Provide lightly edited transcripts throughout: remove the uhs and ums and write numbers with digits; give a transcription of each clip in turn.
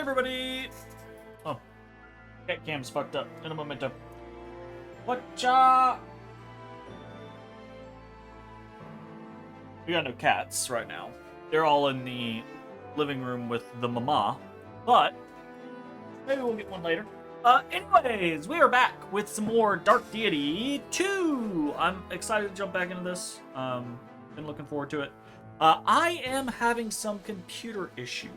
everybody! Oh, cat cam's fucked up. In a momento. Whatcha? We got no cats right now. They're all in the living room with the mama, but maybe we'll get one later. Anyways, we are back with some more Dark Deity 2. I'm excited to jump back into this. Been looking forward to it. I am having some computer issues,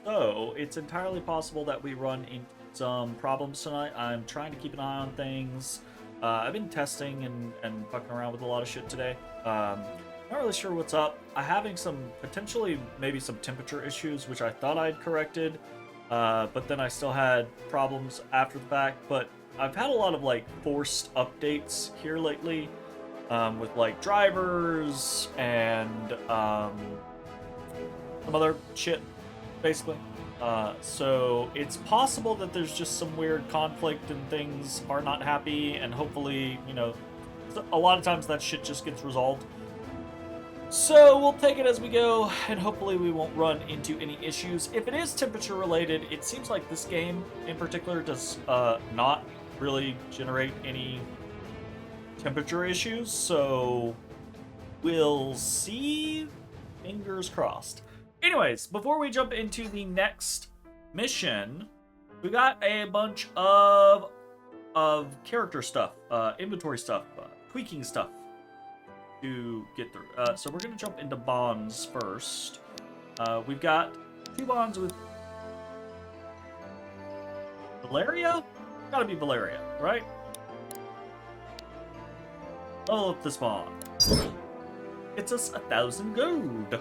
so it's entirely possible that we run into some problems tonight. I'm trying to keep an eye on things. I've been testing and fucking around with a lot of shit today. Not really sure what's up. I'm having some, potentially, maybe some temperature issues, which I thought I'd corrected. But then I still had problems after the fact. But I've had a lot of, like, forced updates here lately. With, like, drivers and, some other shit, basically. So it's possible that there's just some weird conflict and things are not happy, and hopefully, you know, a lot of times that shit just gets resolved. So we'll take it as we go, and hopefully we won't run into any issues. If it is temperature related, it seems like this game in particular does not really generate any temperature issues, so we'll see. Fingers crossed. Anyways, before we jump into the next mission, we got a bunch of character stuff, inventory stuff, tweaking stuff to get through. So we're gonna jump into bonds first. We've got 2 bonds with Valeria? Gotta be Valeria, right? Level up this bond. It's us 1,000 gold.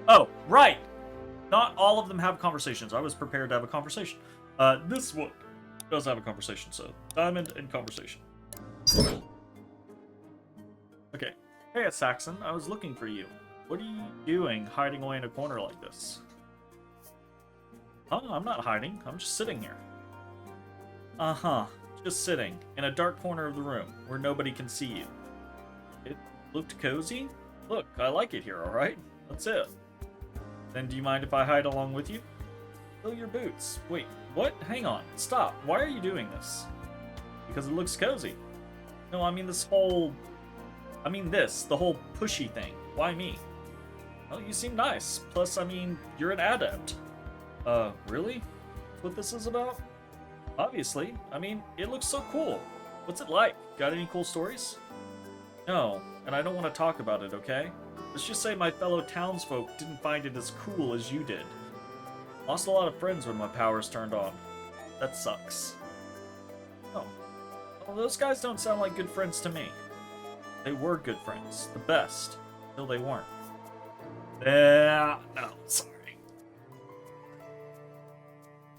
Oh, right. Not all of them have conversations. I was prepared to have a conversation. This one does have a conversation, so diamond and conversation. Okay. Hey, Saxon. I was looking for you. What are you doing hiding away in a corner like this? Oh, I'm not hiding. I'm just sitting here. Uh-huh. Just sitting in a dark corner of the room where nobody can see you. It looked cozy? Look, I like it here, alright? That's it. Then do you mind if I hide along with you? Fill your boots. Wait, what? Hang on. Stop. Why are you doing this? Because it looks cozy. No, I mean the whole pushy thing. Why me? Well, you seem nice. Plus, I mean, you're an adept. Really? That's what this is about? Obviously. I mean, it looks so cool. What's it like? Got any cool stories? No, and I don't want to talk about it, okay? Let's just say my fellow townsfolk didn't find it as cool as you did. Lost a lot of friends when my powers turned on. That sucks. Oh. Well, those guys don't sound like good friends to me. They were good friends. The best. Until they weren't. No, sorry.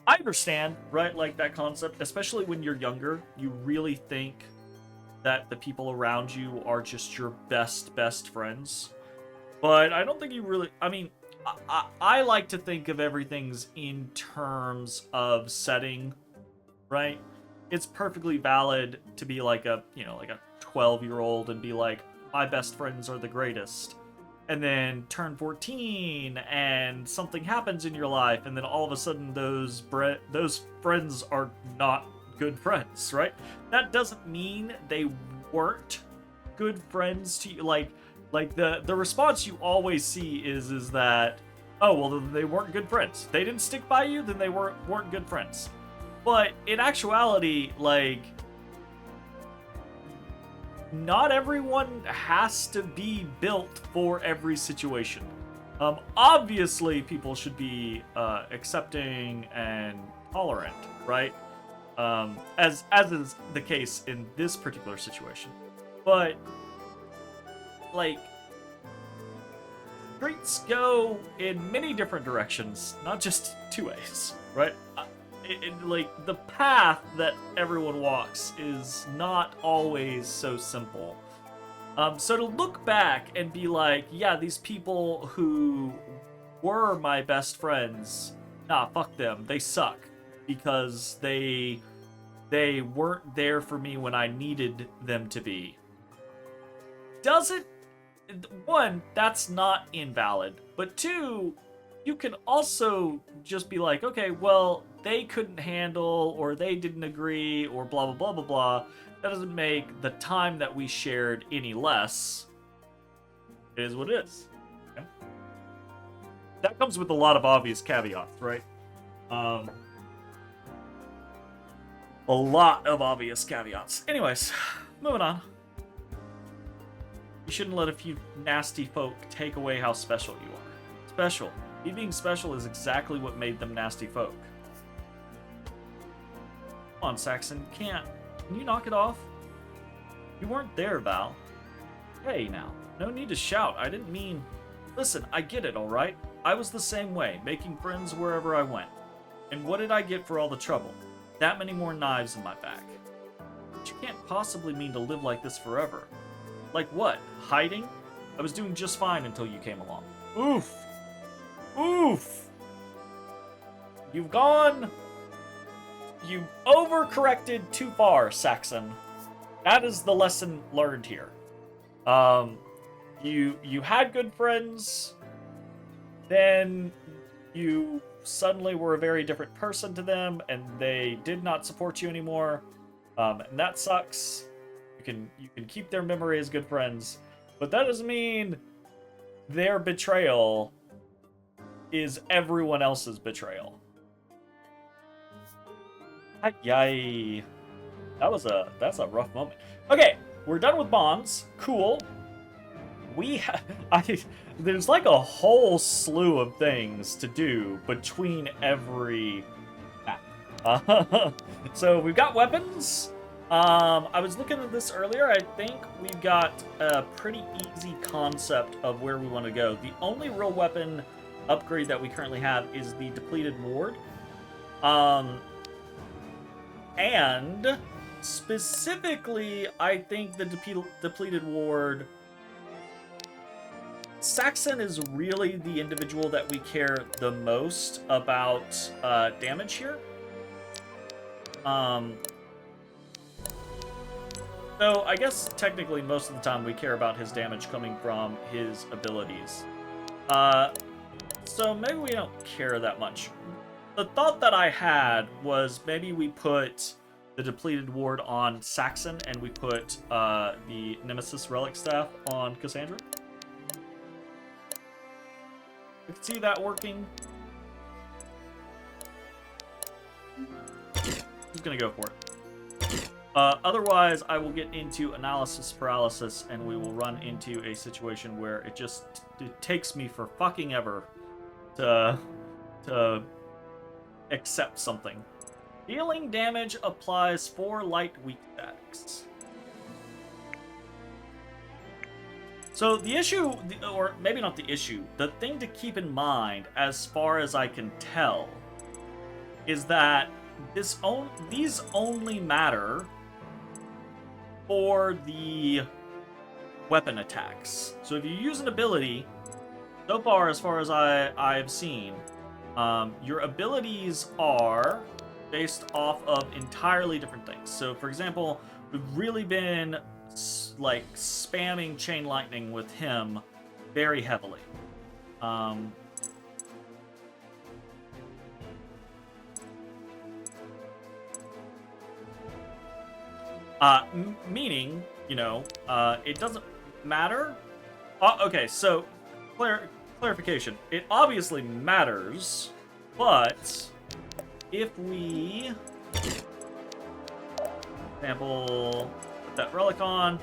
I understand, right? Like that concept, especially when you're younger, you really think that the people around you are just your best friends. But I don't think you really, I mean, I like to think of everything's in terms of setting, right? It's perfectly valid to be like a 12-year-old and be like, my best friends are the greatest. And then turn 14 and something happens in your life, and then all of a sudden those friends are not good friends, right? That doesn't mean they weren't good friends to you. Like the response you always see is that, oh, well, they weren't good friends. They didn't stick by you, then they weren't good friends. But in actuality, like, not everyone has to be built for every situation. Obviously, people should be accepting and tolerant, right? As is the case in this particular situation. But, like, streets go in many different directions, not just 2 ways, right? Like, the path that everyone walks is not always so simple. So to look back and be like, yeah, these people who were my best friends, nah, fuck them, they suck. Because they weren't there for me when I needed them to be. Doesn't... One, that's not invalid. But 2, you can also just be like, okay, well, they couldn't handle, or they didn't agree, or blah, blah, blah, blah, blah. That doesn't make the time that we shared any less. It is what it is. Okay? That comes with a lot of obvious caveats, right? A lot of obvious caveats. Anyways, moving on. You shouldn't let a few nasty folk take away how special you are. Special. You being special is exactly what made them nasty folk. Come on, Saxon. Can you knock it off? You weren't there, Val. Hey, now. No need to shout. I didn't mean... Listen, I get it, alright? I was the same way, making friends wherever I went. And what did I get for all the trouble? That many more knives in my back. But you can't possibly mean to live like this forever. Like what? Hiding? I was doing just fine until you came along. Oof. Oof. You've gone... You overcorrected too far, Saxon. That is the lesson learned here. You had good friends, then you suddenly were a very different person to them, and they did not support you anymore, and that sucks. You can keep their memory as good friends, but that doesn't mean their betrayal is everyone else's betrayal. Yay. That's a rough moment. Okay, we're done with bonds. Cool. There's like a whole slew of things to do between every map. So we've got weapons. I was looking at this earlier. I think we've got a pretty easy concept of where we want to go. The only real weapon upgrade that we currently have is the depleted ward. And specifically, I think the depleted ward... Saxon is really the individual that we care the most about damage here. So I guess technically most of the time we care about his damage coming from his abilities. So maybe we don't care that much. The thought that I had was maybe we put the depleted ward on Saxon and we put the Nemesis Relic Staff on Cassandra. I can see that working. Who's gonna go for it? Otherwise, I will get into analysis paralysis, and we will run into a situation where it takes me for fucking ever to accept something. Dealing damage applies 4 light weak statics. So the issue, or maybe not the issue, the thing to keep in mind, as far as I can tell, is that these only matter for the weapon attacks. So if you use an ability, so far as I've seen, your abilities are based off of entirely different things. So for example, we've really been like spamming Chain Lightning with him very heavily. Meaning, it doesn't matter. Okay, so clarification. It obviously matters, but if we, example, put that relic on,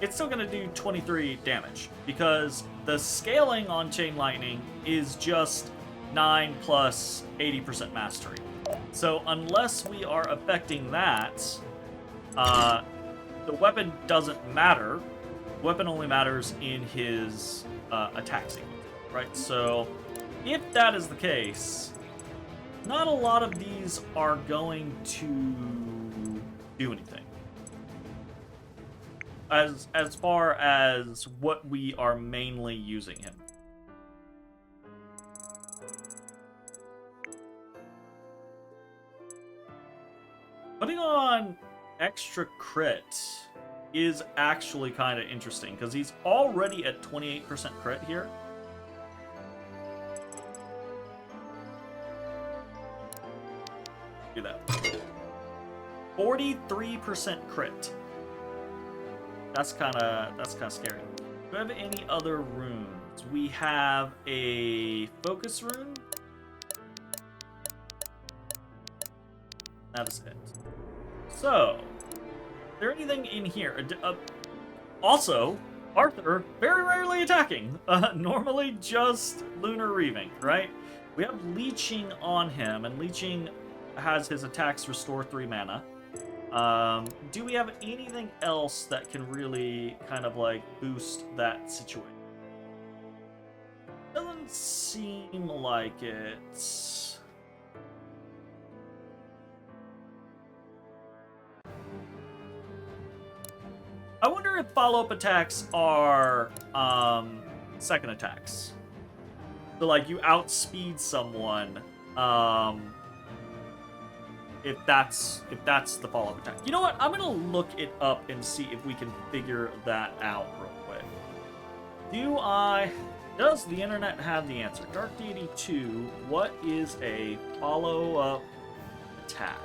it's still going to do 23 damage because the scaling on Chain Lightning is just 9 plus 80% mastery. So unless we are affecting that, the weapon doesn't matter. The weapon only matters in his attack sequence, right? So if that is the case, not a lot of these are going to do anything. As far as what we are mainly using him. Putting on extra crit is actually kind of interesting because he's already at 28% crit here. 43% crit. That's kind of scary. Do we have any other runes? We have a focus rune. That is it. So, is there anything in here? Also, Arthur, very rarely attacking. Normally just Lunar Reaving, right? We have Leeching on him, and Leeching has his attacks restore 3 mana. Do we have anything else that can really kind of like boost that situation? Doesn't seem like it. I wonder if follow-up attacks are second attacks. So like you outspeed someone, if that's the follow-up attack. You know what? I'm gonna look it up and see if we can figure that out real quick. Does the internet have the answer? Dark Deity 2, what is a follow-up attack?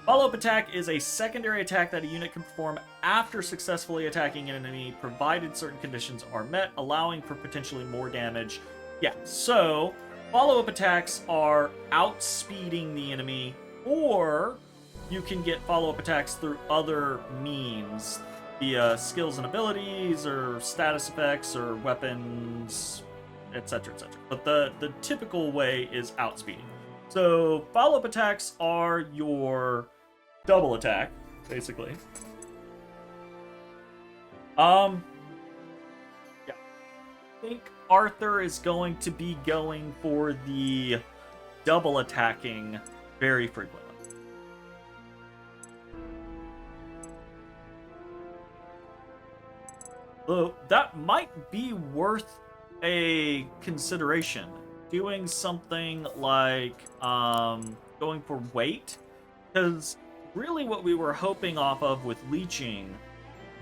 Follow-up attack is a secondary attack that a unit can perform after successfully attacking an enemy, provided certain conditions are met, allowing for potentially more damage. Yeah, so follow-up attacks are outspeeding the enemy, or you can get follow-up attacks through other means, via skills and abilities, or status effects, or weapons, etc., etc. But the typical way is outspeeding. So follow-up attacks are your double attack, basically. Yeah. I think Arthur is going to be going for the double attacking very frequently. Though that might be worth a consideration. Doing something like going for weight, because really what we were hoping off of with leeching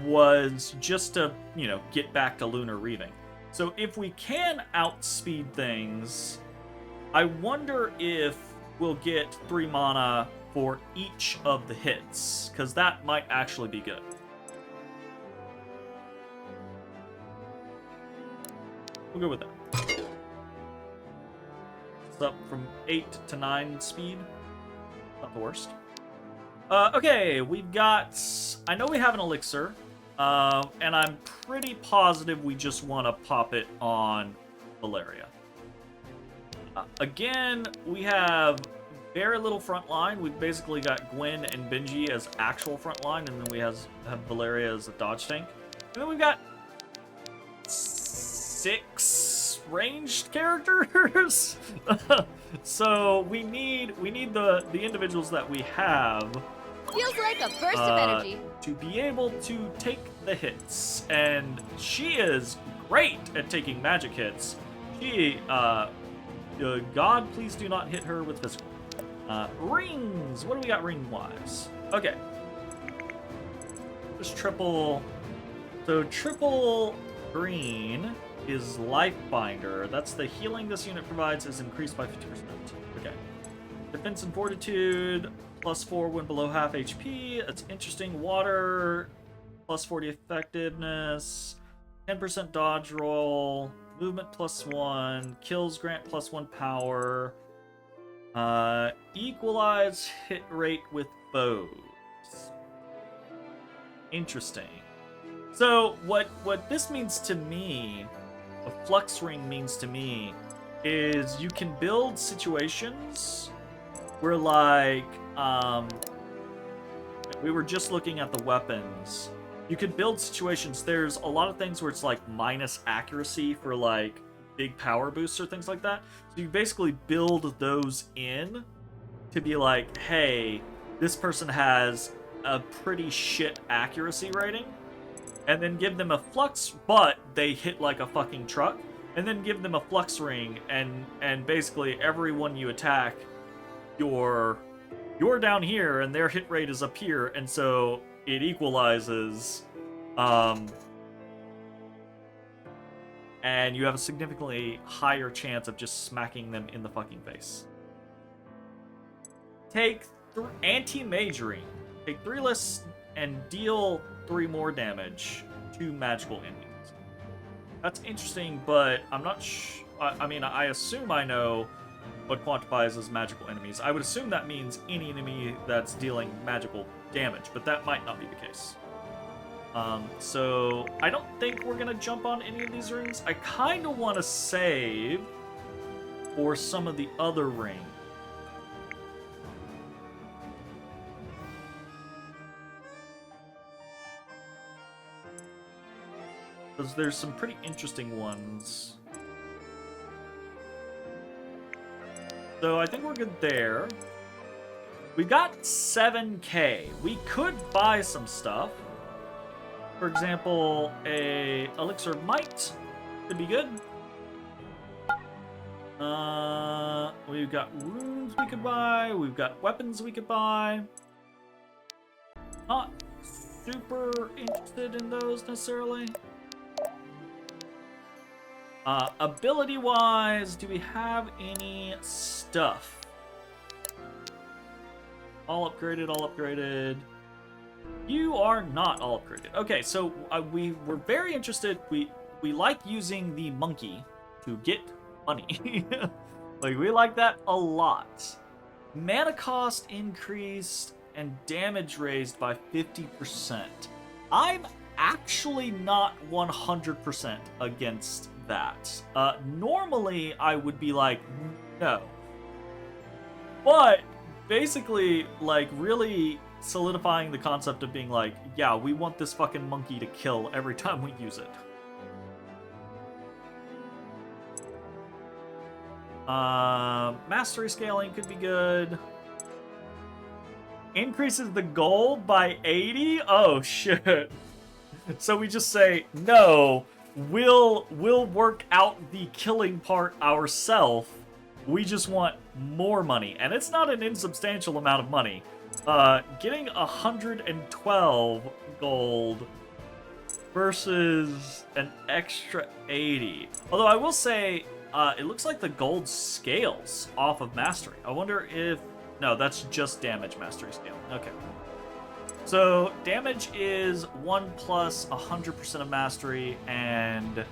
was just to, get back to Lunar Reaving. So if we can outspeed things, I wonder if we'll get 3 mana for each of the hits, because that might actually be good. We'll go with that. It's up from 8 to 9 speed. Not the worst. Okay, we've got... I know we have an elixir, and I'm pretty positive we just want to pop it on Valeria. Again, we have very little front line. We've basically got Gwen and Benji as actual front line, and then we have Valeria as a dodge tank. And then we've got 6 ranged characters. So we need the individuals that we have. Feels like a burst of energy. To be able to take the hits, and she is great at taking magic hits. She, God, please do not hit her with physical. Rings. What do we got ring-wise? Okay. Just triple. So triple green is Lifebinder. That's the healing this unit provides is increased by 50%. Okay. Defense and Fortitude, +4 when below half HP. That's interesting. Water, +40 effectiveness. 10% dodge roll. Movement +1. Kills grant +1 power. Equalize hit rate with bows. Interesting. So what this means to me, a flux ring means to me, is you can build situations where, like, we were just looking at the weapons. You could build situations. There's a lot of things where it's like minus accuracy for like big power boosts or things like that. So you basically build those in to be like, hey, this person has a pretty shit accuracy rating, and then give them a flux, but they hit like a fucking truck, and then give them a flux ring, and basically everyone you attack, you're down here and their hit rate is up here, and so it equalizes, and you have a significantly higher chance of just smacking them in the fucking face. take anti-majoring. Take 3 less and deal 3 more damage to magical enemies. That's interesting, but I'm not I mean, I assume I know what quantifies as magical enemies. I would assume that means any enemy that's dealing magical damage, but that might not be the case. So I don't think we're gonna jump on any of these rings. I kind of want to save for some of the other rings. Because there's some pretty interesting ones. So I think we're good there. We got 7k. We could buy some stuff. For example, a Elixir of Might could be good. We've got runes we could buy. We've got weapons we could buy. Not super interested in those necessarily. Ability-wise, do we have any stuff? All upgraded, all upgraded. You are not all upgraded. Okay, so we were very interested. We like using the monkey to get money. Like, we like that a lot. Mana cost increased and damage raised by 50%. I'm actually not 100% against that. Normally, I would be like, no. But basically, like, really solidifying the concept of being like, yeah, we want this fucking monkey to kill every time we use it. Mastery scaling could be good. Increases the gold by 80? Oh, shit. So we just say, no, we'll work out the killing part ourselves. We just want more money. And it's not an insubstantial amount of money. Getting 112 gold versus an extra 80. Although I will say, it looks like the gold scales off of mastery. I wonder if... No, that's just damage mastery scale. Okay. So, damage is 1 plus 100% of mastery, and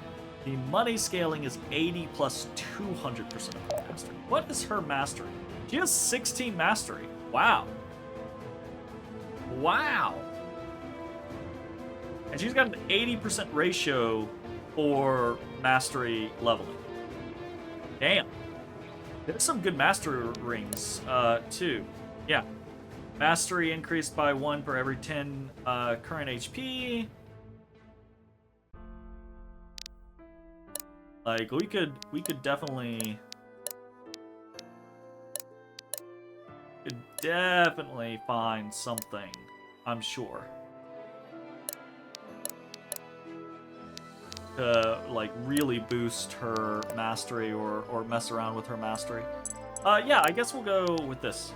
the money scaling is 80 plus 200% of mastery. What is her mastery? She has 16 mastery. Wow. Wow. And she's got an 80% ratio for mastery leveling. Damn. There's some good mastery rings, too. Yeah. Mastery increased by 1 for every 10 current HP. Like, we could definitely find something, I'm sure, to like really boost her mastery or mess around with her mastery. Yeah, I guess we'll go with this.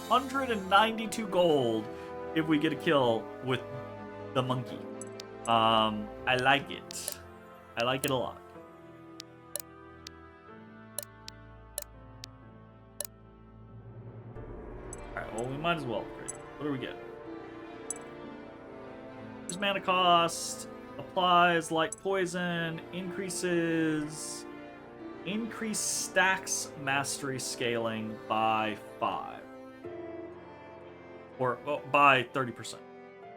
192 gold if we get a kill with the monkey. I like it. I like it a lot. Alright, well, we might as well upgrade. What do we get? There's mana cost. Applies light poison. Increase stacks mastery scaling by 5. Or by 30%.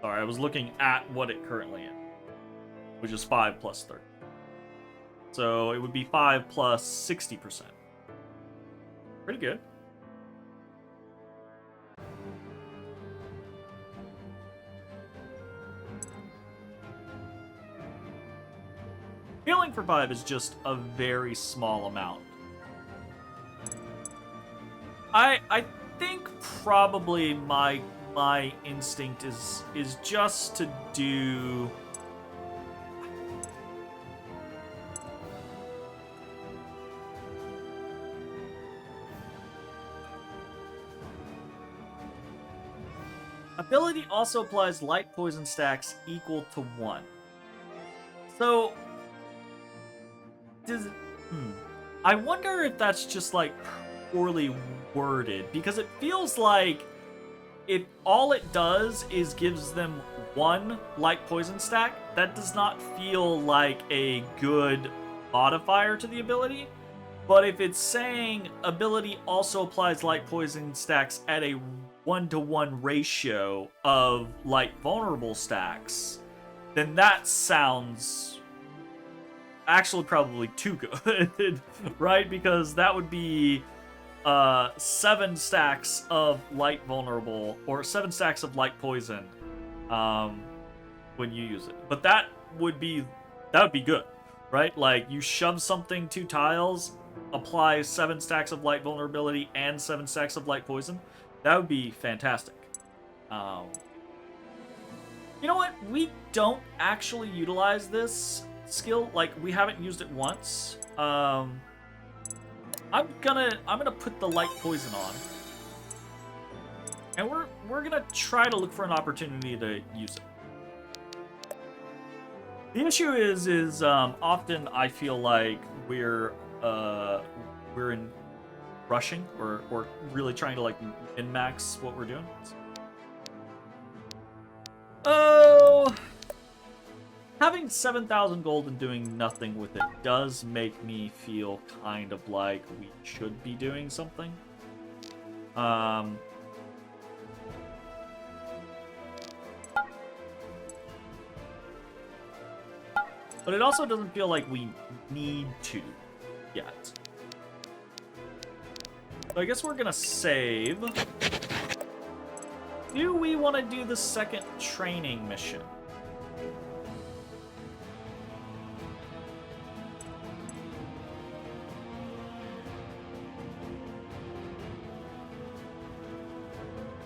Sorry, I was looking at what it currently is, which is 5 plus 30. So it would be 5 plus 60%. Pretty good. Healing for 5 is just a very small amount. I think probably my instinct is just to do ability also applies light poison stacks equal to 1. So does I wonder if that's just like poorly worded, because it feels like if all it does is gives them one light poison stack, that does not feel like a good modifier to the ability. But if it's saying ability also applies light poison stacks at a 1-to-1 ratio of light vulnerable stacks, then that sounds actually probably too good, right? Because that would be 7 stacks of light vulnerable, or 7 stacks of light poison when you use it. But that would be good, right? Like, you shove something 2 tiles, apply 7 stacks of light vulnerability and 7 stacks of light poison. That would be fantastic. You know what? We don't actually utilize this skill. Like, we haven't used it once. I'm gonna put the light poison on, and we're gonna try to look for an opportunity to use it. The issue is often I feel like we're in rushing or really trying to like min-max what we're doing. Oh, having 7,000 gold and doing nothing with it does make me feel kind of like we should be doing something. But it also doesn't feel like we need to yet. So I guess we're gonna save. Do we want to do the second training mission?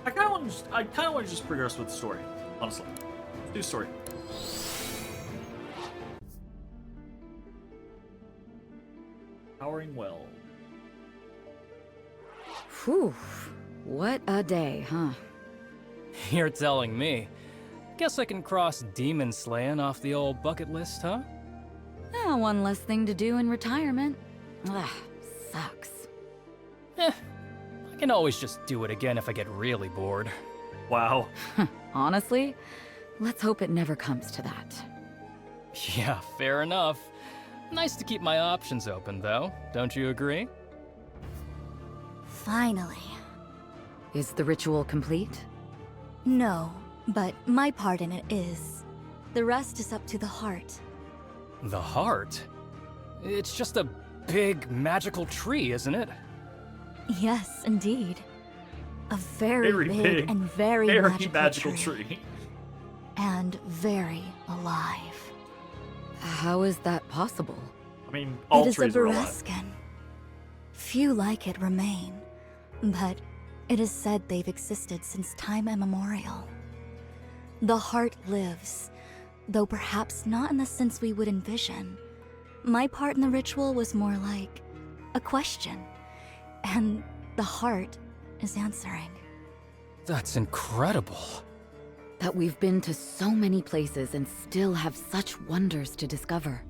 I kind of want to just progress with the story, honestly. Let's do story. Powering well. Whew. What a day, huh? You're telling me. Guess I can cross demon slaying off the old bucket list, huh? One less thing to do in retirement. Ugh, sucks. I can always just do it again if I get really bored. Wow. Honestly, let's hope it never comes to that. Yeah, fair enough. Nice to keep my options open, though. Don't you agree? Finally. Is the ritual complete? No, but my part in it is. The rest is up to the heart. The heart? It's just a big magical tree, isn't it? Yes, indeed. A very, Very big, big, and very, magical tree. And very alive. How is that possible? I mean, all It is trees a are alive. Bereskin. Few like it remain, but it is said they've existed since time immemorial. The heart lives, though perhaps not in the sense we would envision. My part in the ritual was more like a question, and the heart is answering. That's incredible. That we've been to so many places and still have such wonders to discover.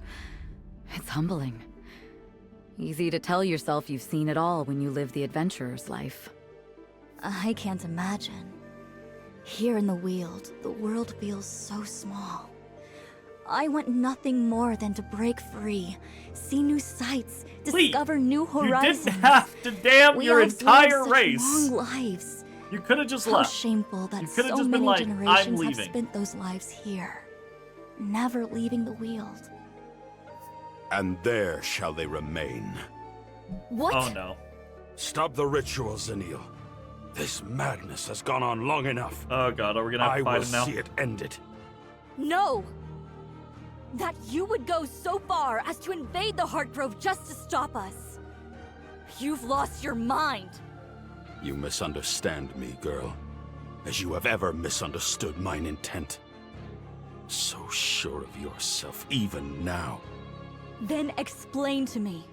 It's humbling. Easy to tell yourself you've seen it all when you live the adventurer's life. I can't imagine. Here in the Weald, the world feels so small. I want nothing more than to break free, see new sights, discover new horizons. You didn't have to damn your elves entire live such race. long lives. You could have just How left. shameful that You could have so just been many like, "I'm generations have leaving." spent those lives here, never leaving the Weald. And there shall they remain. What? Oh no. Stop the ritual, Zanil. This madness has gone on long enough. Oh god, are we gonna have I to fight will him now? see it ended. No! That you would go so far as to invade the Heartgrove just to stop us. You've lost your mind. You misunderstand me, girl, as you have ever misunderstood mine intent. So sure of yourself, even now. Then explain to me.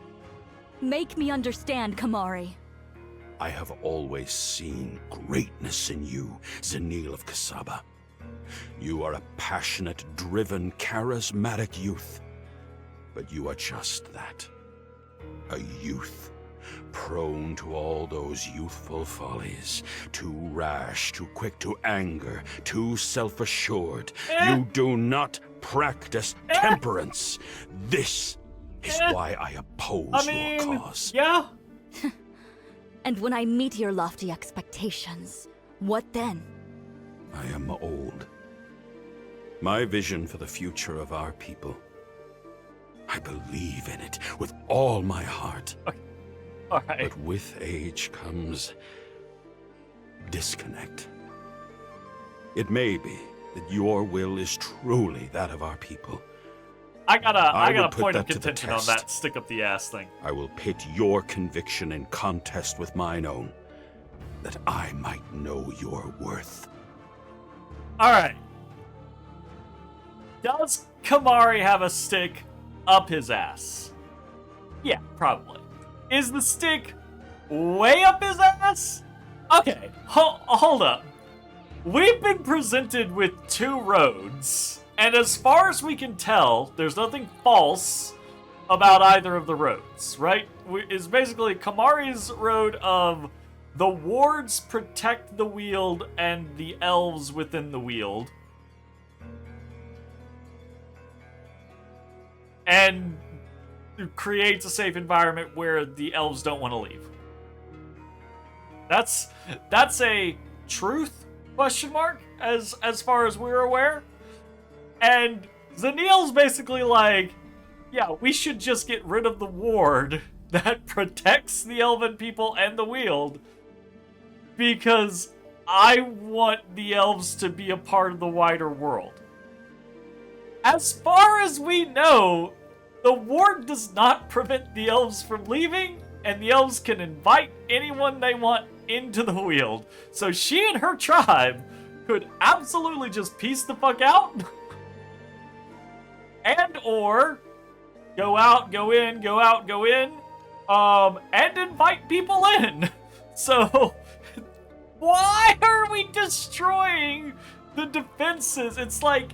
Make me understand, Kamari. I have always seen greatness in you, Zanil of Kasaba. You are a passionate, driven, charismatic youth. But you are just that. A youth. prone to all those youthful follies, too rash, too quick to anger, too self-assured. You do not practice temperance. This is why I oppose your cause. Yeah. And when I meet your lofty expectations, what then? I am old. My vision for the future of our people, I believe in it with all my heart. All right. But with age comes disconnect. It may be that your will is truly that of our people. I got a would put point of that to the contention on test. that stick up the ass thing. I will pit your conviction in contest with mine own, that I might know your worth. All right. Does Kamari have a stick up his ass? Yeah, probably. Is the stick way up his ass? Okay, hold up. We've been presented with two roads, and as far as we can tell, there's nothing false about either of the roads, right? It's basically Kamari's road of the wards protect the Weald and the elves within the Weald. And creates a safe environment where the elves don't want to leave. That's a truth question mark as far as we're aware. And Zanil's basically like, yeah, we should just get rid of the ward that protects the elven people and the Weald, because I want the elves to be a part of the wider world. As far as we know, the ward does not prevent the elves from leaving, and the elves can invite anyone they want into the Weald. So she and her tribe could absolutely just peace the fuck out. And or go out, go in, go out, go in, and invite people in. So why are we destroying the defenses? It's like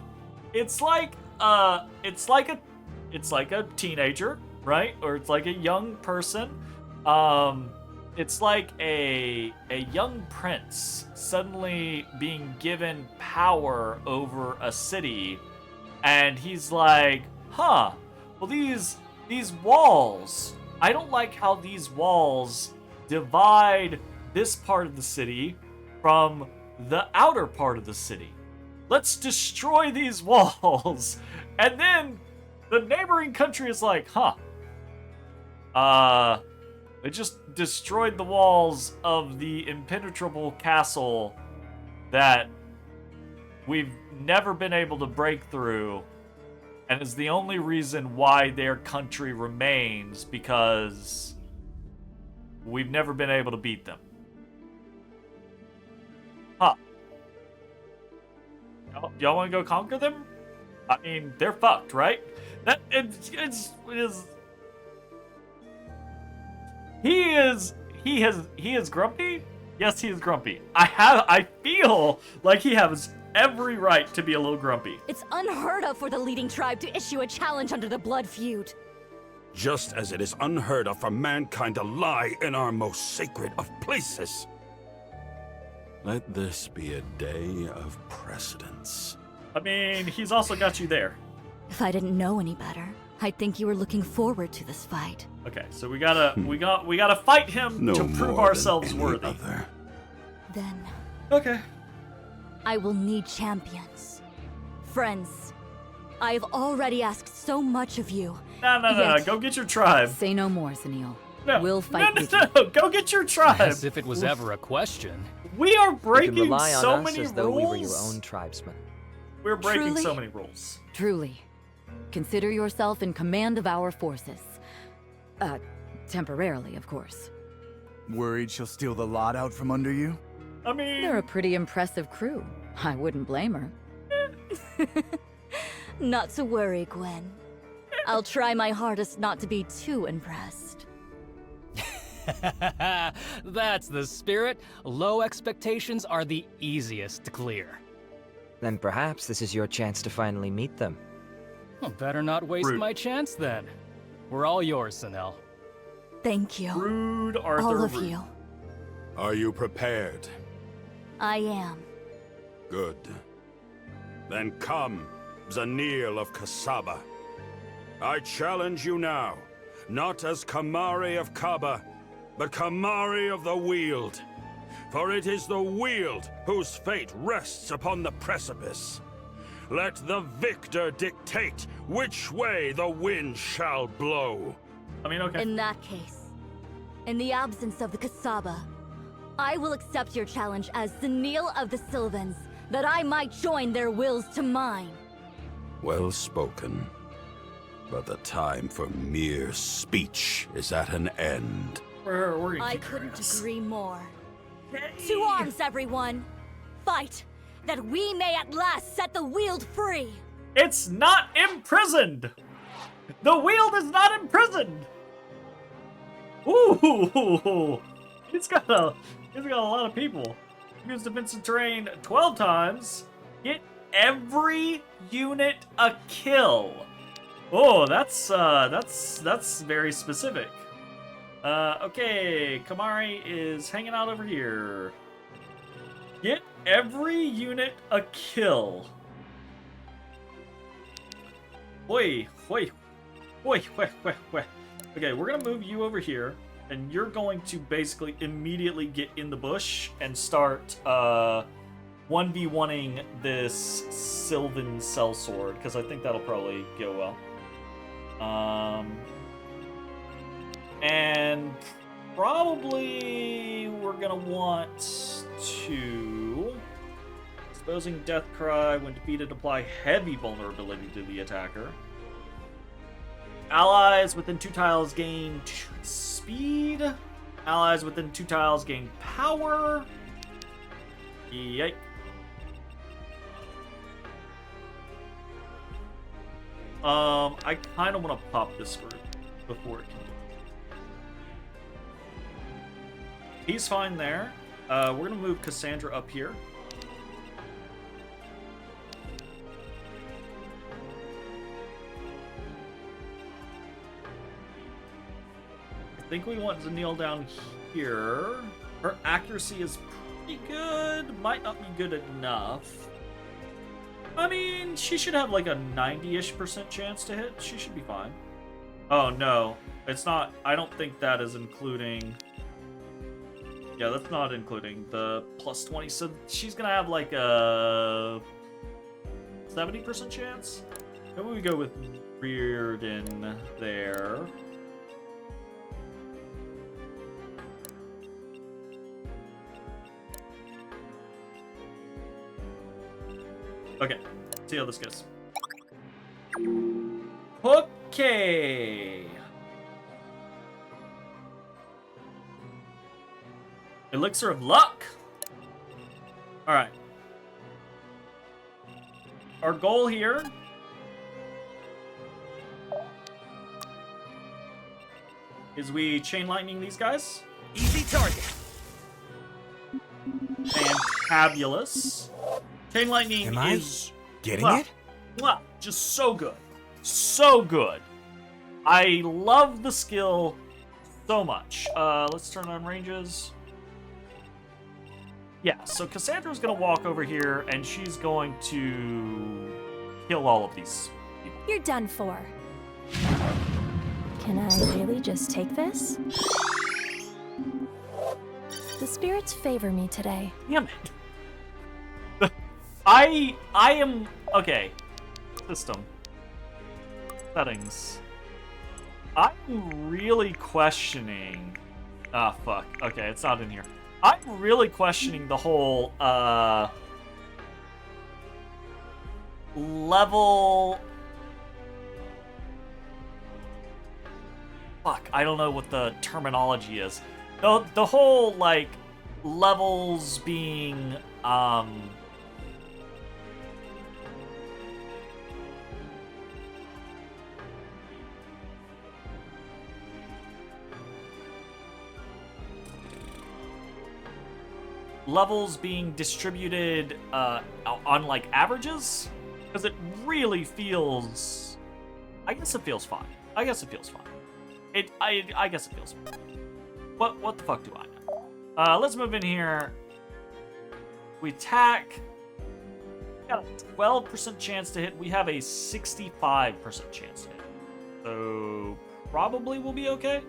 a teenager, right? Or it's like a young person. It's like a young prince suddenly being given power over a city, and he's like, huh, well these walls, I don't like how these walls divide this part of the city from the outer part of the city. Let's destroy these walls. And then the neighboring country is like, huh, they just destroyed the walls of the impenetrable castle that we've never been able to break through, and is the only reason why their country remains, because we've never been able to beat them. Huh. Y'all want to go conquer them? I mean, they're fucked, right? That He is grumpy. Yes, he is grumpy. I feel like he has every right to be a little grumpy. It's unheard of for the leading tribe to issue a challenge under the blood feud. Just as it is unheard of for mankind to lie in our most sacred of places. Let this be a day of precedence. I mean, he's also got you there. If I didn't know any better, I'd think you were looking forward to this fight. Okay, so we gotta fight him No to prove more ourselves than any worthy. other. Then, Okay. I will need champions. Friends, I have already asked so much of you. No. Yes. Go get your tribe. Say no more, Zanil. No. We'll fight with No. Go get your tribe. As if it was ever a question. We are You can breaking rely on so us many as though we were your rules. own tribesmen. We're breaking Truly? so many rules. Truly. Consider yourself in command of our forces. Temporarily, of course. Worried she'll steal the lot out from under you? I mean, They're a pretty impressive crew. I wouldn't blame her. Not to worry, Gwen. I'll try my hardest not to be too impressed. That's the spirit. Low expectations are the easiest to clear. Then perhaps this is your chance to finally meet them. Well, better not waste Rude. my chance then. We're all yours, Sanel. Thank you. Rude, Arthur. All of rude. you. Are you prepared? I am. Good. Then come, Zanil of Kasaba. I challenge you now, not as Kamari of Kaba, but Kamari of the Weald. For it is the Weald whose fate rests upon the precipice. Let the victor dictate which way the wind shall blow. I mean, okay. In that case, in the absence of the Kasaba, I will accept your challenge as Zanil of the Sylvans, that I might join their wills to mine. Well spoken. But the time for mere speech is at an end. We're gonna I keep couldn't this. agree more. To arms, everyone! Fight, that we may at last set the Weald free! It's not imprisoned! The Weald is not imprisoned! Ooh! It's got a lot of people. Use defensive terrain 12 times. Get every unit a kill. Oh, that's very specific. Okay, Kamari is hanging out over here. Get every unit a kill. Wait. Okay, we're gonna move you over here, and you're going to basically immediately get in the bush and start 1v1ing this Sylvan Sellsword, because I think that'll probably go well. And probably we're gonna want to exposing Death Cry when defeated, apply heavy vulnerability to the attacker. Allies within 2 tiles gain speed. Allies within 2 tiles gain power. Yike. I kind of want to pop this group before it can do. He's fine there. We're gonna move Cassandra up here. I think we want Zanil down here. Her accuracy is pretty good. Might not be good enough. I mean, she should have like a 90-ish% chance to hit. She should be fine. Oh, no. It's not. I don't think that is including... Yeah, that's not including the plus 20. So she's going to have like a 70% chance. Maybe we go with Reardon there. Okay, see how this goes. Okay. Elixir of Luck. All right. Our goal here is we chain lightning these guys. Easy target. Fantabulous. Chain lightning Am I is getting mwah, it? mwah, just so good. So good. I love the skill so much. Let's turn on ranges. Yeah, so Cassandra's gonna walk over here and she's going to kill all of these people. You're done for. Can I really just take this? The spirits favor me today. Damn it. I am okay. System settings. I'm really questioning. Ah, fuck. Okay, it's not in here. I'm really questioning the whole level. Fuck, I don't know what the terminology is. The whole like levels being levels being distributed on like averages, because it really feels. I guess it feels fine. I guess it feels. What the fuck do I know? Let's move in here. We attack. We got a 12% chance to hit. We have a 65% chance to hit. So probably we'll be okay.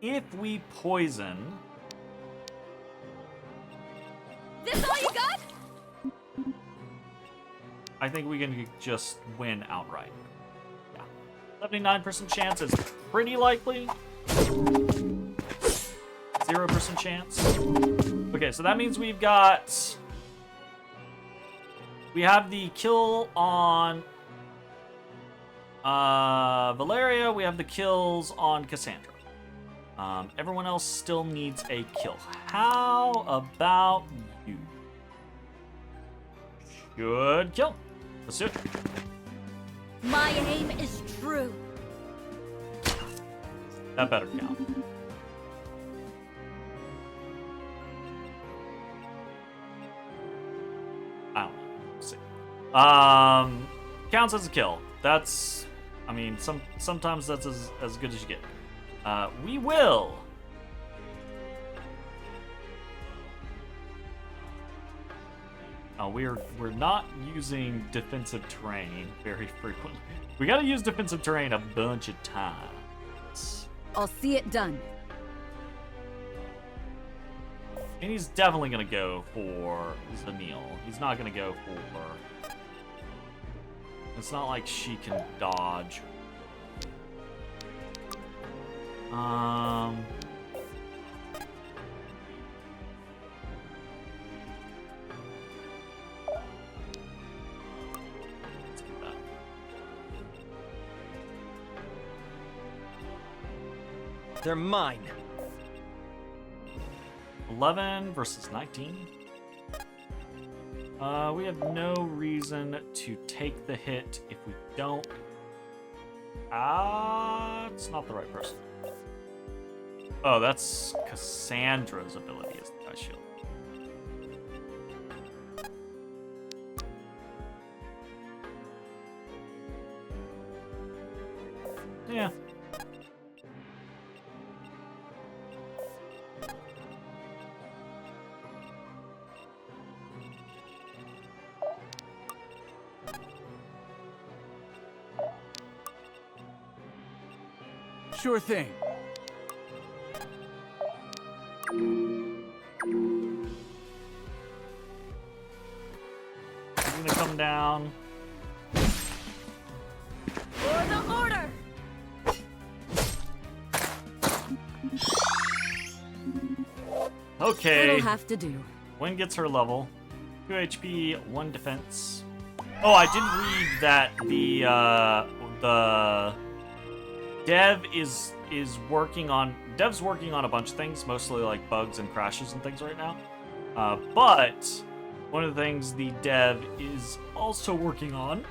If we poison. This all you got? I think we can just win outright. Yeah. 79% chance is pretty likely. 0% chance. Okay, so that means we have the kill on Valeria, we have the kills on Cassandra. Everyone else still needs a kill. How about you? Good kill. Let's do it. My aim is true. That better count. I don't know. Let's see. Counts as a kill. That's, I mean, sometimes that's as good as you get. We will. We're not using defensive terrain very frequently. We gotta use defensive terrain a bunch of times. I'll see it done. And he's definitely gonna go for Zanil. He's not gonna go for. It's not like she can dodge. Let's do that. 'They're mine. 11 versus 19. We have no reason to take the hit if we don't. It's not the right person. Oh, that's Cassandra's ability is the Ice Shield. Yeah. Sure thing. He's gonna come down. For the order. Okay. It'll have to do. Gwen gets her level. 2 HP, 1 defense. Oh, I didn't read that the Dev's working on a bunch of things, mostly like bugs and crashes and things right now. But one of the things the dev is also working on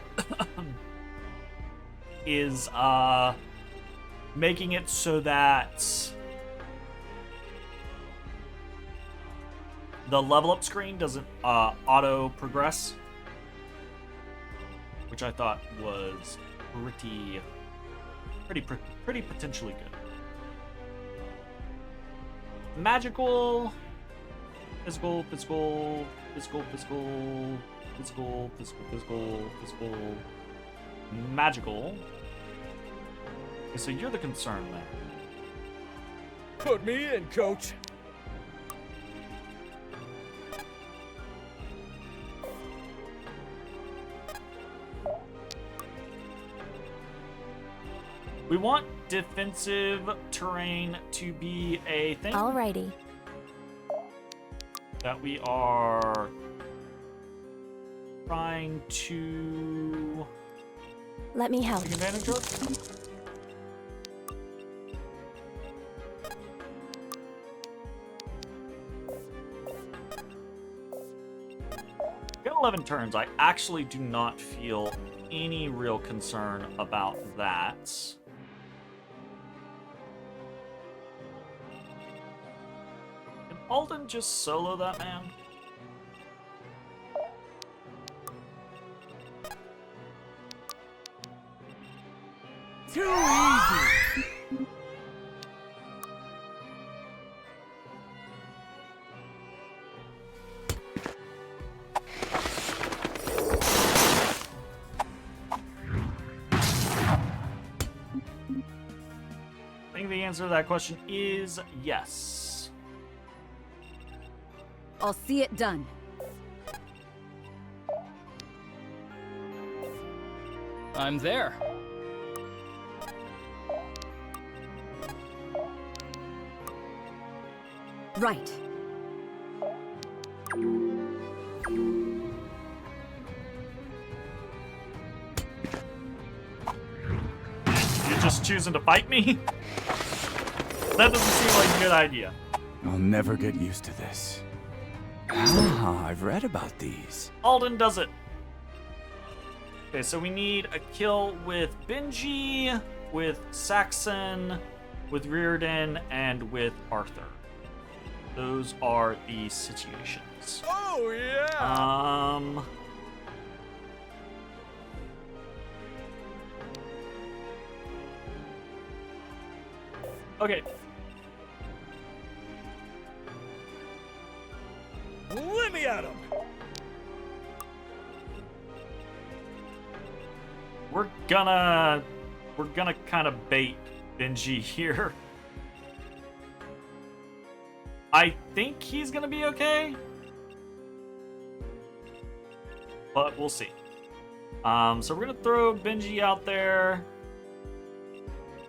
is making it so that the level up screen doesn't auto progress, which I thought was pretty potentially good. Magical, physical, magical. Okay, so you're the concern there. Put me in, coach. We want defensive terrain to be a thing Alrighty. that we are trying to Let me help. take advantage of. We got 11 turns. I actually do not feel any real concern about that. Can Alden just solo that man? Too easy! I think the answer to that question is yes. I'll see it done. I'm there. Right. You're just choosing to fight me? That doesn't seem like a good idea. I'll never get used to this. Ah, I've read about these. Alden does it. Okay, so we need a kill with Benji, with Saxon, with Reardon, and with Arthur. Those are the situations. Oh, yeah! Okay. Let me at him! We're gonna kind of bait Benji here. I think he's gonna be okay, but we'll see. So we're gonna throw Benji out there.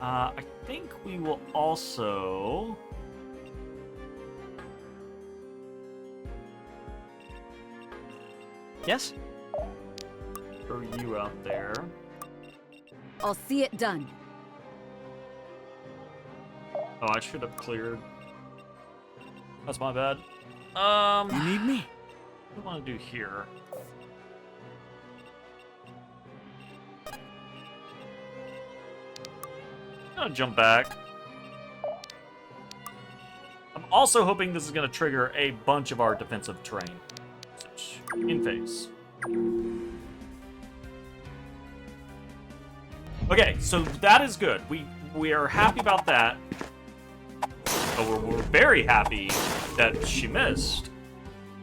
I think we will also Yes? throw you out there. I'll see it done. Oh, I should have cleared. That's my bad. You need me? What do I want to do here? I'm gonna jump back. I'm also hoping this is gonna trigger a bunch of our defensive terrain usage in phase. Okay, so that is good. We are happy about that. But we're very happy that she missed.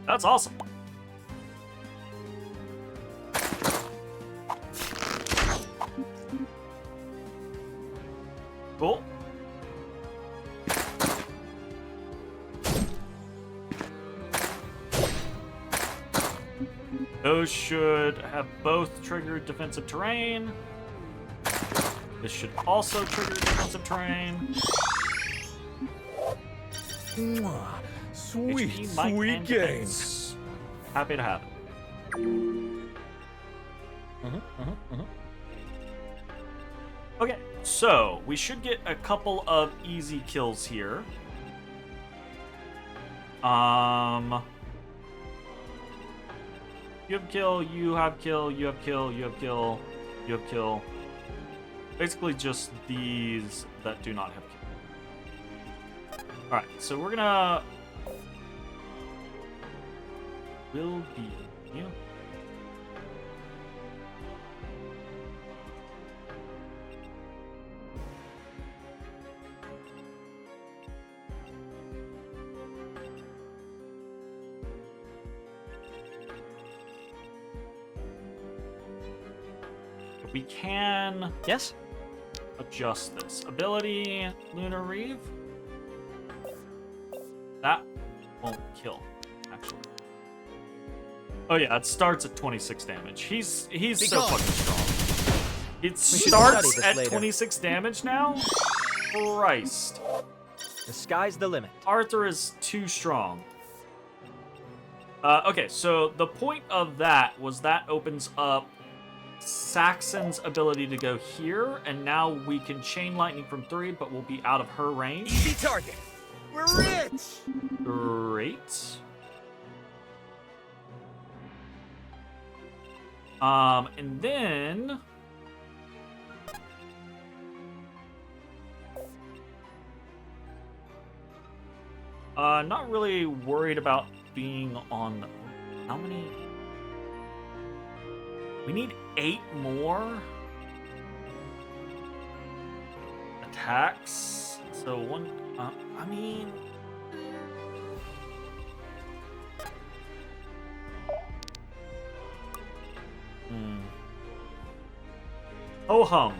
That's awesome. Cool. Those should have both triggered defensive terrain. This should also trigger defensive terrain. Mwah. Sweet, HP, Mike, sweet and game. defense. Happy to have it. Okay, so we should get a couple of easy kills here. You have kill, you have kill, you have kill, you have kill, you have kill. Basically just these that do not have kill. Alright, so we're gonna... Will be you. We can Yes? adjust this. Ability, Lunar Reeve. That won't kill, actually. Oh yeah, it starts at 26 damage. He's so gone. fucking strong. It should study starts this at later. 26 damage now? Christ. The sky's the limit. Arthur is too strong. Okay, so the point of that was that opens up Saxon's ability to go here, and now we can chain lightning from 3, but we'll be out of her range. Easy target. We're rich! Great. And then not really worried about being on how many? We need 8 more. attacks. So one, I mean, ho hum.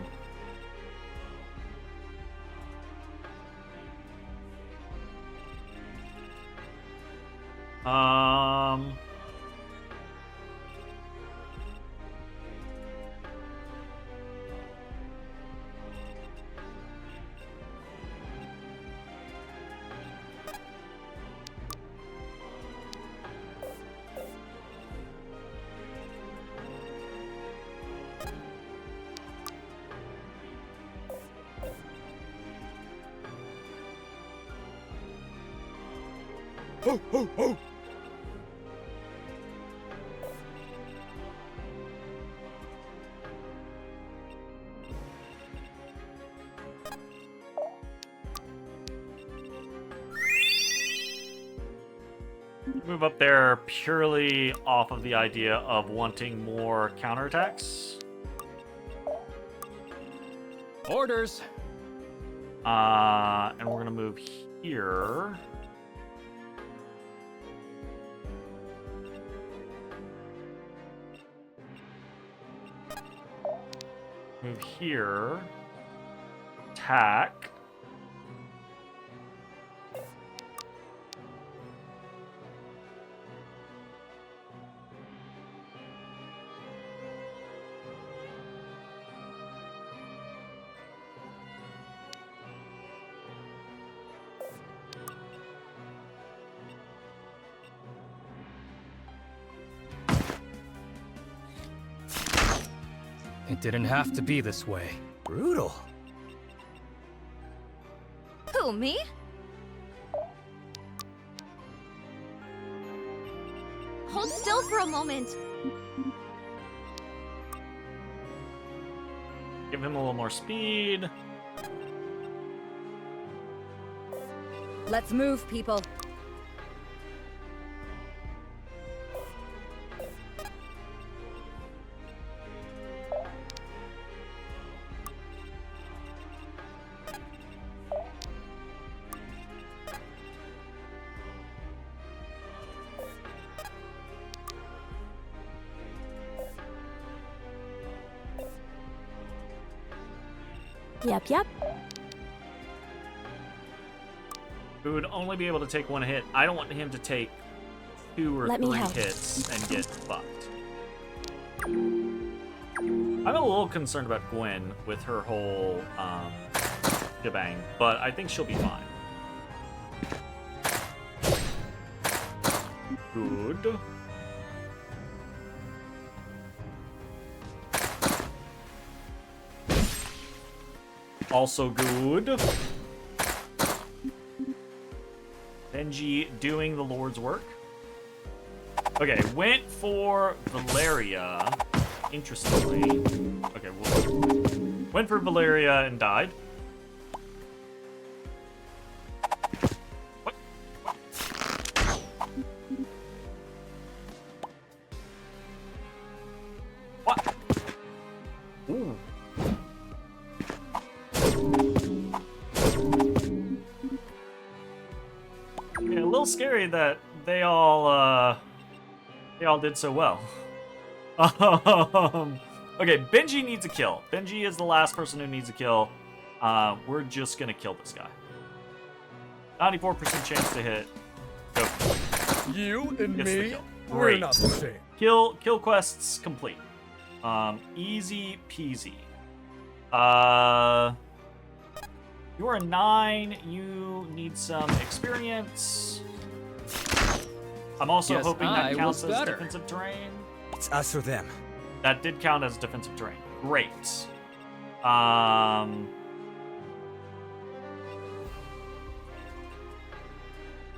Ho, ho, ho! Move up there purely off of the idea of wanting more counterattacks. Orders. And we're gonna move here. Move here. Attack. It didn't have to be this way. Brutal. Who, me? Hold still for a moment. Give him a little more speed. Let's move, people. Yep, yep. We would only be able to take one hit. I don't want him to take 2 or Let me 3 help. hits and get fucked. I'm a little concerned about Gwen with her whole shebang, but I think she'll be fine. Good. Also good. Benji doing the Lord's work. Okay, went for Valeria. Interestingly. Okay, went for Valeria and died. What? What? Ooh. Yeah, a little scary that they all did so well. Okay, Benji needs a kill. Benji is the last person who needs a kill. We're just gonna kill this guy. 94% chance to hit. Go. You and Gets the me, kill. we're Great. not the same. Kill quests complete. Easy peasy. You're a 9. You need some experience. I'm also Yes, hoping I that counts was as better. defensive terrain. It's us or them. That did count as defensive terrain. Great.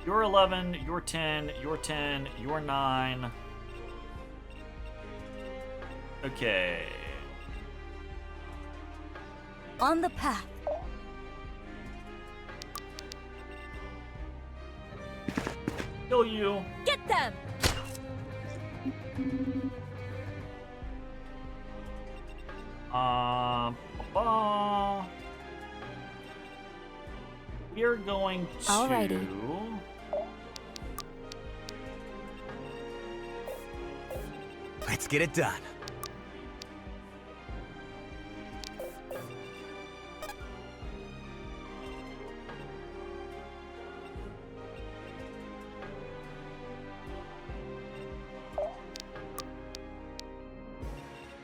You're 11, you're 10, you're 10, you're 9. Okay. On the path. Kill you. Get them! Ba-ba. we're going to. Alrighty. Let's get it done.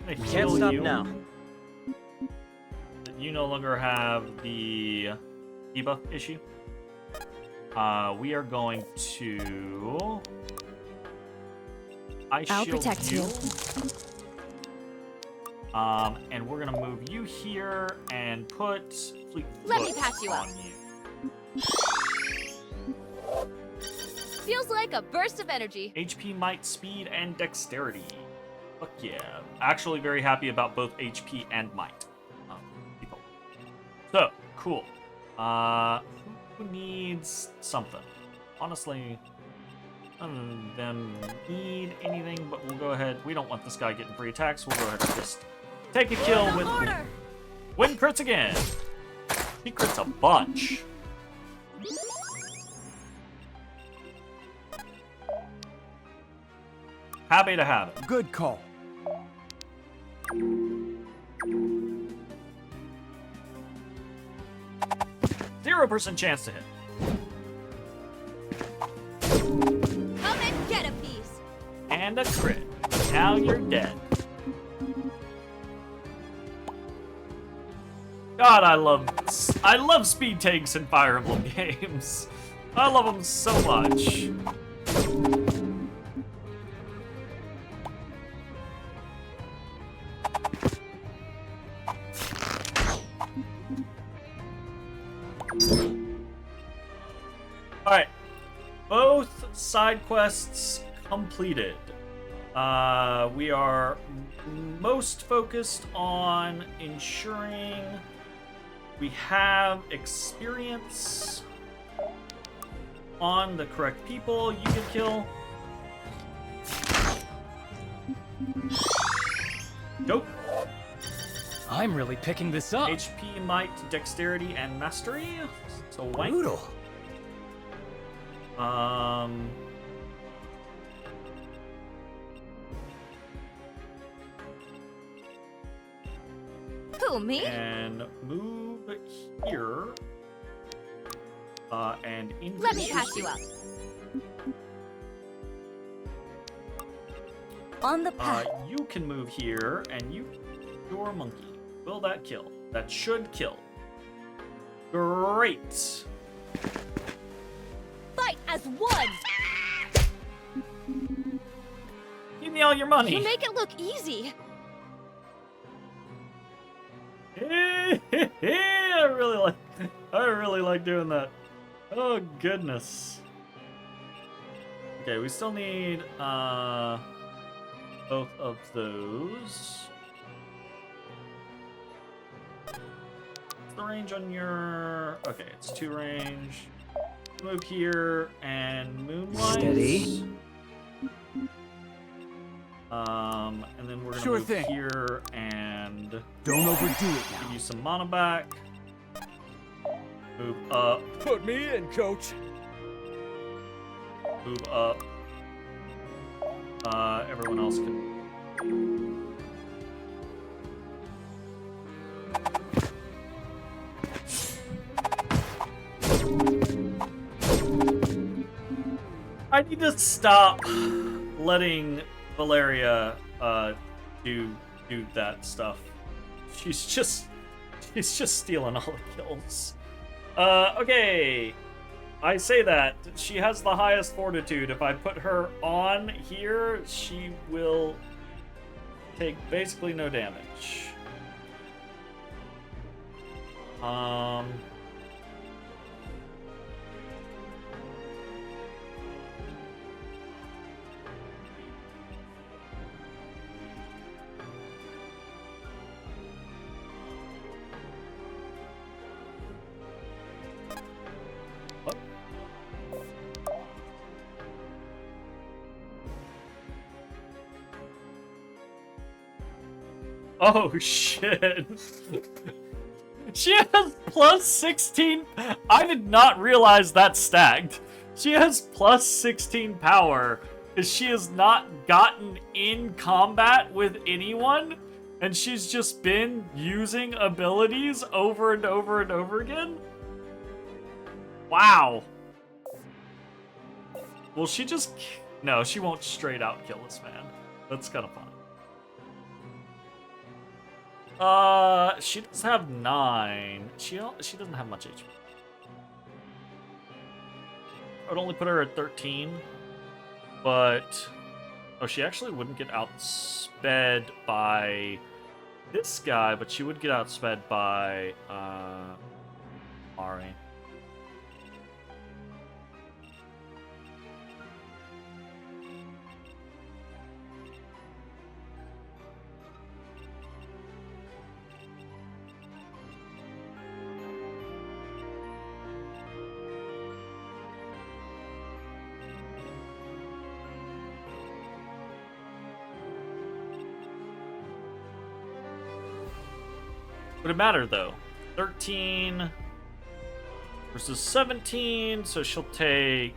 We Can't stop now. You no longer have the debuff issue. We are going to. I'll protect you. And we're gonna move you here and put Fleet Let me Foot patch you on up. you. Feels like a burst of energy. HP, might, speed, and dexterity. Fuck yeah. Actually very happy about both HP and might. People. So, cool. Who needs something? Honestly, none of them need anything, but we'll go ahead. We don't want this guy getting free attacks. We'll go ahead and just take a kill with Wind crits again. He crits a bunch. Happy to have it. Good call. 0% chance to hit. Come and get a piece. And a crit. Now you're dead. God, I love speed tanks in Fire Emblem games. I love them so much. Alright. Both side quests completed. We are most focused on ensuring we have experience on the correct people you can kill. Nope. I'm really picking this up. HP, might, dexterity, and mastery. So wank. Brutal. Who, me? And move here. And increase Let me your patch speed. you up. On the path. You can move here, and your monkey. Will that kill? That should kill. Great. Fight as one. Give me all your money. You make it look easy. I really like doing that. Oh goodness. Okay, we still need both of those. What's the range on your? Okay, it's 2 range. Move here and moonlight. Steady. And then we're gonna Sure move thing. here and Don't overdo it give now. you some mana back. Move up. Put me in, coach. Move up. Everyone else can. I need to stop letting Valeria do that stuff. She's just stealing all the kills. Okay. I say that. She has the highest fortitude. If I put her on here, she will take basically no damage. What? Oh shit. She has plus 16. I did not realize that stacked. She has plus 16 power because she has not gotten in combat with anyone, and she's just been using abilities over and over and over again. Wow. Will she just... No, she won't straight out kill this man. That's kind of fun. She does have 9. She doesn't have much HP. I'd only put her at 13, but oh, she actually wouldn't get outsped by this guy, but she would get outsped by Ari. Would it matter though? 13 versus 17, so she'll take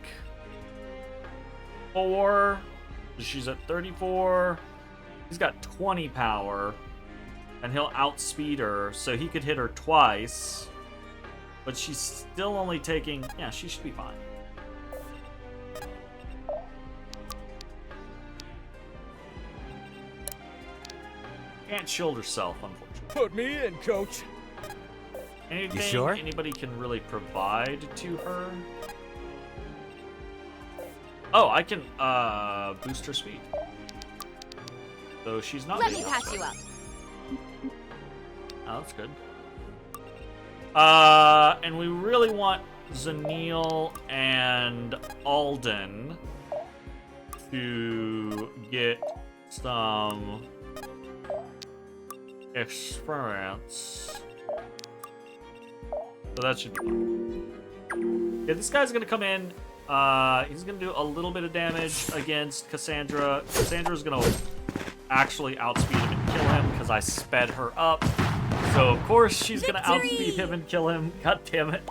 4. She's at 34. He's got 20 power, and he'll outspeed her, so he could hit her twice. But she's still only taking... Yeah, she should be fine. Can't shield herself, unfortunately. Put me in, coach. Anything sure? anybody can really provide to her? Oh, I can boost her speed. So she's not Let me getting patch you outsped. up. Oh, that's good. And we really want Zanil and Alden to get some experience. So that should be fun. Yeah, this guy's gonna come in. He's gonna do a little bit of damage against Cassandra. Cassandra's gonna actually outspeed him and kill him because I sped her up. So of course she's gonna outspeed him and kill him. God damn it.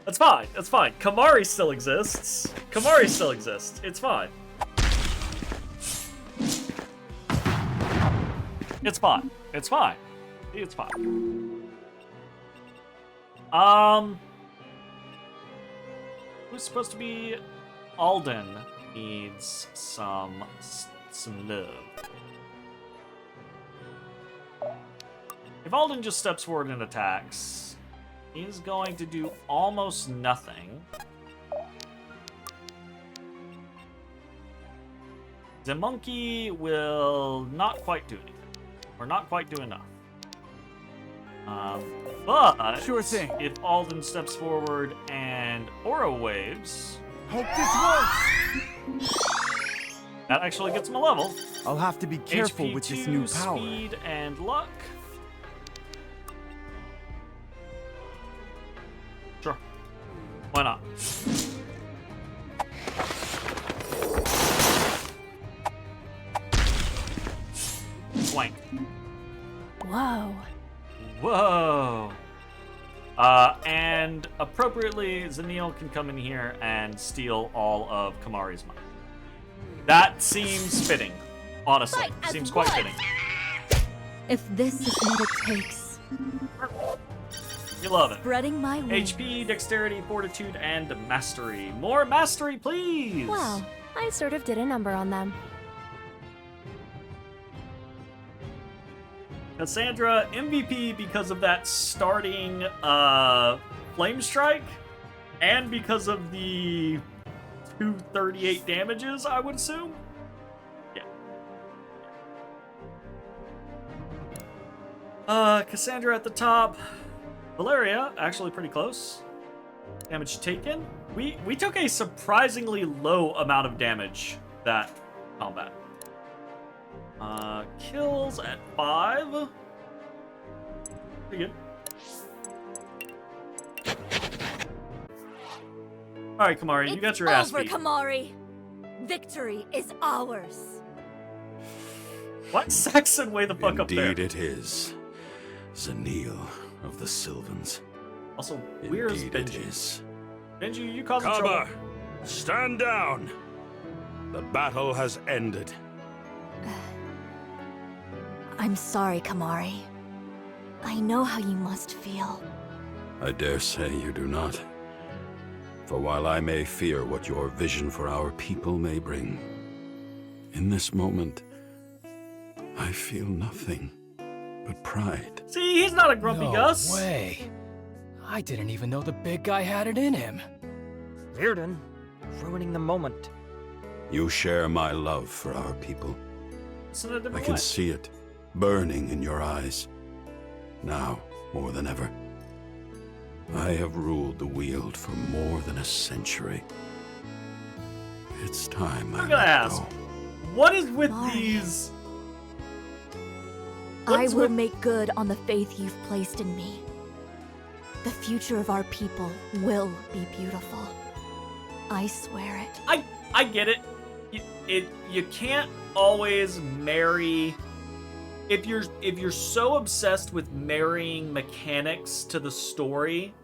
That's fine. That's fine. Kamari still exists. Kamari still exists. It's fine. It's fine. It's fine. It's fine. Who's supposed to be? Alden needs some love. If Alden just steps forward and attacks, he's going to do almost nothing. The monkey will not quite do anything. Or not quite do enough. But Sure thing. if Alden steps forward and aura waves, Hope this works. that actually gets him a level. I'll have to be careful HP with this 2, new power. Speed and luck. Sure. Why not? Swank. Whoa. Whoa. And appropriately, Zanil can come in here and steal all of Kamari's money. That seems fitting. Honestly, Fight as seems quite one. fitting. If this is what it takes, You love it. spreading my wings. HP, dexterity, fortitude, and mastery. More mastery, please! Wow, I sort of did a number on them. Cassandra, MVP because of that starting flame strike, and because of the 238 damages, I would assume. Yeah. Cassandra at the top. Valeria, actually pretty close. Damage taken. We took a surprisingly low amount of damage that combat. Kills at 5. Pretty good. Alright, Kamari, you got your ass over, beat. Kamari. Victory is ours. Why Saxon way the fuck up there? Indeed it is. Zanil, of the Sylvans. Also, where's Indeed it Benji? is. Benji, you causing Kaba, trouble. stand down! The battle has ended. I'm sorry, Kamari. I know how you must feel. I dare say you do not. For while I may fear what your vision for our people may bring, in this moment, I feel nothing but pride. See, he's not a grumpy No Gus. way. I didn't even know the big guy had it in him. Reardon, ruining the moment. You share my love for our people. It's in a different I can way. see it burning in your eyes. Now, more than ever. I have ruled the Weald for more than a century. It's time I I'm gonna let ask, go. what is with Mari. these? I What's will with- make good on the faith you've placed in me. The future of our people will be beautiful. I swear it. I get it. You can't always marry. If you're so obsessed with marrying mechanics to the story,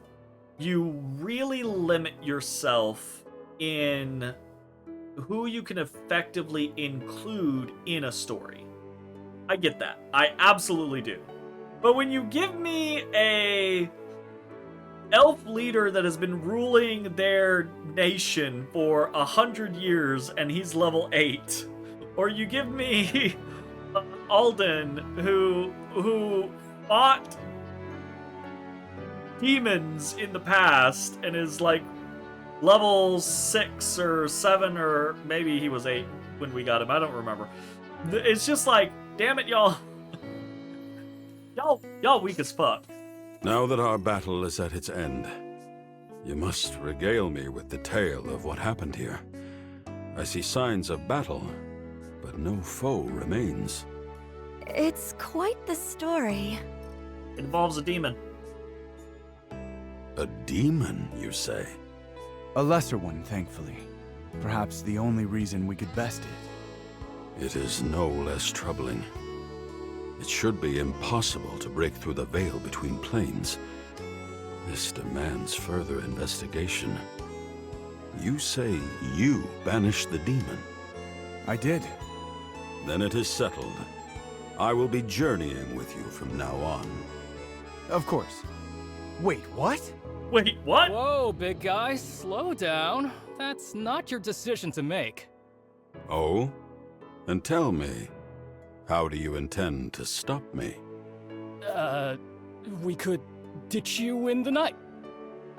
you really limit yourself in who you can effectively include in a story. I get that. I absolutely do. But when you give me a elf leader that has been ruling their nation for 100 years and he's level 8, or you give me Alden who fought demons in the past and is like level 6 or 7, or maybe he was 8 when we got him, I don't remember. It's just like, damn it, y'all. Y'all weak as fuck. Now that our battle is at its end, you must regale me with the tale of what happened here. I see signs of battle, but no foe remains. It's quite the story. It involves a demon. A demon, you say? A lesser one, thankfully. Perhaps the only reason we could best it. It is no less troubling. It should be impossible to break through the veil between planes. This demands further investigation. You say you banished the demon? I did. Then it is settled. I will be journeying with you from now on. Of course. Wait, what? Wait, what? Whoa, big guy, slow down. That's not your decision to make. Oh? And tell me, how do you intend to stop me? We could ditch you in the night.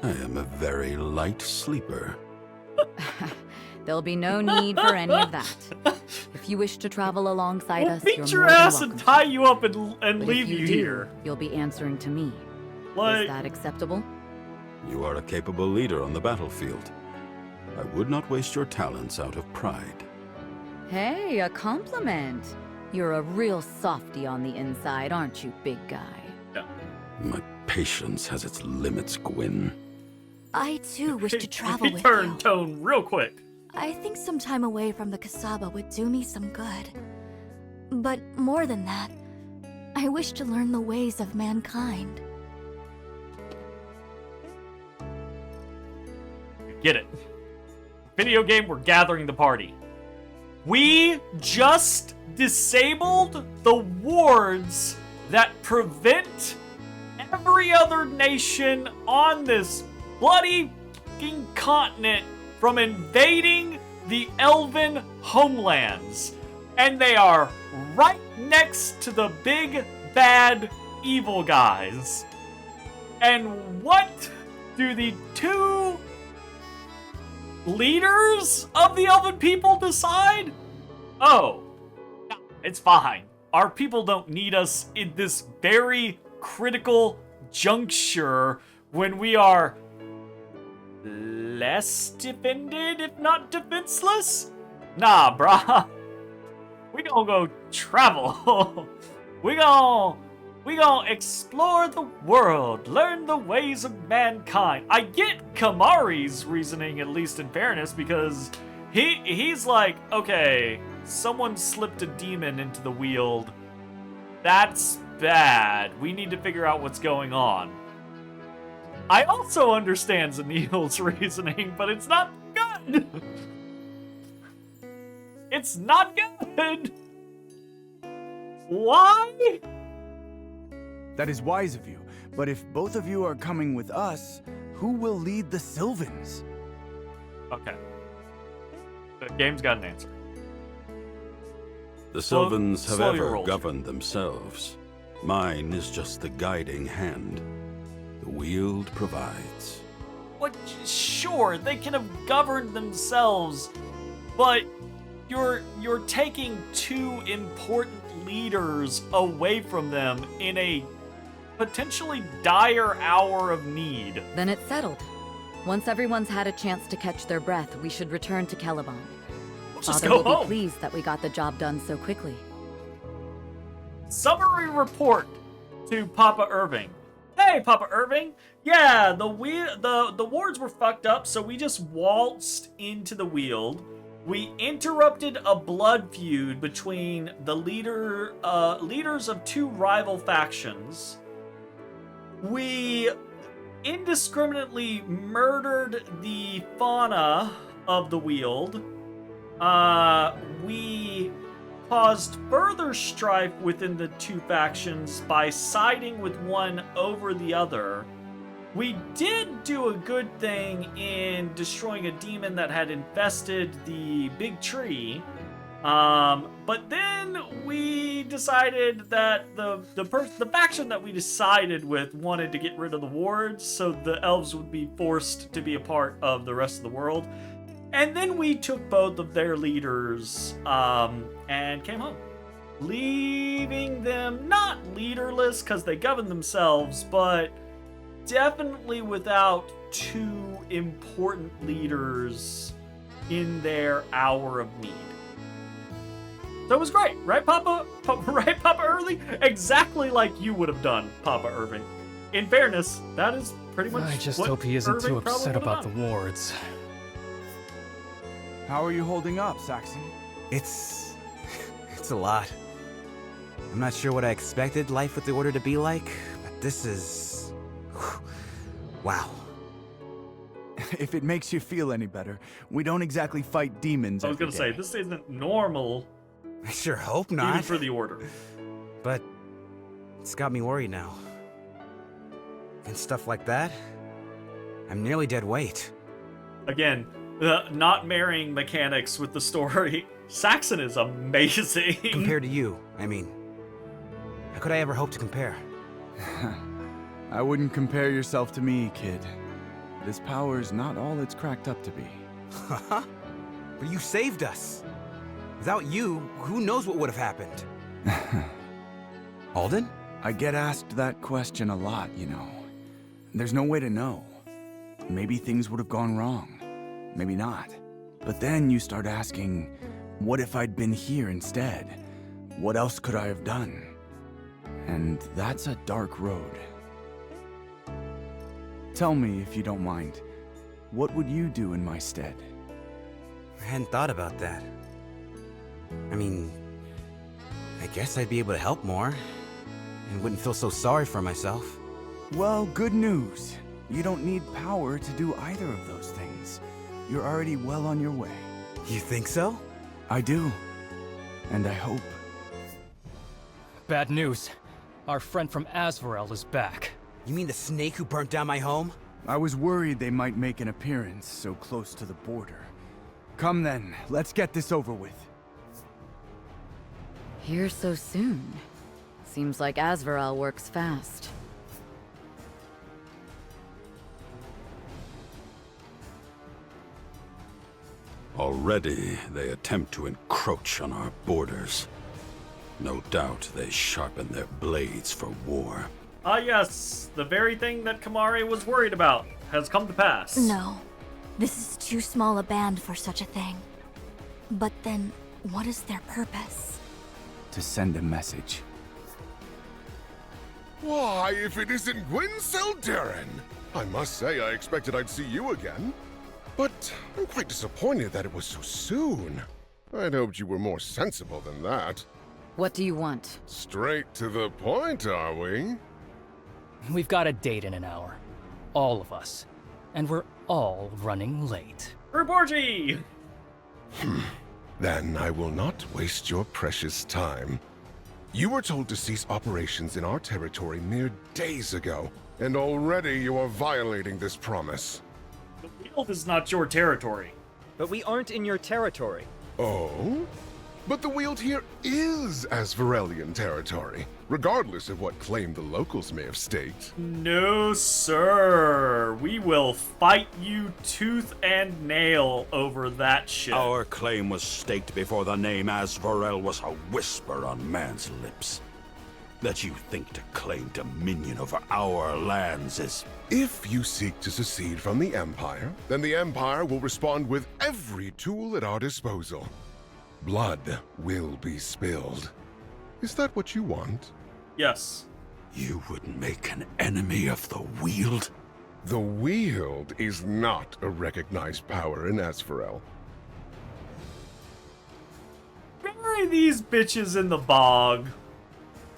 I am a very light sleeper. There'll be no need for any of that. If you wish to travel alongside We'll us, beat you're your more than ass welcome and to. tie you up and But leave if you you do, here. you'll be answering to me. Like, Is that acceptable? You are a capable leader on the battlefield. I would not waste your talents out of pride. Hey, a compliment. You're a real softy on the inside, aren't you, big guy? My patience has its limits, Gwyn. I too wish to travel he with turned you. tone real quick. I think some time away from the Kasaba would do me some good. But more than that, I wish to learn the ways of mankind. Get it. Video game, we're gathering the party. We just disabled the wards that prevent every other nation on this bloody fucking continent from invading the elven homelands. And they are right next to the big bad evil guys. And what do the two leaders of the elven people decide? Oh, it's fine. Our people don't need us in this very critical juncture when we are less defended, if not defenseless? Nah, brah. We gonna go travel. we gonna explore the world, learn the ways of mankind. I get Kamari's reasoning, at least in fairness, because he's like, okay, someone slipped a demon into the Weald. That's bad. We need to figure out what's going on. I also understand Zanil's reasoning, but it's not good. It's not good. Why? That is wise of you, but if both of you are coming with us, who will lead the Sylvans? Okay. The game's got an answer. The Sylvans have slow your ever roll, governed themselves. Mine is just the guiding hand. The Wield provides. What? Sure, they can have governed themselves, but you're taking two important leaders away from them in a potentially dire hour of need. Then it's settled. Once everyone's had a chance to catch their breath, we should return to Celeborn. Let's just Father go will home. be pleased that we got the job done so quickly. Summary report to Papa Irving. Hey, Papa Irving. Yeah, the wards were fucked up, so we just waltzed into the Weald. We interrupted a blood feud between the leaders of two rival factions. We indiscriminately murdered the fauna of the Weald. We caused further strife within the two factions by siding with one over the other. We did do a good thing in destroying a demon that had infested the big tree. But then we decided that the faction that we decided with wanted to get rid of the wards, so the elves would be forced to be a part of the rest of the world. And then we took both of their leaders and came home, leaving them not leaderless because they govern themselves, but definitely without two important leaders in their hour of need. So it was great, right, Papa? Right, Papa Irving? Exactly like you would have done, Papa Irving. In fairness, that is pretty much I just what hope he isn't Irving too probably upset would have about done. the wards. How are you holding up, Saxon? It's a lot. I'm not sure what I expected life with the Order to be like, but this is... wow. If it makes you feel any better, we don't exactly fight demons I was every gonna say, day. this isn't normal, I sure hope even not. for the Order. But it's got me worried now. And stuff like that, I'm nearly dead weight. Again, not marrying mechanics with the story. Saxon is amazing. Compared to you, I mean. How could I ever hope to compare? I wouldn't compare yourself to me, kid. This power's not all it's cracked up to be. Haha. But you saved us. Without you, who knows what would have happened? Alden? I get asked that question a lot, you know. There's no way to know. Maybe things would have gone wrong. Maybe not. But then you start asking, what if I'd been here instead? What else could I have done? And that's a dark road. Tell me, if you don't mind, what would you do in my stead? I hadn't thought about that. I mean, I guess I'd be able to help more, and wouldn't feel so sorry for myself. Well, good news. You don't need power to do either of those things. You're already well on your way. You think so? I do. And I hope. Bad news. Our friend from Azvorel is back. You mean the snake who burnt down my home? I was worried they might make an appearance so close to the border. Come then, let's get this over with. Here so soon. Seems like Azvorel works fast. Already they attempt to encroach on our borders. No doubt they sharpen their blades for war. Ah yes, the very thing that Kamari was worried about has come to pass. No, this is too small a band for such a thing. But then, what is their purpose? To send a message. Why, if it isn't Gwyn Seldarin! I must say I expected I'd see you again. But I'm quite disappointed that it was so soon. I'd hoped you were more sensible than that. What do you want? Straight to the point, are we? We've got a date in an hour. All of us. And we're all running late. Urborgi! Then I will not waste your precious time. You were told to cease operations in our territory mere days ago, and already you are violating this promise. The Weald is not your territory. But we aren't in your territory. Oh? But the Weald here is Asvarelian territory, regardless of what claim the locals may have staked. No, sir. We will fight you tooth and nail over that shit. Our claim was staked before the name Asvarel was a whisper on man's lips. That you think to claim dominion over our lands is... If you seek to secede from the Empire, then the Empire will respond with every tool at our disposal. Blood will be spilled. Is that what you want? Yes. You would make an enemy of the Weald? The Weald is not a recognized power in Asvarel. Bury these bitches in the bog.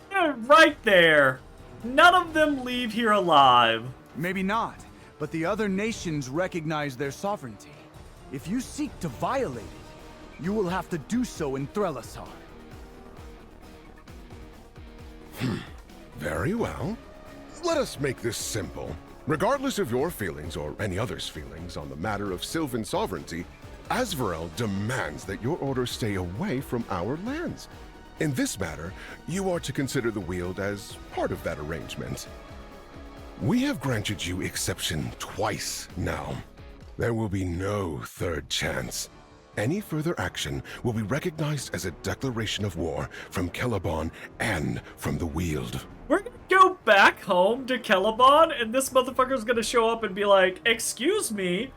They're right there. None of them leave here alive. Maybe not, but the other nations recognize their sovereignty. If you seek to violate it, you will have to do so in Threlasar. Very well. Let us make this simple. Regardless of your feelings or any other's feelings on the matter of Sylvan sovereignty, Asvarel demands that your order stay away from our lands. In this matter, you are to consider the Weald as part of that arrangement. We have granted you exception twice now. There will be no third chance. Any further action will be recognized as a declaration of war from Celeborn and from the Weald. We're gonna go back home to Celeborn, and this motherfucker's gonna show up and be like, "Excuse me,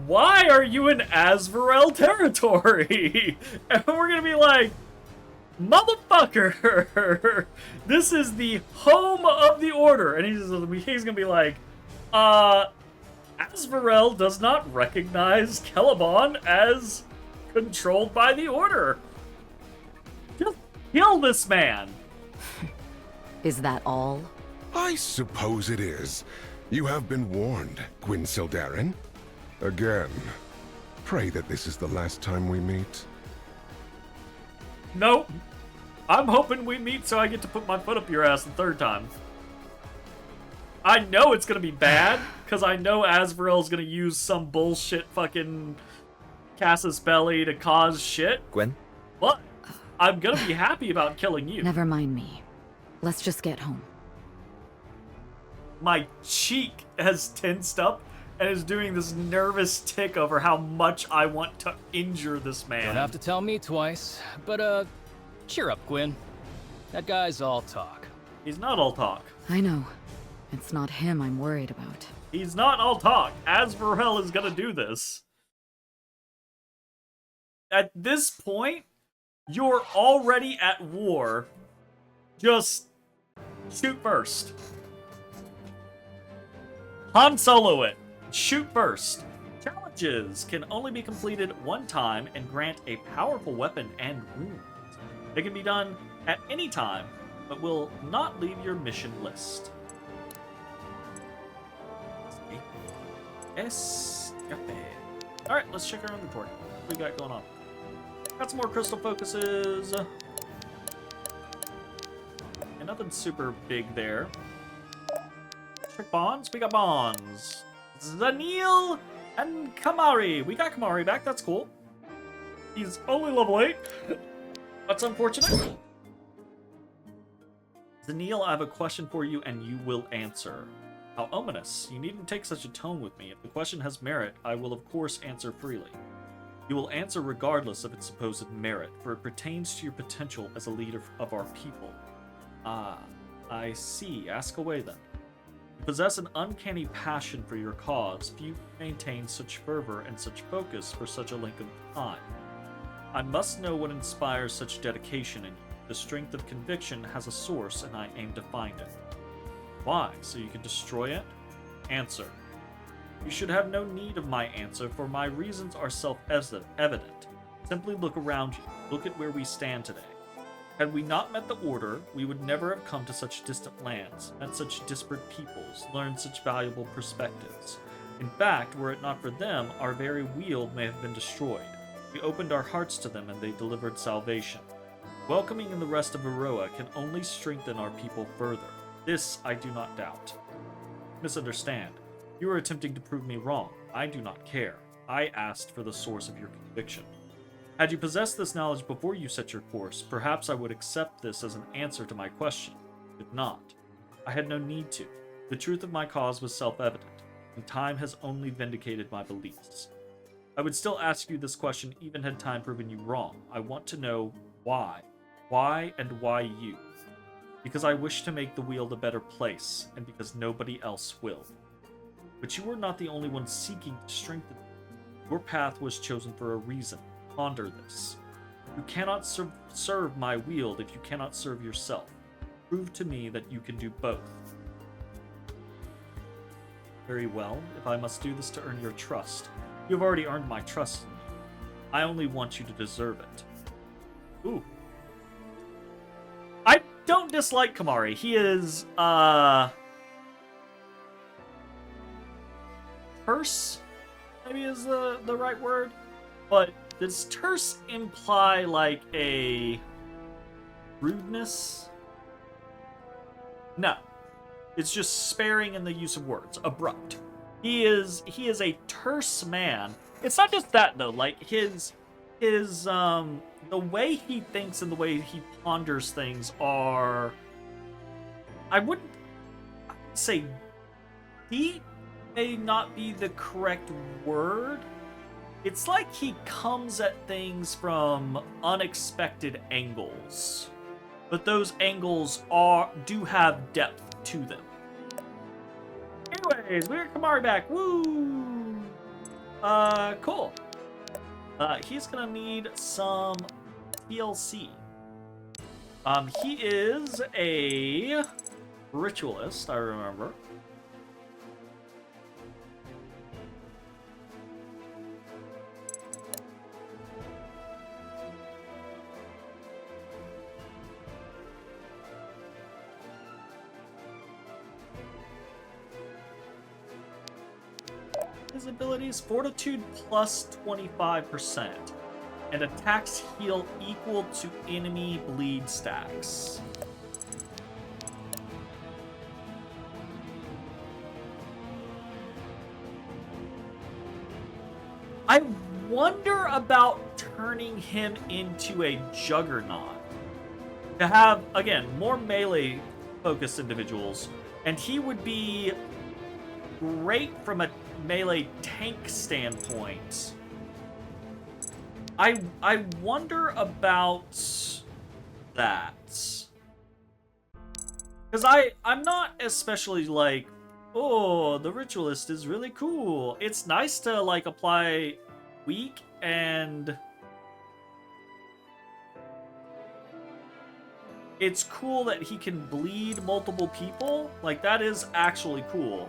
why are you in Asvarel territory?" And we're gonna be like, "Motherfucker, this is the home of the Order." And he's gonna be like, Asvarel does not recognize Celeborn as controlled by the Order. Just kill this man. Is that all? I suppose it is. You have been warned, Gwyn Sildarin. Again, pray that this is the last time we meet. Nope. I'm hoping we meet so I get to put my foot up your ass the third time. I know it's gonna be bad, because I know Asvarel's gonna use some bullshit fucking Casus Belli to cause shit. Gwen? But I'm gonna be happy about killing you. Never mind me. Let's just get home. My cheek has tensed up and is doing this nervous tick over how much I want to injure this man. Don't have to tell me twice, but cheer up, Gwyn. That guy's all talk. He's not all talk. I know. It's not him I'm worried about. He's not all talk. Asvarel is gonna do this. At this point, you're already at war. Just shoot first. Han Solo it. Shoot first. Challenges can only be completed one time and grant a powerful weapon and wounds. They can be done at any time, but will not leave your mission list. Escape. Alright, let's check our inventory. What we got going on? Got some more crystal focuses. And nothing super big there. Check bonds. We got bonds. Zanil and Kamari. We got Kamari back. That's cool. He's only level 8. That's unfortunate. Zanil, I have a question for you and you will answer. How ominous. You needn't take such a tone with me. If the question has merit, I will of course answer freely. You will answer regardless of its supposed merit, for it pertains to your potential as a leader of our people. Ah, I see. Ask away then. You possess an uncanny passion for your cause. Few maintain such fervor and such focus for such a length of time. I must know what inspires such dedication in you. The strength of conviction has a source, and I aim to find it. Why? So you can destroy it? Answer. You should have no need of my answer, for my reasons are self-evident. Simply look around you. Look at where we stand today. Had we not met the Order, we would never have come to such distant lands, met such disparate peoples, learned such valuable perspectives. In fact, were it not for them, our very weald may have been destroyed. We opened our hearts to them and they delivered salvation. Welcoming in the rest of Aroa can only strengthen our people further. This I do not doubt. Misunderstand. You are attempting to prove me wrong. I do not care. I asked for the source of your conviction. Had you possessed this knowledge before you set your course, perhaps I would accept this as an answer to my question. I did not. I had no need to. The truth of my cause was self-evident, and time has only vindicated my beliefs. I would still ask you this question even had time proven you wrong. I want to know why. Why and why you? Because I wish to make the Weald a better place, and because nobody else will. But you were not the only one seeking to strengthen it. Your path was chosen for a reason. Ponder this. You cannot serve my Weald if you cannot serve yourself. Prove to me that you can do both. Very well, if I must do this to earn your trust. You have already earned my trust in you. I only want you to deserve it. Ooh. I don't dislike Kamari. He is, terse, maybe is the right word. But does terse imply, like, a rudeness? No. It's just sparing in the use of words. Abrupt. He is a terse man. It's not just that, though. Like, the way he thinks and the way he ponders things are... I wouldn't say deep may not be the correct word. It's like he comes at things from unexpected angles. But those angles do have depth to them. Anyways, we got Kamari back. Woo! Cool. He's gonna need some TLC. He is a ritualist, I remember. His abilities, Fortitude plus 25%, and attacks heal equal to enemy bleed stacks. I wonder about turning him into a Juggernaut. To have, again, more melee-focused individuals, and he would be great from a melee tank standpoint. I wonder about that. Because I'm not especially like, oh, the ritualist is really cool. It's nice to like apply weak and it's cool that he can bleed multiple people. Like that is actually cool.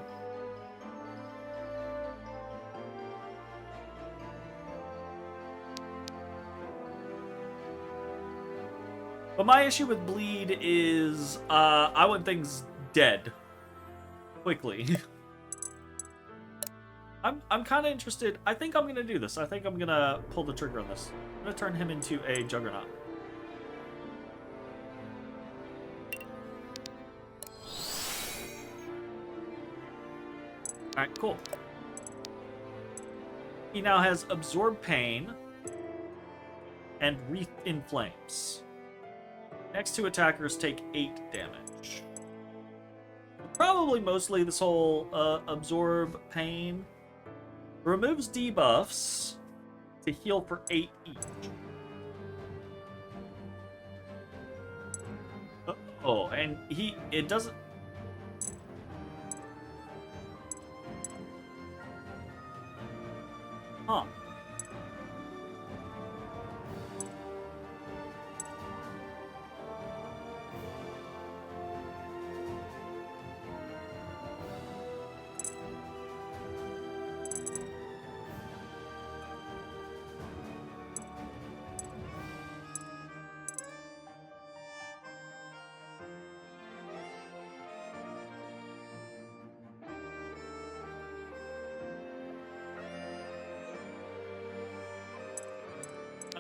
But my issue with bleed is, I want things dead. Quickly. I'm kind of interested. I think I'm going to do this. I think I'm going to pull the trigger on this. I'm going to turn him into a Juggernaut. Alright, cool. He now has Absorb Pain and Wreath in Flames. Next two attackers take 8 damage. Probably mostly this whole Absorb Pain. Removes debuffs to heal for 8 each. Oh, and it doesn't... Huh.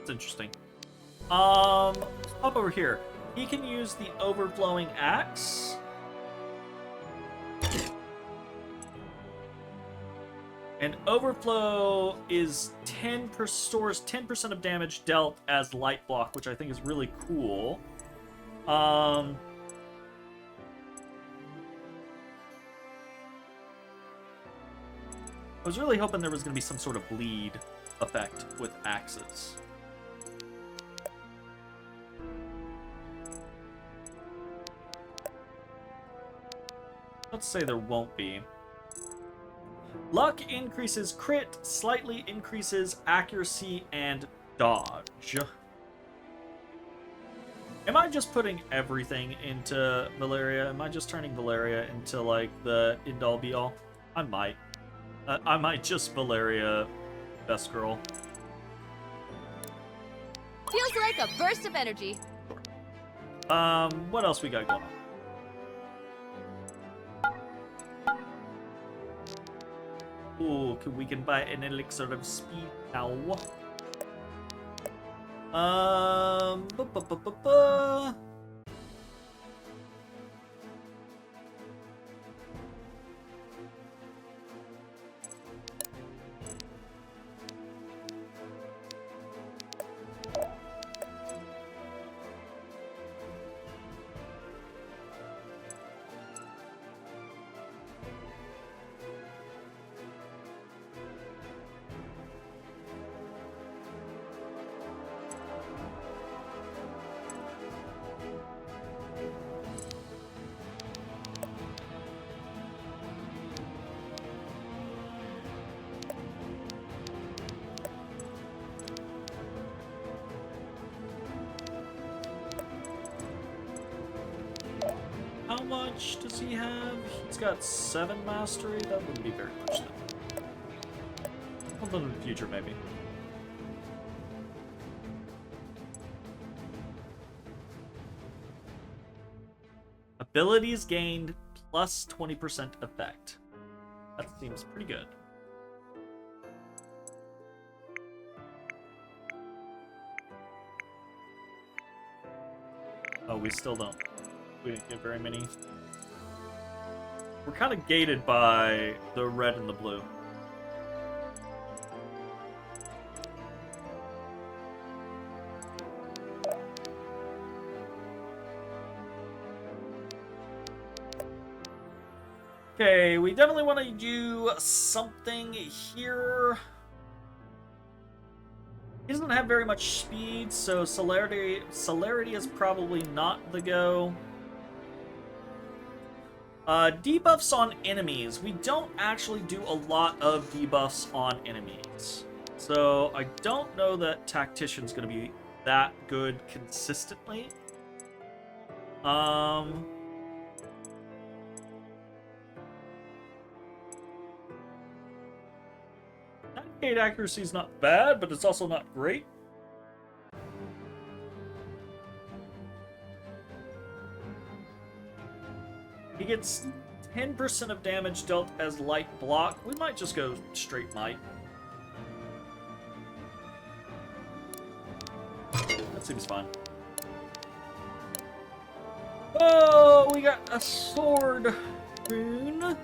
That's interesting. Let's pop over here. He can use the overflowing axe. And overflow is stores 10% of damage dealt as light block, which I think is really cool. I was really hoping there was going to be some sort of bleed effect with axes. Let's say there won't be. Luck increases crit, slightly increases accuracy and dodge. Am I just putting everything into Valeria? Am I just turning Valeria into, like, the end-all be-all? I might. I might just Valeria best girl. Feels like a burst of energy. What else we got going on? Ooh, we can buy an elixir of speed now. Ba-ba-ba-ba-ba. How much does he have? He's got 7 mastery. That wouldn't be very much then. Something in the future, maybe. Abilities gained plus 20% effect. That seems pretty good. Oh, we still don't. We didn't get very many. We're kind of gated by the red and the blue. Okay, we definitely want to do something here. He doesn't have very much speed, so celerity is probably not the go. Debuffs on enemies. We don't actually do a lot of debuffs on enemies. So I don't know that Tactician's going to be that good consistently. Navigate accuracy is not bad, but it's also not great. He gets 10% of damage dealt as light block. We might just go straight might. That seems fine. Oh, we got a sword rune.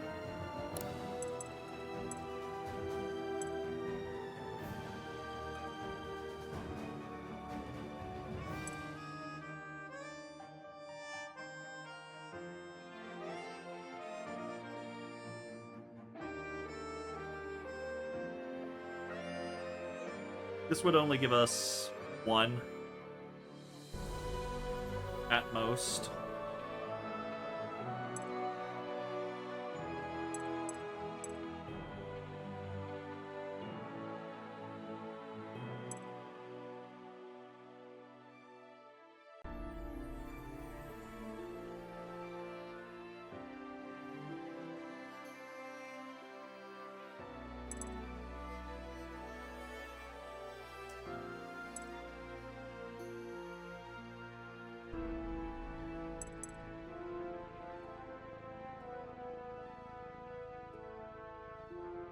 This would only give us 1 at most.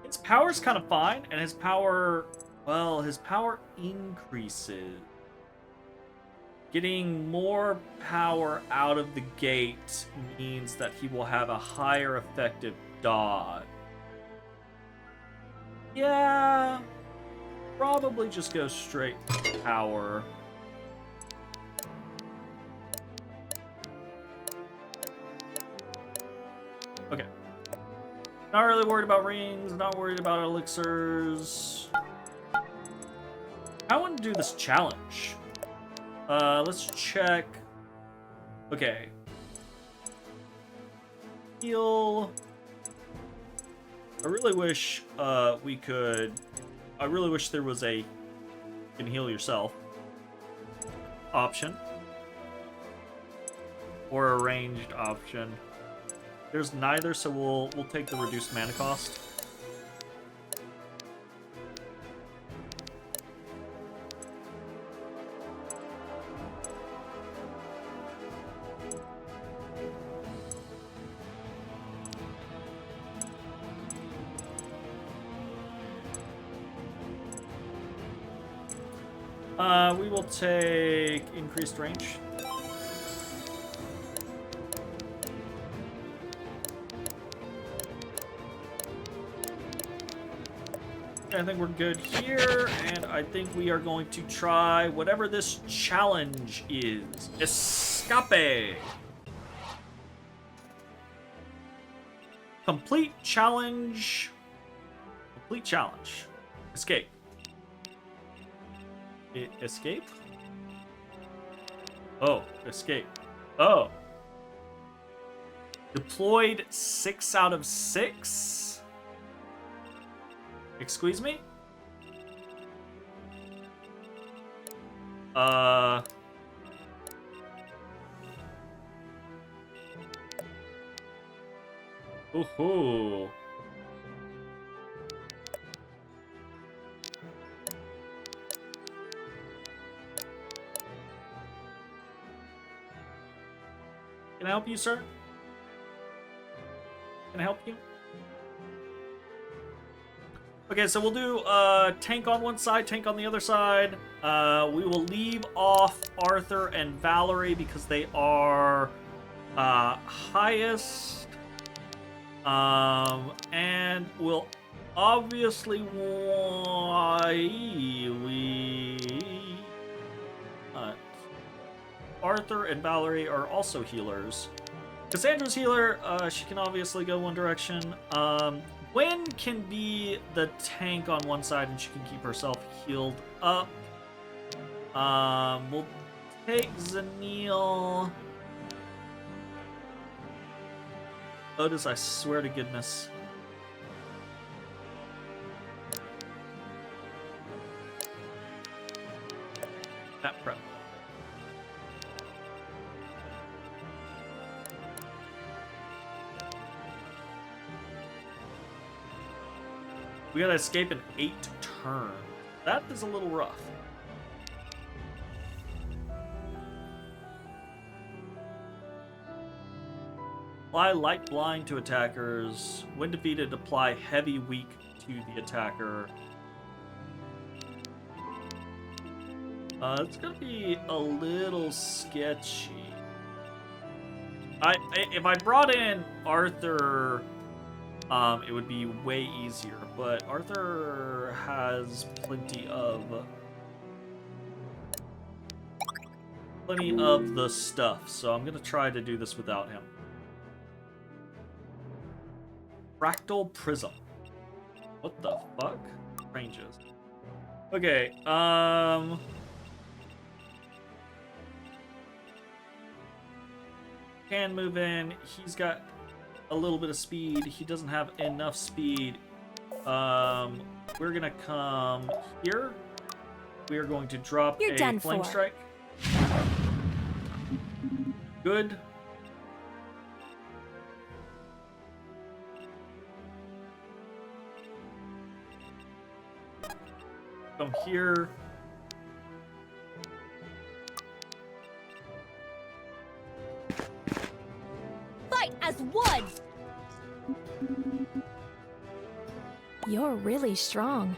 His power's kind of fine, and his power Well, his power increases. Getting more power out of the gate means that he will have a higher effective dodge. Yeah, probably just go straight power. Okay. Not really worried about rings, not worried about elixirs. I want to do this challenge. Let's check. Okay. Heal. I really wish we could. I really wish there was a you can heal yourself option or a ranged option. There's neither, so we'll take the reduced mana cost. We will take increased range. I think we're good here, and I think we are going to try whatever this challenge is. Escape! Complete challenge. Complete challenge. Escape. Escape? Oh, escape. Oh. Deployed 6 out of 6? Excuse me? Ooh. Can I help you, sir? Can I help you? Okay, so we'll do tank on one side, tank on the other side. We will leave off Arthur and Valerie because they are highest. And we'll obviously Arthur and Valerie are also healers. Cassandra's healer, she can obviously go one direction. Gwen can be the tank on one side and she can keep herself healed up. We'll take Zanil. Otis, I swear to goodness. That prep. We gotta escape in 8 turns. That is a little rough. Apply light blind to attackers. When defeated, apply heavy weak to the attacker. It's gonna be a little sketchy. If I brought in Arthur, it would be way easier. But Arthur has plenty of the stuff, so I'm gonna try to do this without him. Fractal Prism. What the fuck? Ranges. Okay, can move in. He's got a little bit of speed. He doesn't have enough speed. We're gonna come here. We are going to drop You're done flame for. strike. Good. Come here. Fight as one! You're really strong.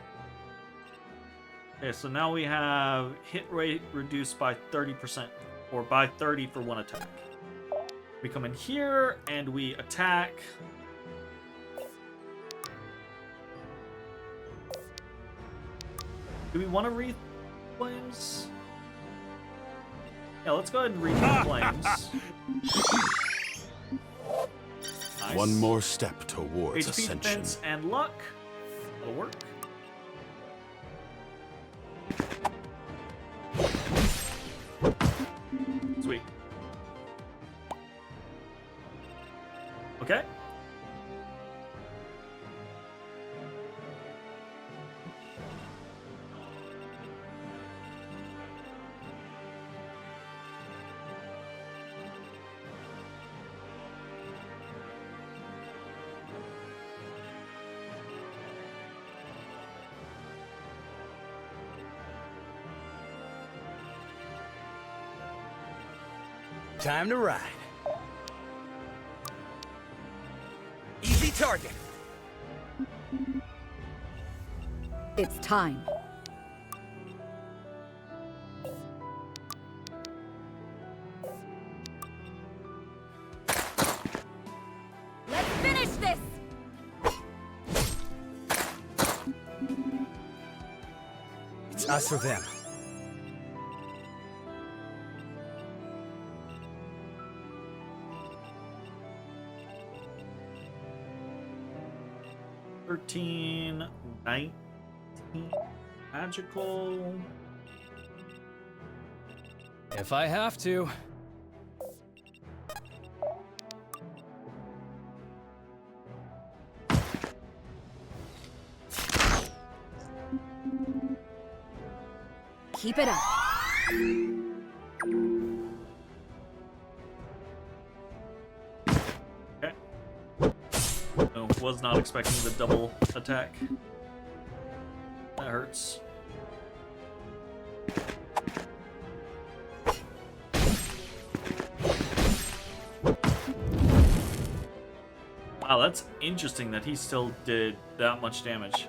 Okay, so now we have hit rate reduced by 30%, or by 30 for one attack. We come in here and we attack. Do we want to wreath flames? Yeah, let's go ahead and wreath flames. Nice. One more step towards HP ascension. defense and luck. That'll work. Sweet. Okay. Time to ride. Easy target. It's time. Let's finish this! It's us or them. $13, $19 magical. If I have to. Keep it up. Okay. No, was not expecting the double attack. That hurts. Wow, that's interesting that he still did that much damage.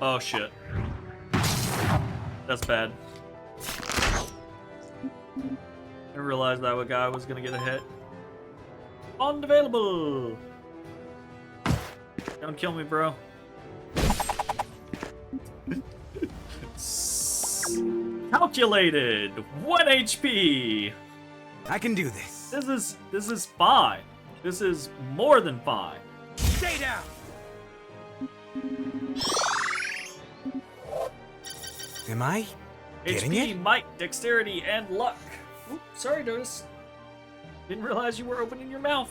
Oh shit. That's bad. I realized that guy was gonna get a hit. Unavailable! Don't kill me, bro. Calculated! 1 HP! I can do this. This is fine. This is more than fine. Stay down! Am I getting HP, it? might, dexterity, and luck. Oops, sorry, Dotus. Didn't realize you were opening your mouth.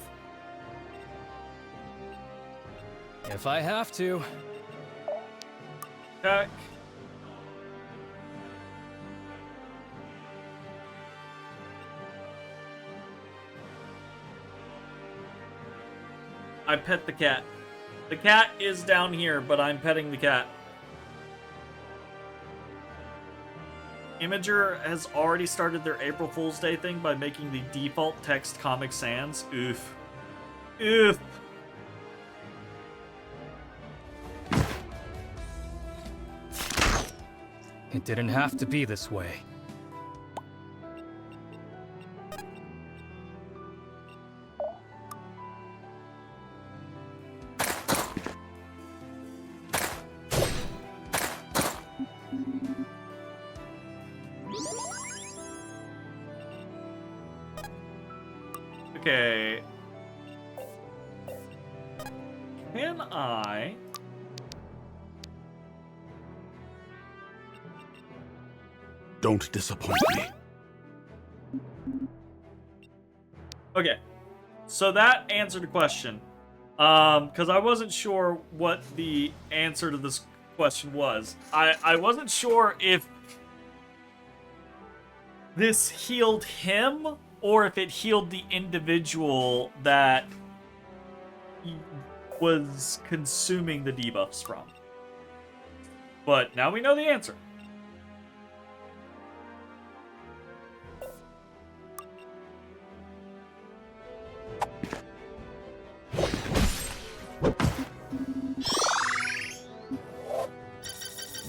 If I have to. Attack. I pet the cat. The cat is down here, but I'm petting the cat. Imager has already started their April Fool's Day thing by making the default text Comic Sans. Oof. Oof. It didn't have to be this way. Okay. Can I... Don't disappoint me. Okay. So that answered a question. Because I wasn't sure what the answer to this question was. I wasn't sure if this healed him or if it healed the individual that he was consuming the debuffs from. But now we know the answer.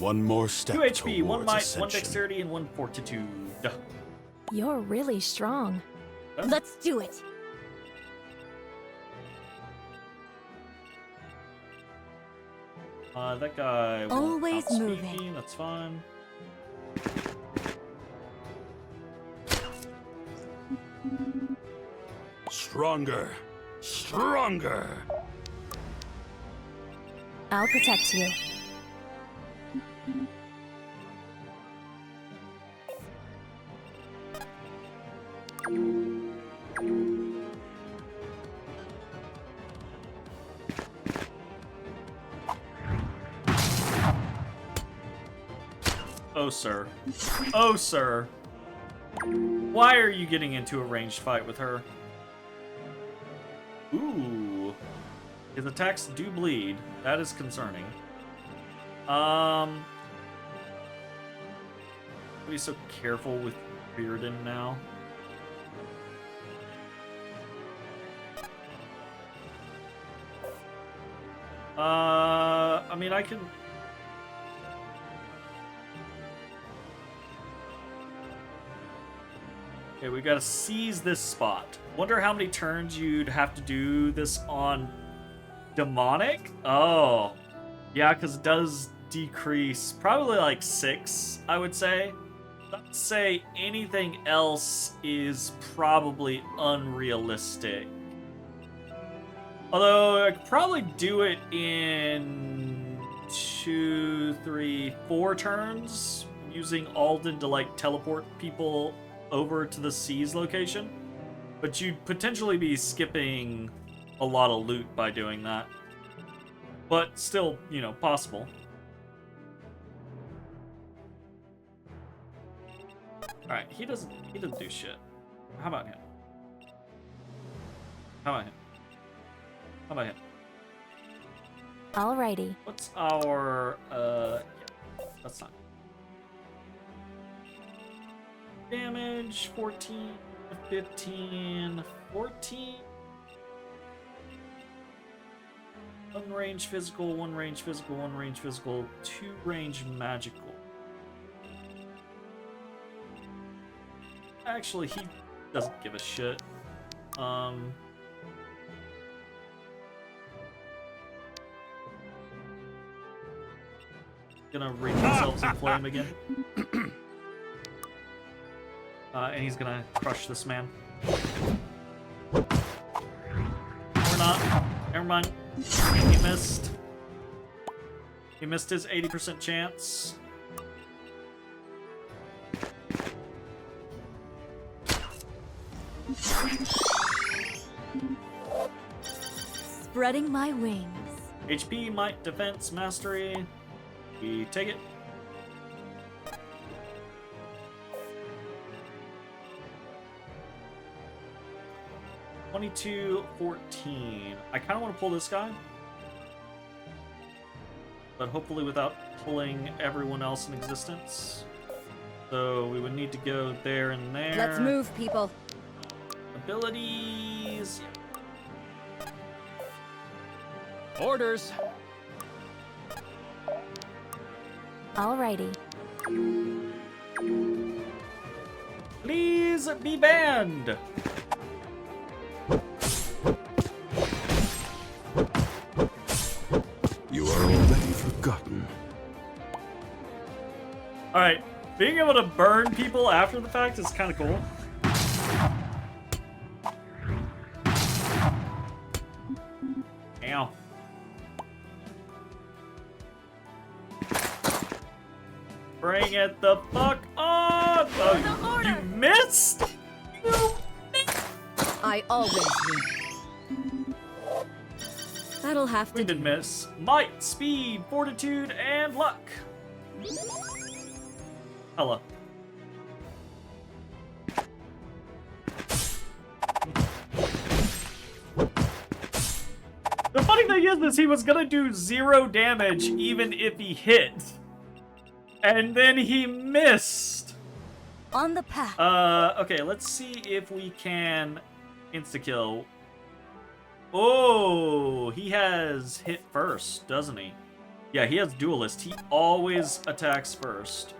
one more step 2 HP, 1 towards might, 1 ascension. dexterity, and 1 fortitude. You're really strong. Let's do it. That guy. Always won't outspeed moving. me, that's fine. Stronger. Stronger. I'll protect you. Oh, sir. Oh, sir. Why are you getting into a ranged fight with her? Ooh. His attacks do bleed. That is concerning. Be so careful with Bearden now. I mean, I can... Okay, we gotta seize this spot. Wonder how many turns you'd have to do this on demonic? Oh. Yeah, because it does decrease. Probably like 6, I would say. I'd say anything else is probably unrealistic. Although I could probably do it in 2, 3, 4 turns, using Alden to like teleport people over to the C's location. But you'd potentially be skipping a lot of loot by doing that. But still, you know, possible. Alright, he doesn't do shit. How about him? How about him? How about him? Alrighty. What's our yeah, that's not damage. 14, 15, 14. One range physical, 1 range physical, 1 range physical, 2 range magical. Actually, he doesn't give a shit. Gonna ring themselves in flame again. And he's gonna crush this man. Or not. Never mind. He missed. He missed his 80% chance. Spreading my wings. HP, might, defense, mastery. We take it. $22.14. I kind of want to pull this guy, but hopefully without pulling everyone else in existence. So we would need to go there and there. Let's move, people. Abilities. Orders. Alrighty. Please be banned. You are already forgotten. Alright, being able to burn people after the fact is kind of cool. Ow. Bring it the fuck on! Oh, you missed? You missed! I always win. That'll have to We did miss. Might, speed, fortitude, and luck. Hello. The funny thing is he was gonna do 0 damage even if he hit. And then he missed. On the path. Okay, let's see if we can insta-kill. Oh, he has hit first, doesn't he? Yeah, he has Duelist. He always attacks first.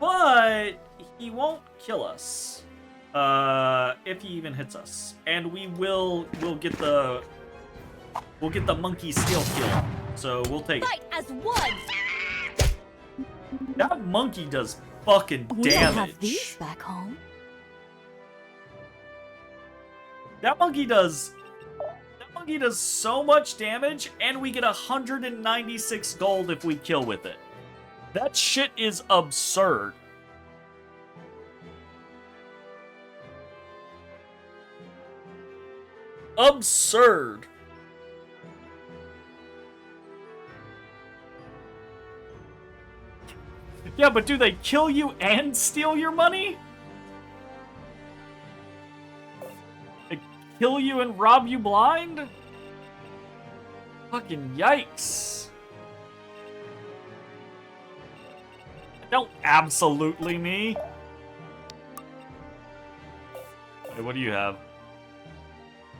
But he won't kill us. If he even hits us. And we'll get the monkey steel kill. So we'll take it. Fight as one! That monkey does fucking We don't have damage. these back home. That monkey does so much damage, and we get 196 gold if we kill with it. That shit is absurd. Absurd. Yeah, but do they kill you and steal your money? They kill you and rob you blind? Fucking yikes. Don't absolutely me. Hey, what do you have?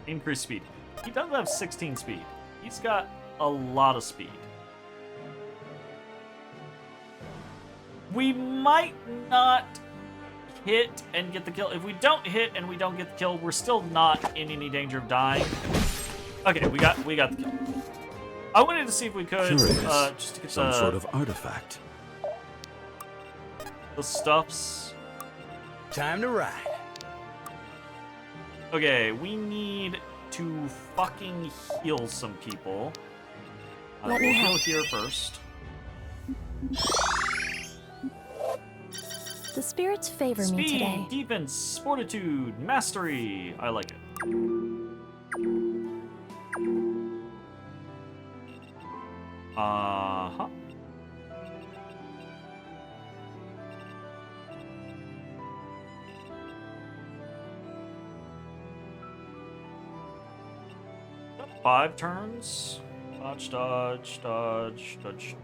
Increased speed. He does have 16 speed. He's got a lot of speed. We might not hit and get the kill. If we don't hit and we don't get the kill, we're still not in any danger of dying. Okay, we got the kill. I wanted to see if we could just to get Some sort of artifact. the stuffs. Time to ride. Okay, we need to fucking heal some people. Let me We'll heal help. here first. The spirits favor me Speed, today. defense, fortitude, mastery. I like it. Uh-huh. Five turns. Dodge, dodge, dodge, dodge.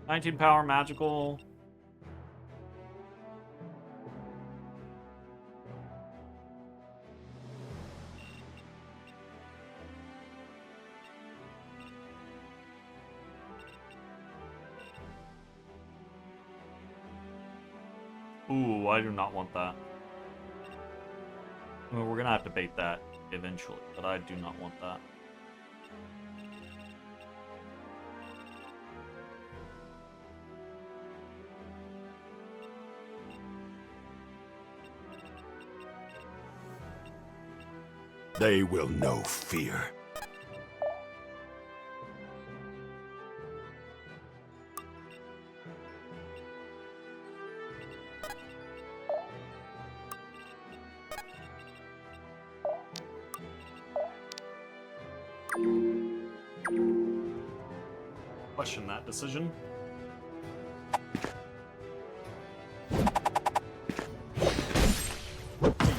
19 power, magical. Ooh, I do not want that. Well, we're gonna have to bait that eventually, but I do not want that. They will know fear. Question that decision.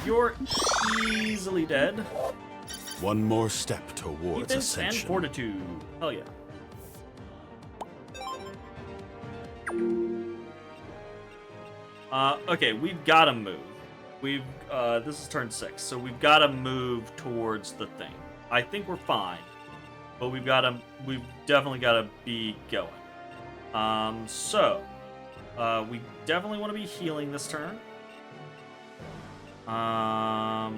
You're easily dead. One more step towards Defense and ascension. fortitude. Hell yeah. Okay, we've got to move. This is turn 6, so we've got to move towards the thing. I think we're fine, but we've definitely got to be going. We definitely want to be healing this turn. I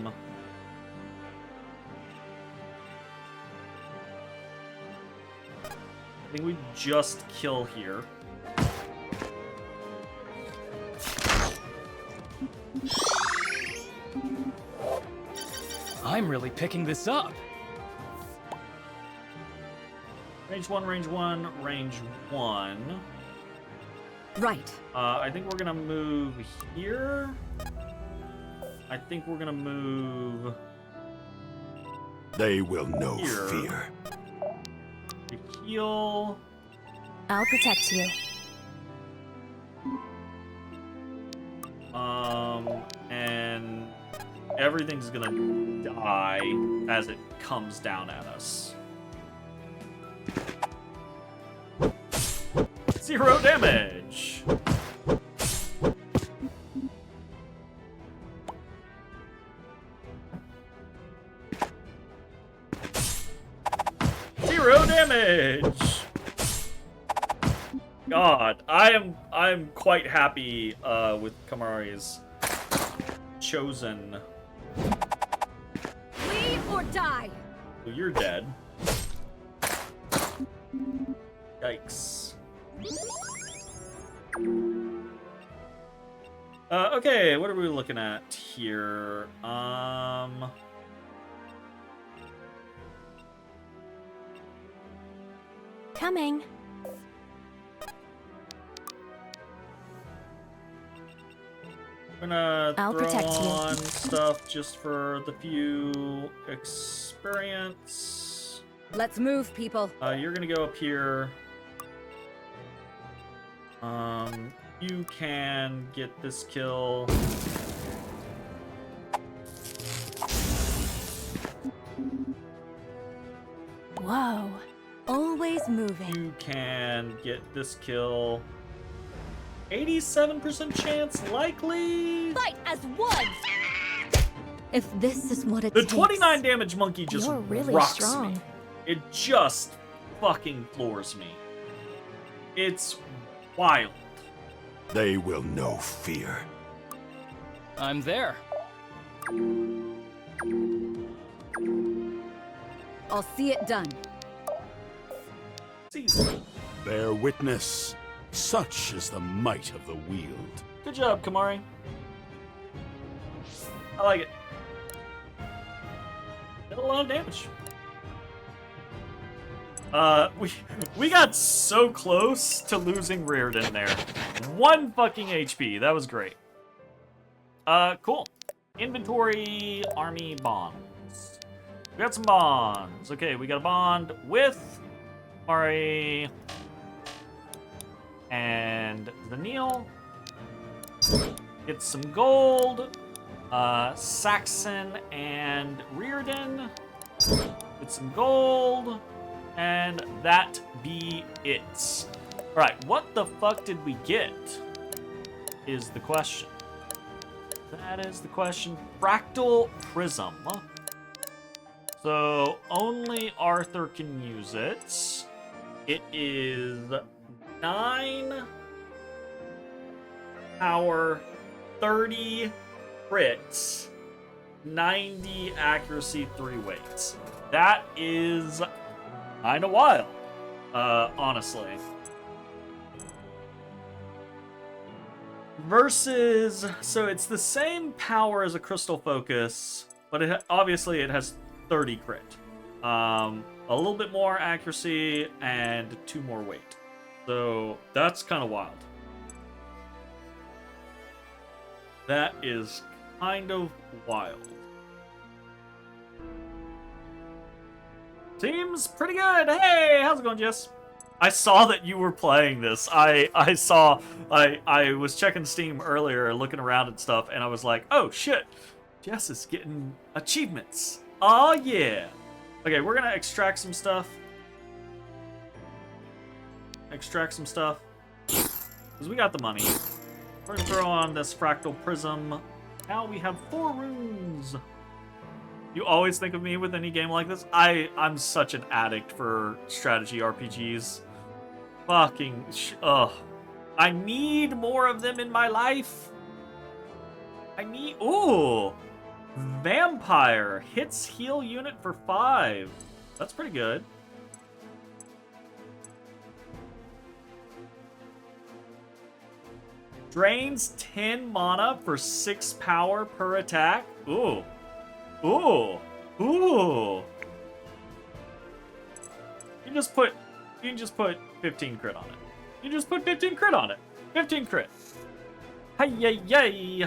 think we just kill here. I'm really picking this up. Range 1, range 1, range 1. Right. I think we're gonna move here. I think we're gonna move They will know here. fear. To heal. I'll protect you. And everything's gonna die as it comes down at us. 0 damage. god. I'm quite happy with Kamari's chosen. Leave or die. Well, you're dead. Yikes. Okay, what are we looking at here? Coming. I'm gonna I'll throw protect you. on stuff just for the few experience. Let's move, people. You're gonna go up here. You can get this kill. Whoa. Always moving. You can get this kill. 87% chance, likely. Fight as one. If this is what it The takes. 29 damage monkey just You're really rocks strong. me. It just fucking floors me. It's wild. They will know fear. I'm there. I'll see it done. Season. Bear witness. Such is the might of the Wield. Good job, Kamari. I like it. Did a lot of damage. We got so close to losing Reardon there. 1 fucking HP. That was great. Cool. Inventory, army, bonds. We got some bonds. Okay, we got a bond with Mari and Zanil. Get some gold. Saxon and Reardon. Get some gold. And that be it. Alright, what the fuck did we get? Is the question. That is the question. Fractal Prism. So, only Arthur can use it. It is 9 power, 30 crits, 90 accuracy, 3 weights. That is kinda wild, honestly. Versus, so it's the same power as a Crystal Focus, but obviously it has 30 crit. A little bit more accuracy and 2 more weight. So that's kind of wild. That is kind of wild. Seems pretty good. Hey, how's it going, Jess? I saw that you were playing this. I was checking Steam earlier, looking around and stuff, and I was like, oh shit, Jess is getting achievements. Oh yeah. Okay, we're gonna extract some stuff. Because we got the money. We're gonna throw on this Fractal Prism. Now we have 4 runes. You always think of me with any game like this? I'm such an addict for strategy RPGs. Fucking ugh. I need more of them in my life. Ooh. Vampire. Hits heal unit for 5. That's pretty good. Drains 10 mana for 6 power per attack. Ooh. Ooh. Ooh. You can just put 15 crit on it. You just put 15 crit on it. 15 crit. Hey yay yay.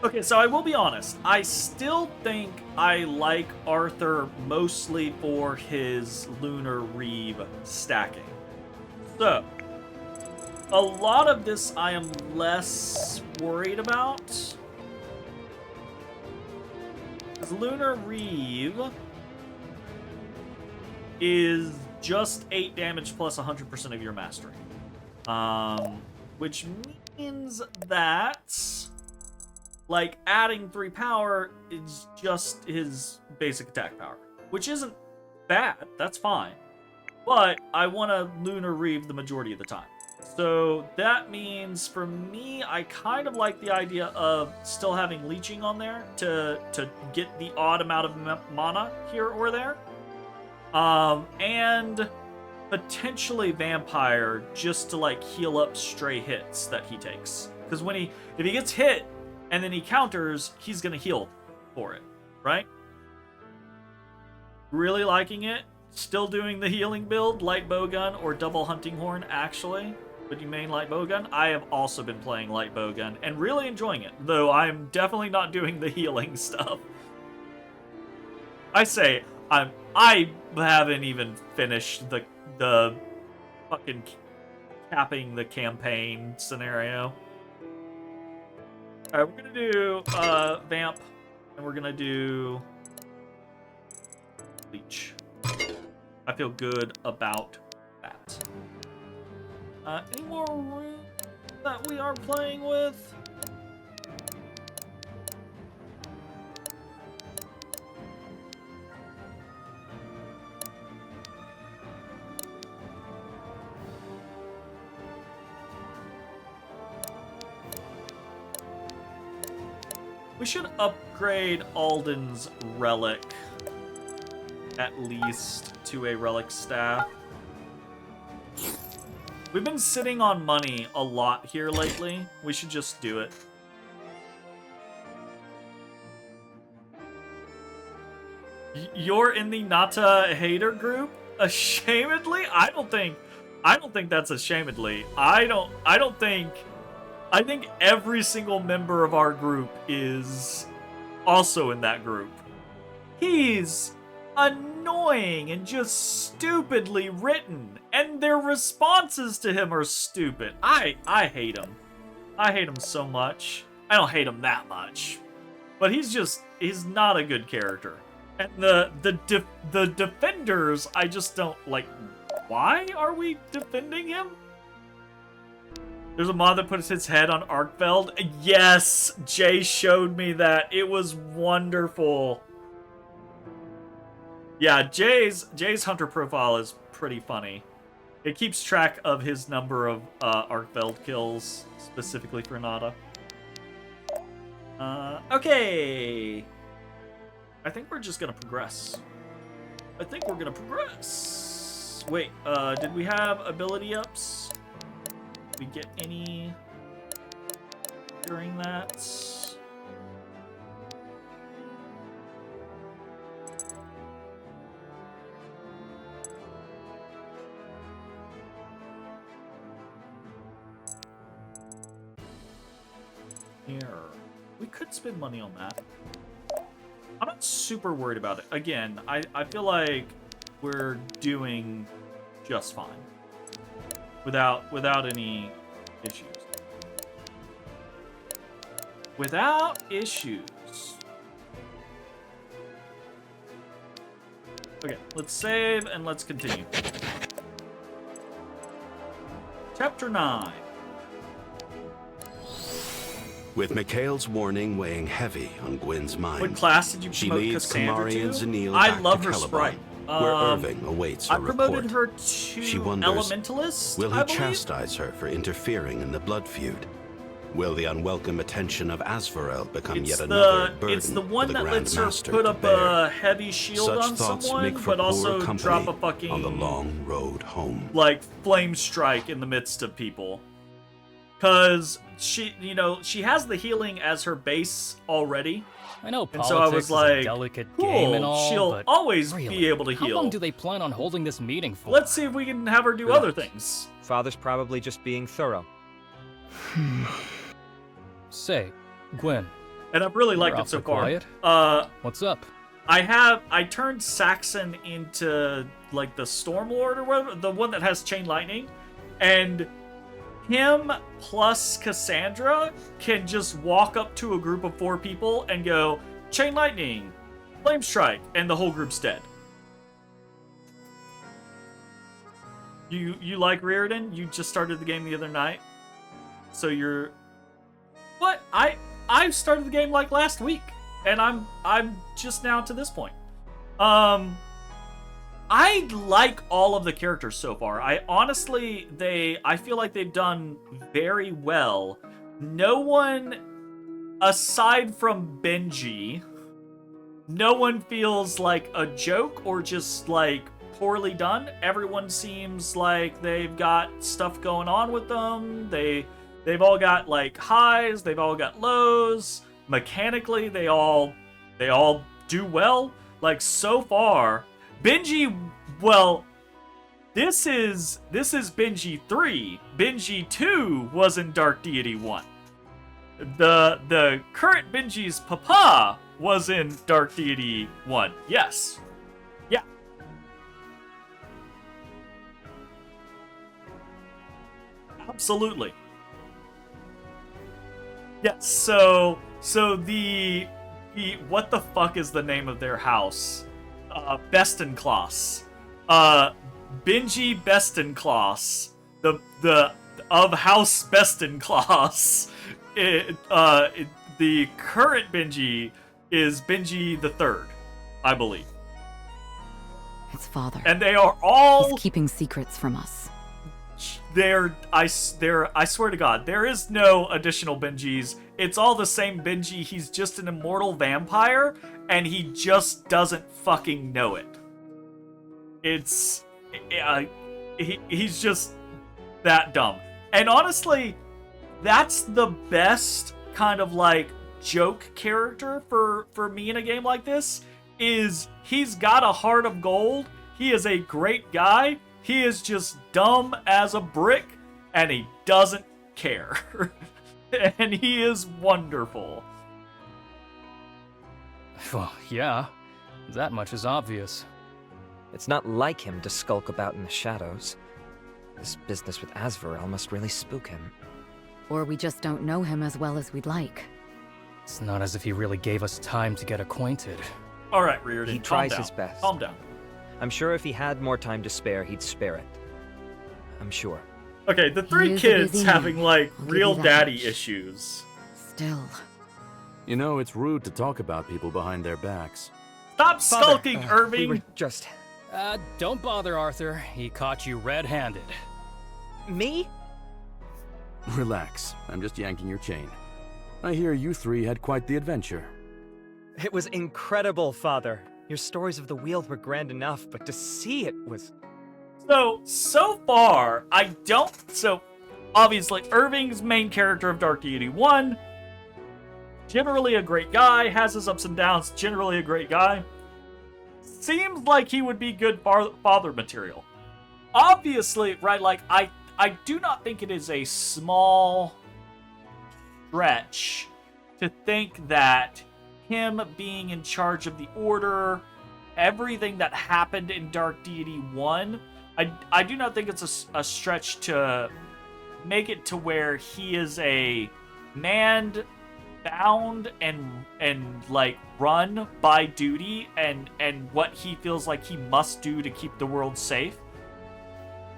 Okay, so I will be honest. I still think I like Arthur mostly for his Lunar Reeve stacking. So, a lot of this I am less worried about. Because Lunar Reeve is just 8 damage plus 100% of your mastery. Which means that like adding 3 power is just his basic attack power, which isn't bad. That's fine. But I want to Lunar Reeve the majority of the time. So that means for me, I kind of like the idea of still having leeching on there to get the odd amount of mana here or there. And potentially vampire just to like heal up stray hits that he takes. Because if he gets hit and then he counters, he's gonna heal for it, right? Really liking it. Still doing the healing build, light bowgun or double hunting horn actually. But you main light bowgun? I have also been playing light bowgun and really enjoying it, though I'm definitely not doing the healing stuff. I say I haven't even finished the fucking capping the campaign scenario. Alright, we're gonna do Vamp, and we're gonna do Leech. I feel good about that. Any more room that we are playing with? We should upgrade Alden's relic at least to a relic staff. We've been sitting on money a lot here lately. We should just do it. You're in the Nata hater group? Ashamedly? I don't think that's ashamedly. I think every single member of our group is also in that group. He's annoying and just stupidly written, and their responses to him are stupid. I hate him. I hate him so much. I don't hate him that much, but he's not a good character. And the defenders, I just don't like. Why are we defending him? There's a mod that puts its head on Arkfeld. Yes, Jay showed me that. It was wonderful. Yeah, Jay's hunter profile is pretty funny. It keeps track of his number of Arkfeld kills, specifically for Nada. Okay. I think we're just gonna progress. Wait, did we have ability ups? Did we get any during that? Here. We could spend money on that. I'm not super worried about it. Again, I feel like we're doing just fine. Without any issues. Without issues. Okay, let's save and let's continue. Chapter 9. With Mikhail's warning weighing heavy on Gwyn's mind, What class did you she promote leads Cassandra Kamari and to? Zanil I back love to her Caliban, sprite. where Irving awaits her I promoted report. her She to wonders, Elementalist, will he I believe? chastise her for interfering in the blood feud? Will the unwelcome attention of Asvarel become yet another burden It's the one for the that Grand lets her Master put to up bear? a heavy shield Such on thoughts someone, make for but also poor company drop a fucking on the long road home. like flame strike in the midst of people. Cause she has the healing as her base already. I know And politics so I was is like, a delicate cool, game and all, she'll but always really, be able to how heal. long do they plan on holding this meeting for? Let's see if we can have her do other things. Father's probably just being thorough. Say, Gwyn, And I've really liked you're it so awful far. quiet. What's up? I turned Saxon into like the Stormlord or whatever, the one that has chain lightning, and him plus Cassandra can just walk up to a group of 4 people and go chain lightning, flame strike, and the whole group's dead. You like Reardon? You just started the game the other night, so you're what? I started the game like last week, and I'm just now to this point. I like all of the characters so far. I feel like they've done very well. No one, aside from Benji, no one feels like a joke or just like poorly done. Everyone seems like they've got stuff going on with them. They've all got like highs, they've all got lows. Mechanically, they all do well. Like so far, Benji, well, this is Benji 3. Benji 2 was in Dark Deity 1. The current Benji's papa was in Dark Deity 1. Yes. Yeah. Absolutely. Yes, so the what the fuck is the name of their house? Bestenclass. Benji Bestenclass. The of House Bestenclass. The current Benji is Benji the Third, I believe. His father. And they are all He's keeping secrets from us. I swear to God, there is no additional Benjis. It's all the same Benji. He's just an immortal vampire, and he just doesn't fucking know it. He's just that dumb. And honestly, that's the best kind of like joke character for me in a game like this. Is he's got a heart of gold. He is a great guy. He is just dumb as a brick, and he doesn't care. And he is wonderful. Well, yeah. That much is obvious. It's not like him to skulk about in the shadows. This business with Asvarel must really spook him. Or we just don't know him as well as we'd like. It's not as if he really gave us time to get acquainted. All right, Reardon, He calm tries down. his best. Calm down. I'm sure if he had more time to spare, he'd spare it. I'm sure. Okay, the He three is a kids busy having man. like I'll give real you that daddy much. issues. Still. You know, it's rude to talk about people behind their backs. Stop skulking, Irving. We were just... Don't bother, Arthur. He caught you red-handed. Me? Relax, I'm just yanking your chain. I hear you three had quite the adventure. It was incredible, Father. Your stories of the Wheel were grand enough, but to see it was... So far, obviously, Irving's main character of Dark Deity 1, generally a great guy, has his ups and downs, generally a great guy. Seems like he would be good father material. Obviously, right, like, I do not think it is a small stretch to think that him being in charge of the Order, everything that happened in Dark Deity 1, I do not think it's a stretch to make it to where he is a man bound and like run by duty and what he feels like he must do to keep the world safe.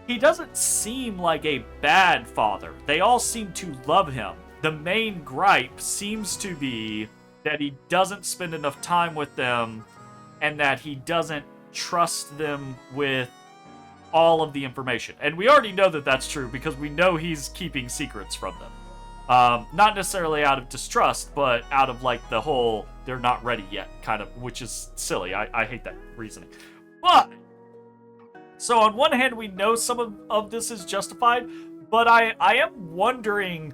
He doesn't seem like a bad father. They all seem to love him. The main gripe seems to be that he doesn't spend enough time with them and that he doesn't trust them with all of the information. And we already know that that's true because we know he's keeping secrets from them. Not necessarily out of distrust, but out of like the whole they're not ready yet kind of, which is silly. I hate that reasoning. But, so on one hand, we know some of this is justified, but I am wondering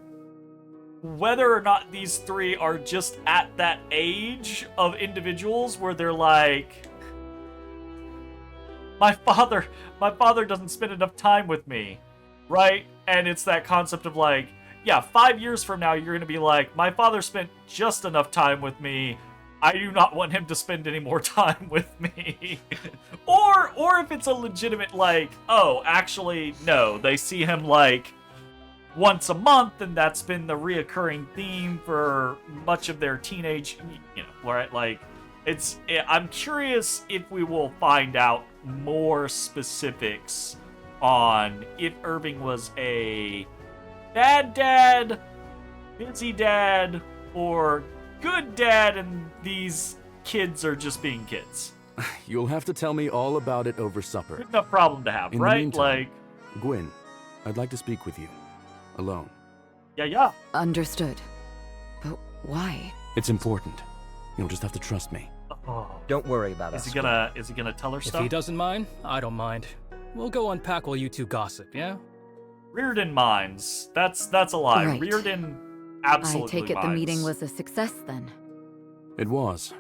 whether or not these three are just at that age of individuals where they're like, my father doesn't spend enough time with me, right? And it's that concept of like, yeah, 5 years from now, you're going to be like, my father spent just enough time with me. I do not want him to spend any more time with me. or if it's a legitimate like, oh, actually, no, they see him like once a month, and that's been the reoccurring theme for much of their teenage, right? Like, I'm curious if we will find out more specifics on if Irving was a bad dad, busy dad, or good dad and these kids are just being kids? You'll have to tell me all about it over supper. Good enough problem to have, In the right? meantime, Like, Gwyn, I'd like to speak with you. Alone. yeah. Understood. But why? It's important. You'll just have to trust me. Oh. Don't worry about Is us. he gonna tell her If stuff? he doesn't mind, I don't mind. We'll go unpack while you two gossip, yeah? Reardon minds. That's a lie. Right. Reardon absolutely I take it the minds. meeting was a success then. It was.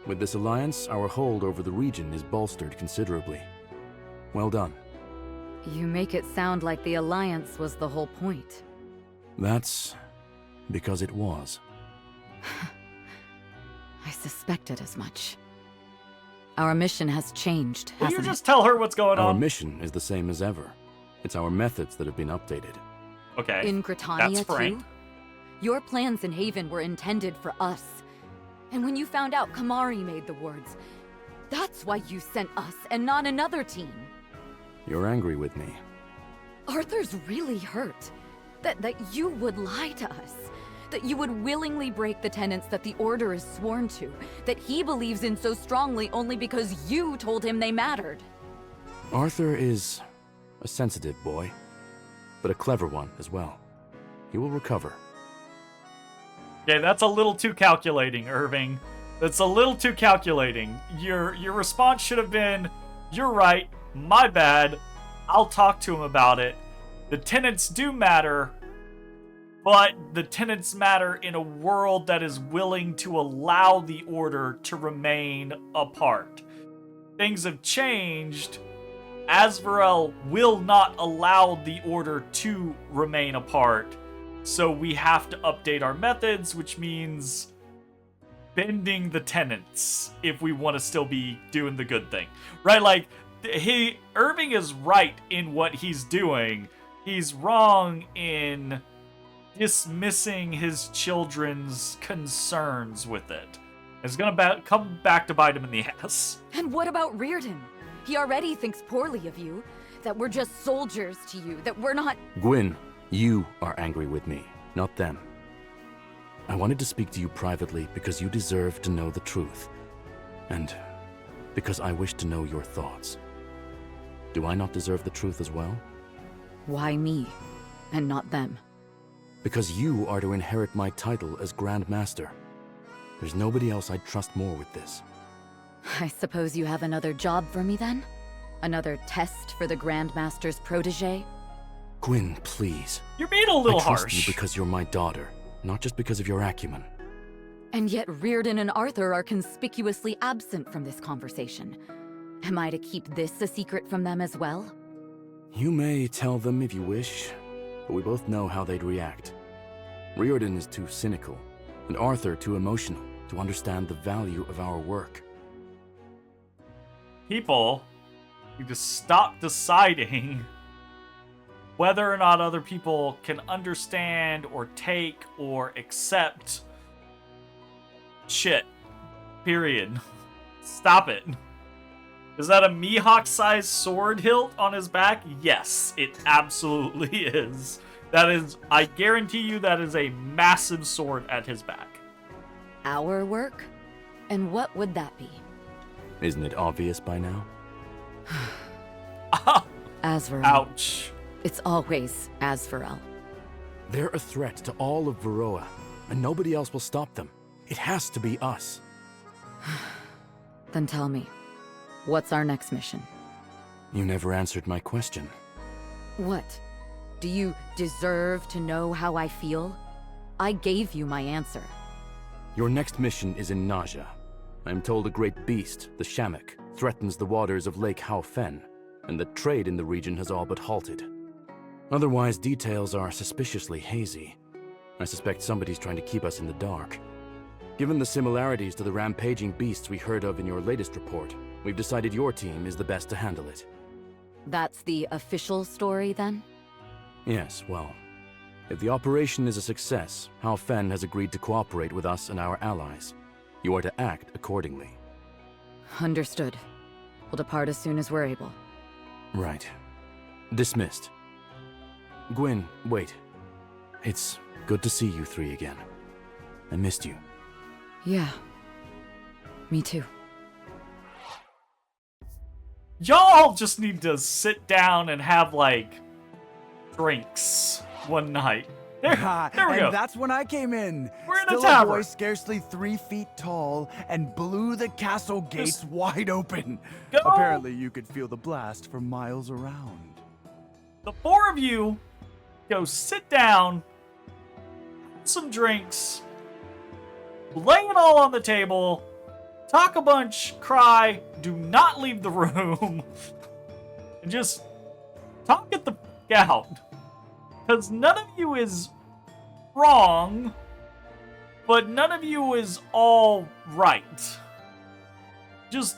With this alliance, our hold over the region is bolstered considerably. Well done. You make it sound like the Alliance was the whole point. That's because it was. I suspected as much. Our mission has changed, Will you hasn't just tell her what's going Our on? mission is the same as ever. It's our methods that have been updated. Okay. it? In That's Gritania frank. too? Your plans in Haven were intended for us. And when you found out Kamari made the wards, that's why you sent us and not another team. You're angry with me. Arthur's really hurt. That you would lie to us. That you would willingly break the tenets that the Order is sworn to. That he believes in so strongly only because you told him they mattered. Arthur is a sensitive boy, but a clever one as well. He will recover. Okay, that's a little too calculating, Irving. That's a little too calculating. Your response should have been, "You're right, my bad. I'll talk to him about it. The tenets do matter, but the tenets matter in a world that is willing to allow the Order to remain apart. Things have changed. Asvarel will not allow the Order to remain apart. So we have to update our methods, which means bending the tenets if we want to still be doing the good thing." Right? Like, Irving is right in what he's doing. He's wrong in dismissing his children's concerns with it. It's gonna come back to bite him in the ass. And what about Reardon? He already thinks poorly of you. That we're just soldiers to you. That we're not... Gwyn, you are angry with me, not them. I wanted to speak to you privately because you deserve to know the truth. And because I wish to know your thoughts. Do I not deserve the truth as well? Why me, and not them? Because you are to inherit my title as Grand Master. There's nobody else I'd trust more with this. I suppose you have another job for me then? Another test for the Grand Master's protege? Gwyn, please. You're being a little I trust harsh. you because you're my daughter, not just because of your acumen. And yet Reardon and Arthur are conspicuously absent from this conversation. Am I to keep this a secret from them as well? You may tell them if you wish, but we both know how they'd react. Reardon is too cynical, and Arthur too emotional to understand the value of our work. People need to stop deciding whether or not other people can understand or take or accept shit. Period. Stop it. Is that a Mihawk-sized sword hilt on his back? Yes, it absolutely is. That is, I guarantee you that is a massive sword at his back. Our work? And what would that be? Isn't it obvious by now? Asvarel. Ouch. It's always Asvarel. They're a threat to all of Varroa, and nobody else will stop them. It has to be us. Then tell me, what's our next mission? You never answered my question. What? Do you deserve to know how I feel? I gave you my answer. Your next mission is in Naja. I am told a great beast, the Shammock, threatens the waters of Lake Hao Fen, and that trade in the region has all but halted. Otherwise, details are suspiciously hazy. I suspect somebody's trying to keep us in the dark. Given the similarities to the rampaging beasts we heard of in your latest report, we've decided your team is the best to handle it. That's the official story, then? Yes, well, if the operation is a success, Hao Fen has agreed to cooperate with us and our allies. You are to act accordingly. Understood. We'll depart as soon as we're able. Right. Dismissed. Gwyn, wait. It's good to see you three again. I missed you. Yeah. Me too. Y'all just need to sit down and have, like, drinks one night. There we and go. that's when I came in. We're in a Still tavern. boy scarcely 3 feet tall and blew the castle gates wide open. Go. Apparently you could feel the blast for miles around. The four of you go sit down, have some drinks, lay it all on the table, talk a bunch, cry, do not leave the room, and just talk it the f out. Because none of you is wrong, but none of you is all right. Just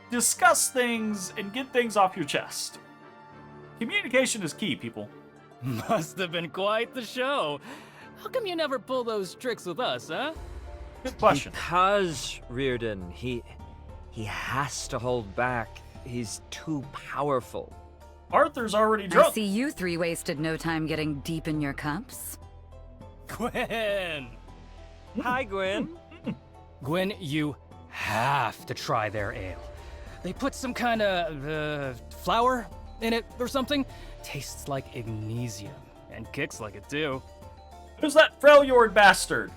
discuss things and get things off your chest. Communication is key, people. Must have been quite the show. How come you never pull those tricks with us, huh? Good question. Because, Reardon, he has to hold back. He's too powerful. Arthur's already I drunk. see you three wasted no time getting deep in your cups. Gwen! Hi, Gwen. Gwen, you have to try their ale. They put some kind of flour in it or something. Tastes like magnesium and kicks like it too. Who's that Freljord bastard?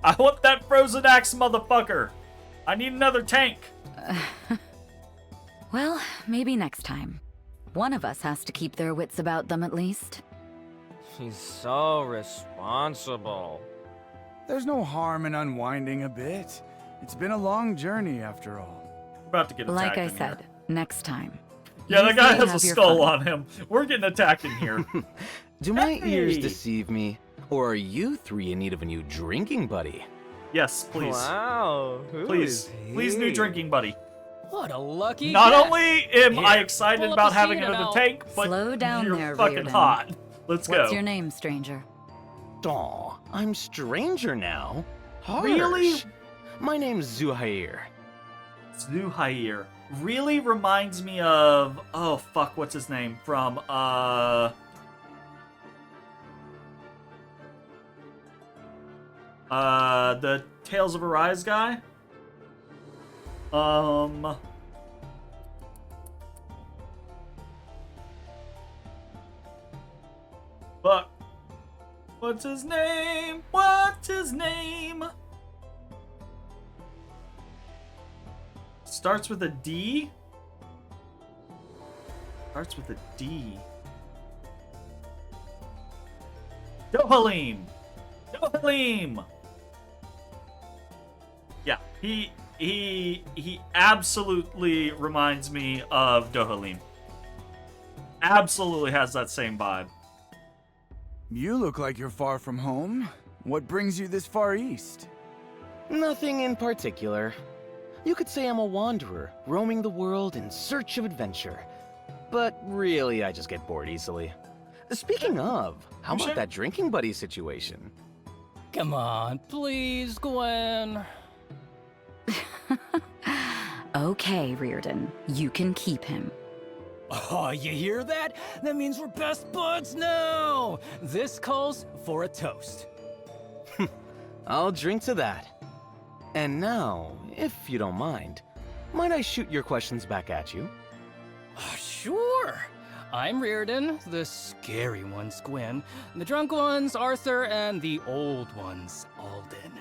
I want that frozen axe motherfucker. I need another tank. Well, maybe next time. One of us has to keep their wits about them at least. He's so responsible. There's no harm in unwinding a bit. It's been a long journey after all. We're about to get attacked Like I in said, here. next time. Yeah, You that guy three has a have your skull fun. on him. We're getting attacked in here. Do my Hey! ears deceive me? Or are you three in need of a new drinking buddy? Yes, please. Wow. Who Please. is Please, new he? drinking buddy. What a lucky Not guess. only am Here, I excited pull up about a having seat and another I'll- tank, but Slow down you're there, fucking Reardon. hot. Let's go. What's your name, stranger? Aw, I'm stranger now. Harsh. Really? My name's Zuhair. Zuhair really reminds me of, oh fuck, what's his name from the Tales of Arise guy. But what's his name? What's his name? Starts with a D? Starts with a D. Dohalim! Dohalim! Yeah, he absolutely reminds me of Dohalim. Absolutely has that same vibe. You look like you're far from home. What brings you this far east? Nothing in particular. You could say I'm a wanderer, roaming the world in search of adventure. But really, I just get bored easily. Speaking of, how You about should- that drinking buddy situation? Come on, please, Gwen. Okay, Reardon. You can keep him. Oh, you hear that? That means we're best buds now. This calls for a toast. I'll drink to that. And now, if you don't mind, might I shoot your questions back at you? Sure. I'm Reardon, the scary one's Gwen, the drunk one's Arthur, and the old one's Alden.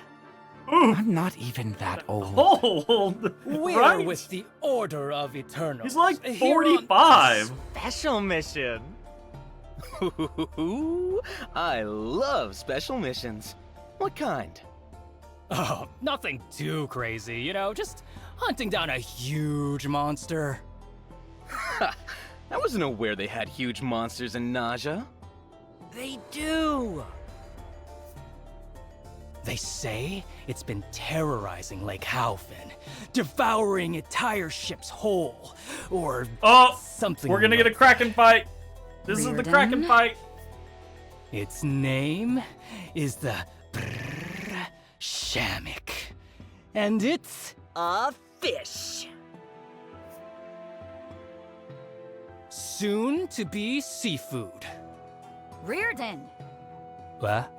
I'm not even that old. Old! We're right? with the Order of Eternals. He's like here on 45. Special mission. I love special missions. What kind? Oh, nothing too crazy, you know, just hunting down a huge monster. I wasn't aware they had huge monsters in Naja. They do! They say it's been terrorizing Lake Howfen, devouring entire ships whole, or Oh, something. we're gonna get a like Kraken fight. This is the Reardon? Kraken fight. Its name is the Shamik, and it's A fish. soon to be seafood. Reardon! What?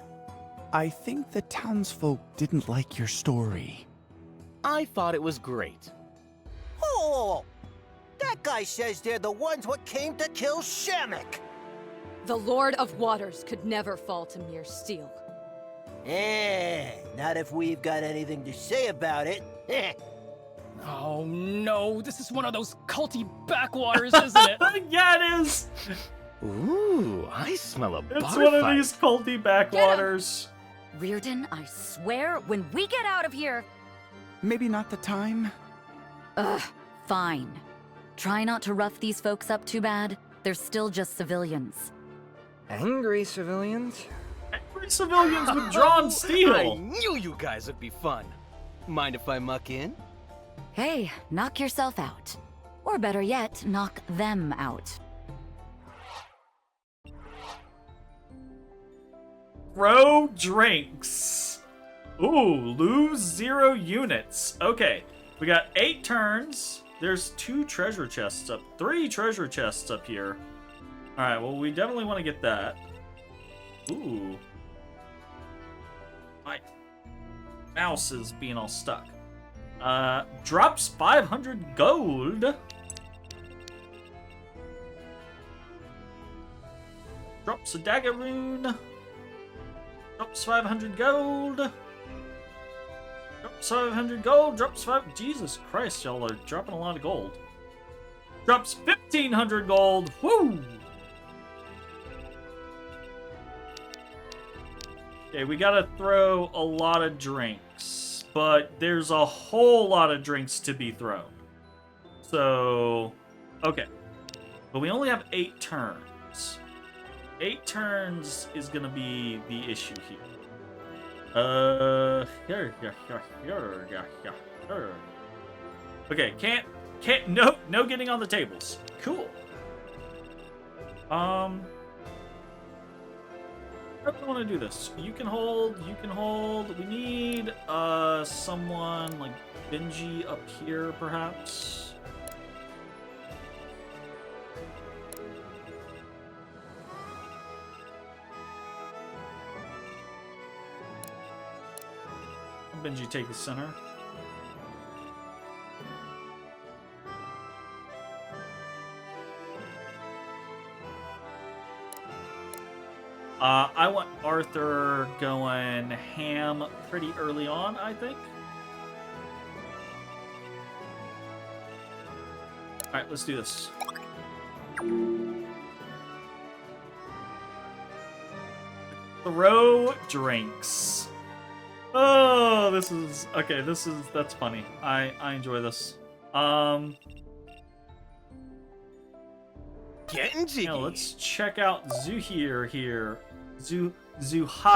I think the townsfolk didn't like your story. I thought it was great. Oh! That guy says they're the ones what came to kill Shamek! The Lord of Waters could never fall to mere steel. Not if we've got anything to say about it. Oh no, this is one of those culty backwaters, isn't it? Yeah, it is. Ooh, I smell a bar It's one of fight. these culty backwaters. Reardon, I swear, when we get out of here... Maybe not the time? Ugh, fine. Try not to rough these folks up too bad. They're still just civilians. Angry civilians? Angry civilians with drawn steel. I knew you guys would be fun. Mind if I muck in? Hey, knock yourself out. Or better yet, knock them out. Throw drinks. Ooh, lose 0 units. Okay, we got 8 turns. There's 2 treasure chests up, 3 treasure chests up here. All right, well, we definitely want to get that. Ooh. My mouse is being all stuck. Drops 500 gold. Drops a dagger rune. Drops 500 gold. Drops 500 gold. Drops 5... Jesus Christ, y'all are dropping a lot of gold. Drops 1,500 gold. Woo! Okay, we gotta throw a lot of drinks. But there's a whole lot of drinks to be thrown. So... Okay. But we only have 8 turns. 8 turns is gonna be the issue here. Okay, can't, no getting on the tables. Cool. How do we want to do this? You can hold. We need, someone like Benji up here, perhaps. Benji take the center. I want Arthur going ham pretty early on, I think. Alright, let's do this. Throw drinks. Oh, this is okay. That's funny. I enjoy this. Getting jiggy. Now let's check out Zuhair here. Zuhairi.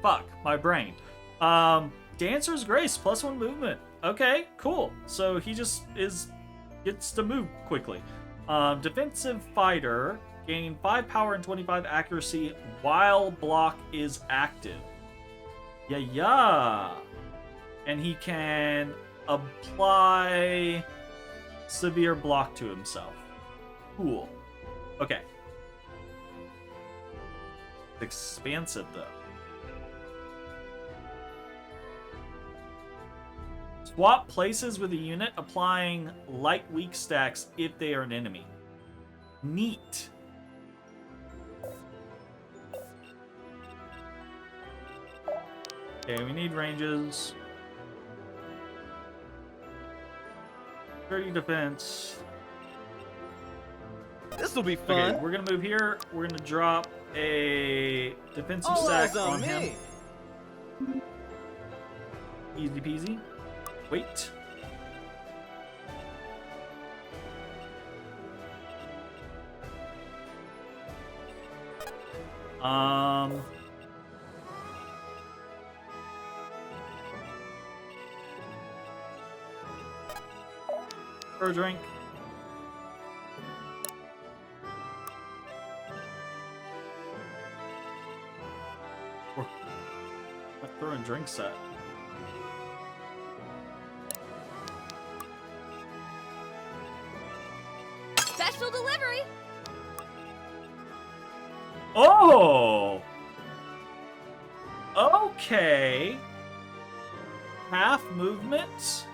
Fuck my brain. Dancer's Grace +1 movement. Okay, cool. So he just gets to move quickly. Defensive fighter, gaining 5 power and 25 accuracy while block is active. Yeah. And he can apply severe block to himself. Cool. Okay. It's expansive though. Swap places with a unit, applying light weak stacks if they are an enemy. Neat. Okay, we need ranges. 30 defense. This'll be fun. Okay, we're gonna move here. We're gonna drop a defensive All stack eyes on on him. me. Easy peasy. Wait. For a drink. What throwing drinks at? Oh! Okay. Half movement.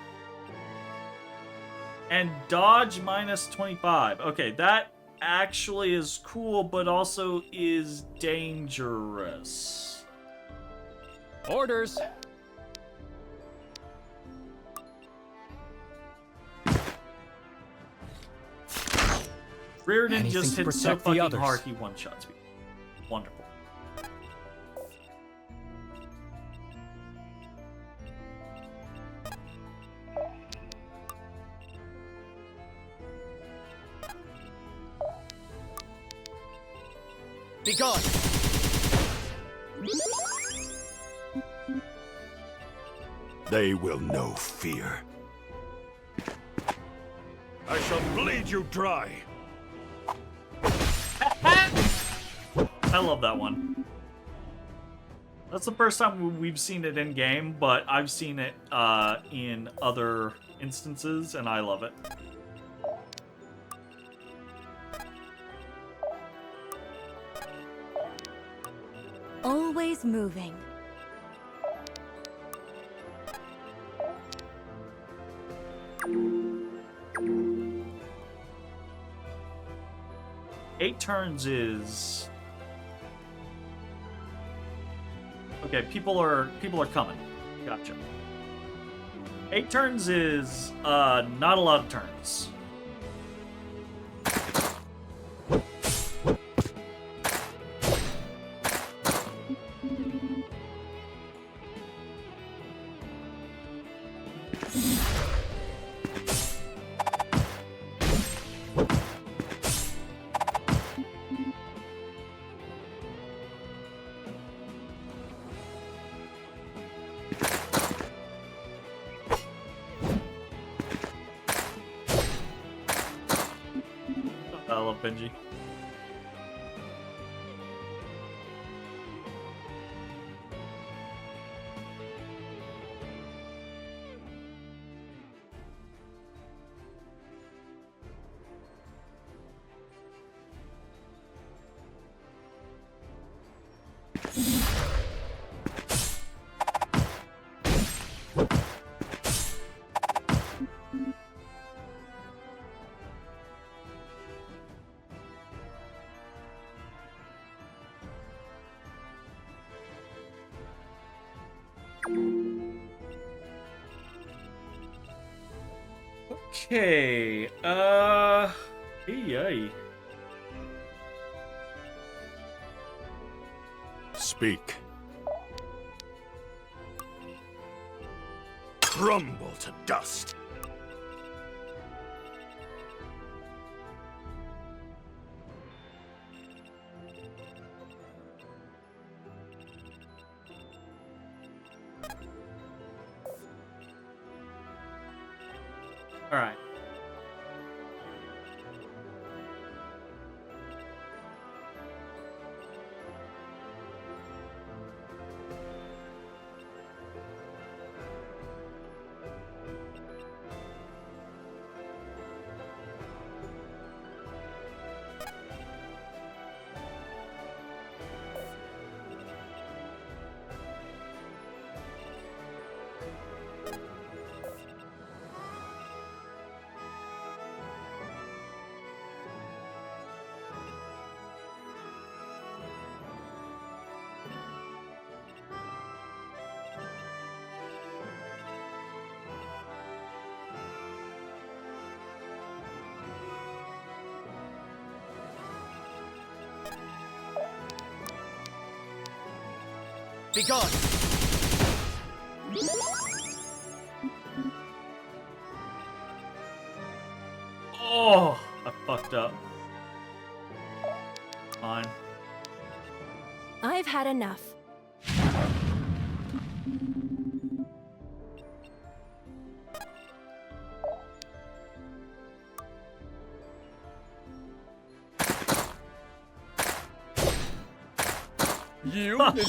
And dodge minus 25. Okay, that actually is cool, but also is dangerous. Orders. Reardon Anything just to hits so protect the fucking others. hard he one-shots me. Wonderful. Be gone. They will know fear. I shall bleed you dry. I love that one. That's the first time we've seen it in game, but I've seen it in other instances, and I love it. Always moving. Eight turns is okay. People are coming. Gotcha. 8 turns is not a lot of turns. I love Benji. Okay, yay. Speak. Crumble to dust. All right. Be gone. Oh, I fucked up. Fine. I've had enough. You and me,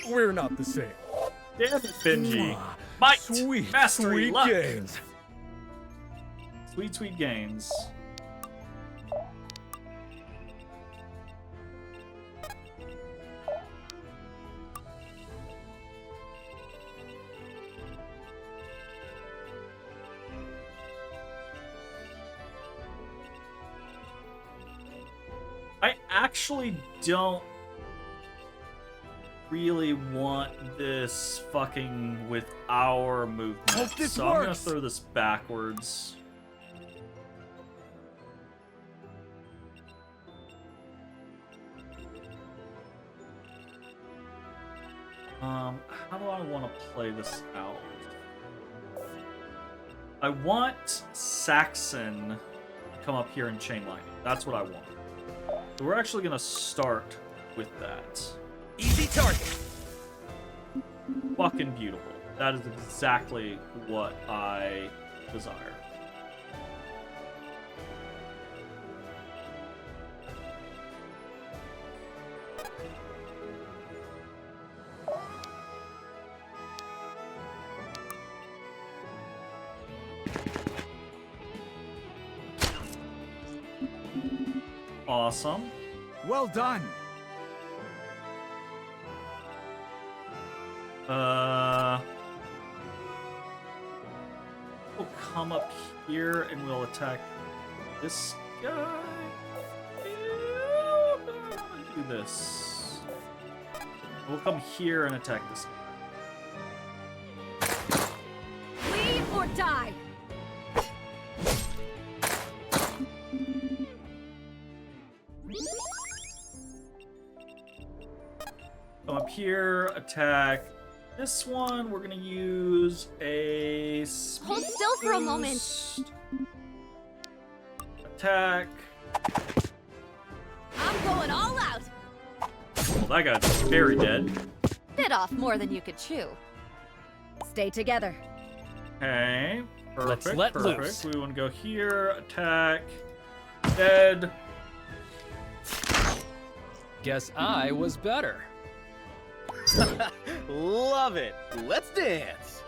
we're not the same. Damn it, Benji. Might, Sweet, mastery, sweet luck. gains. Sweet, sweet gains. I actually don't really want this fucking with our movement. Hope this so I'm gonna works. throw this backwards. How do I want to play this out? I want Saxon to come up here and chain lightning. That's what I want. So we're actually gonna start with that. Easy target. Fucking beautiful. That is exactly what I desire. Awesome. Well done. We'll come up here and we'll attack this guy. Do this. We'll come here and attack this guy. Leave or die! Come up here, attack this one. We're gonna use a Hold still for a moment. boost. Attack. I'm going all out! Well, that guy's very dead. Bit off more than you could chew. Stay together. Okay. Perfect. Let's let perfect. loose. We want to go here, attack. Dead. Guess I was better. Love it. Let's dance.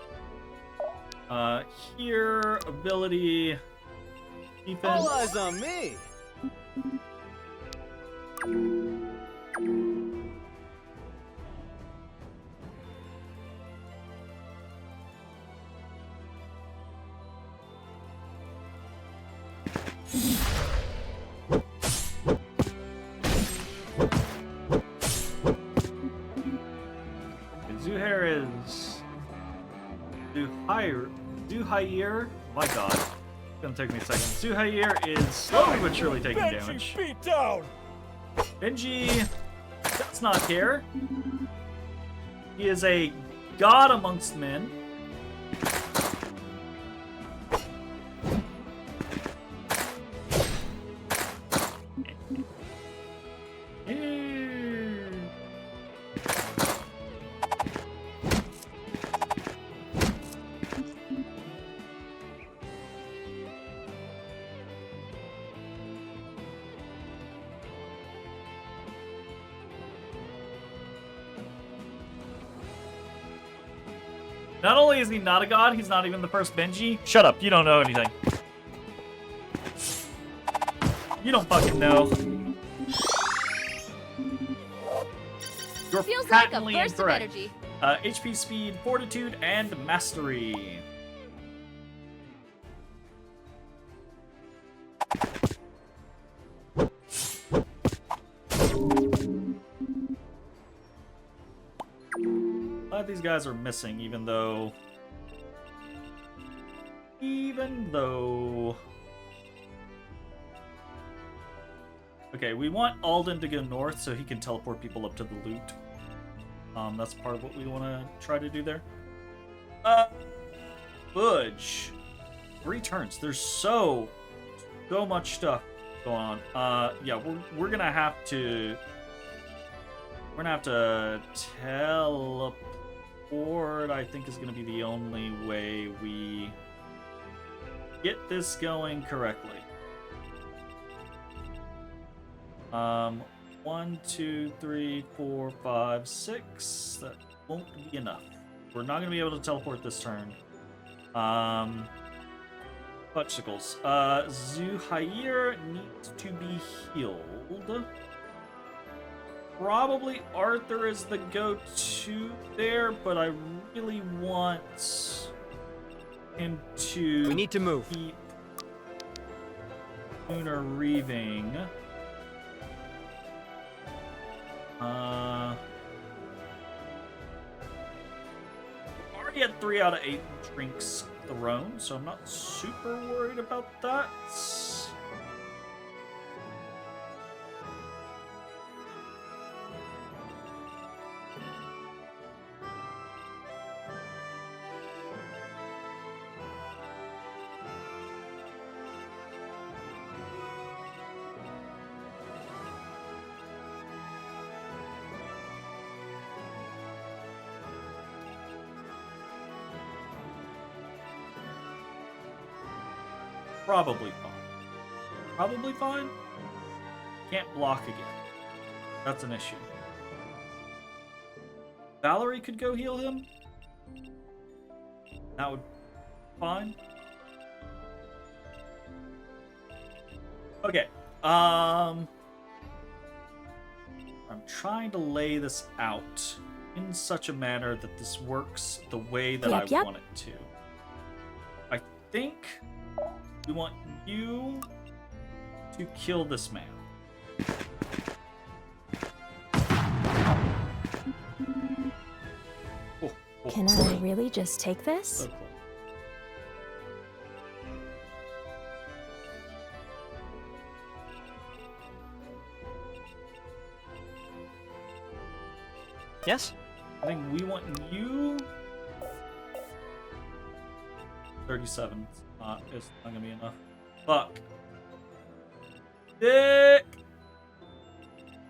Here, ability, defense. All eyes on me. Zuhair is Zuhair. My God, it's gonna take me a second. Zuhair is slowly but surely taking damage. Beat down. Benji does not care. He is a god amongst men. Not only is he not a god, he's not even the first Benji. Shut up, you don't know anything. You don't fucking know. You're Feels like a patently burst of incorrect. energy. HP, speed, fortitude, and mastery. Glad these guys are missing, even though... Okay, we want Alden to go north so he can teleport people up to the loot. That's part of what we want to try to do there. Budge. 3 turns. There's so much stuff going on. Yeah, we're gonna have to... We're gonna have to teleport, I think is gonna be the only way we get this going correctly. 1, 2, 3, 4, 5, 6. That won't be enough. We're not gonna be able to teleport this turn. Fudgesicles. Zuhair needs to be healed. Probably Arthur is the go-to there, but I really want him to... We need to move. Keep Lunar Reaving. Already had 3 out of 8 drinks thrown, so I'm not super worried about that. Probably fine. Probably fine? Can't block again. That's an issue. Valerie could go heal him. That would be fine. Okay. I'm trying to lay this out in such a manner that this works the way that I want it to. I think we want you to kill this man. Can I really just take this? So close. Yes? I think we want you. 37. It's not gonna be enough. Fuck. Dick.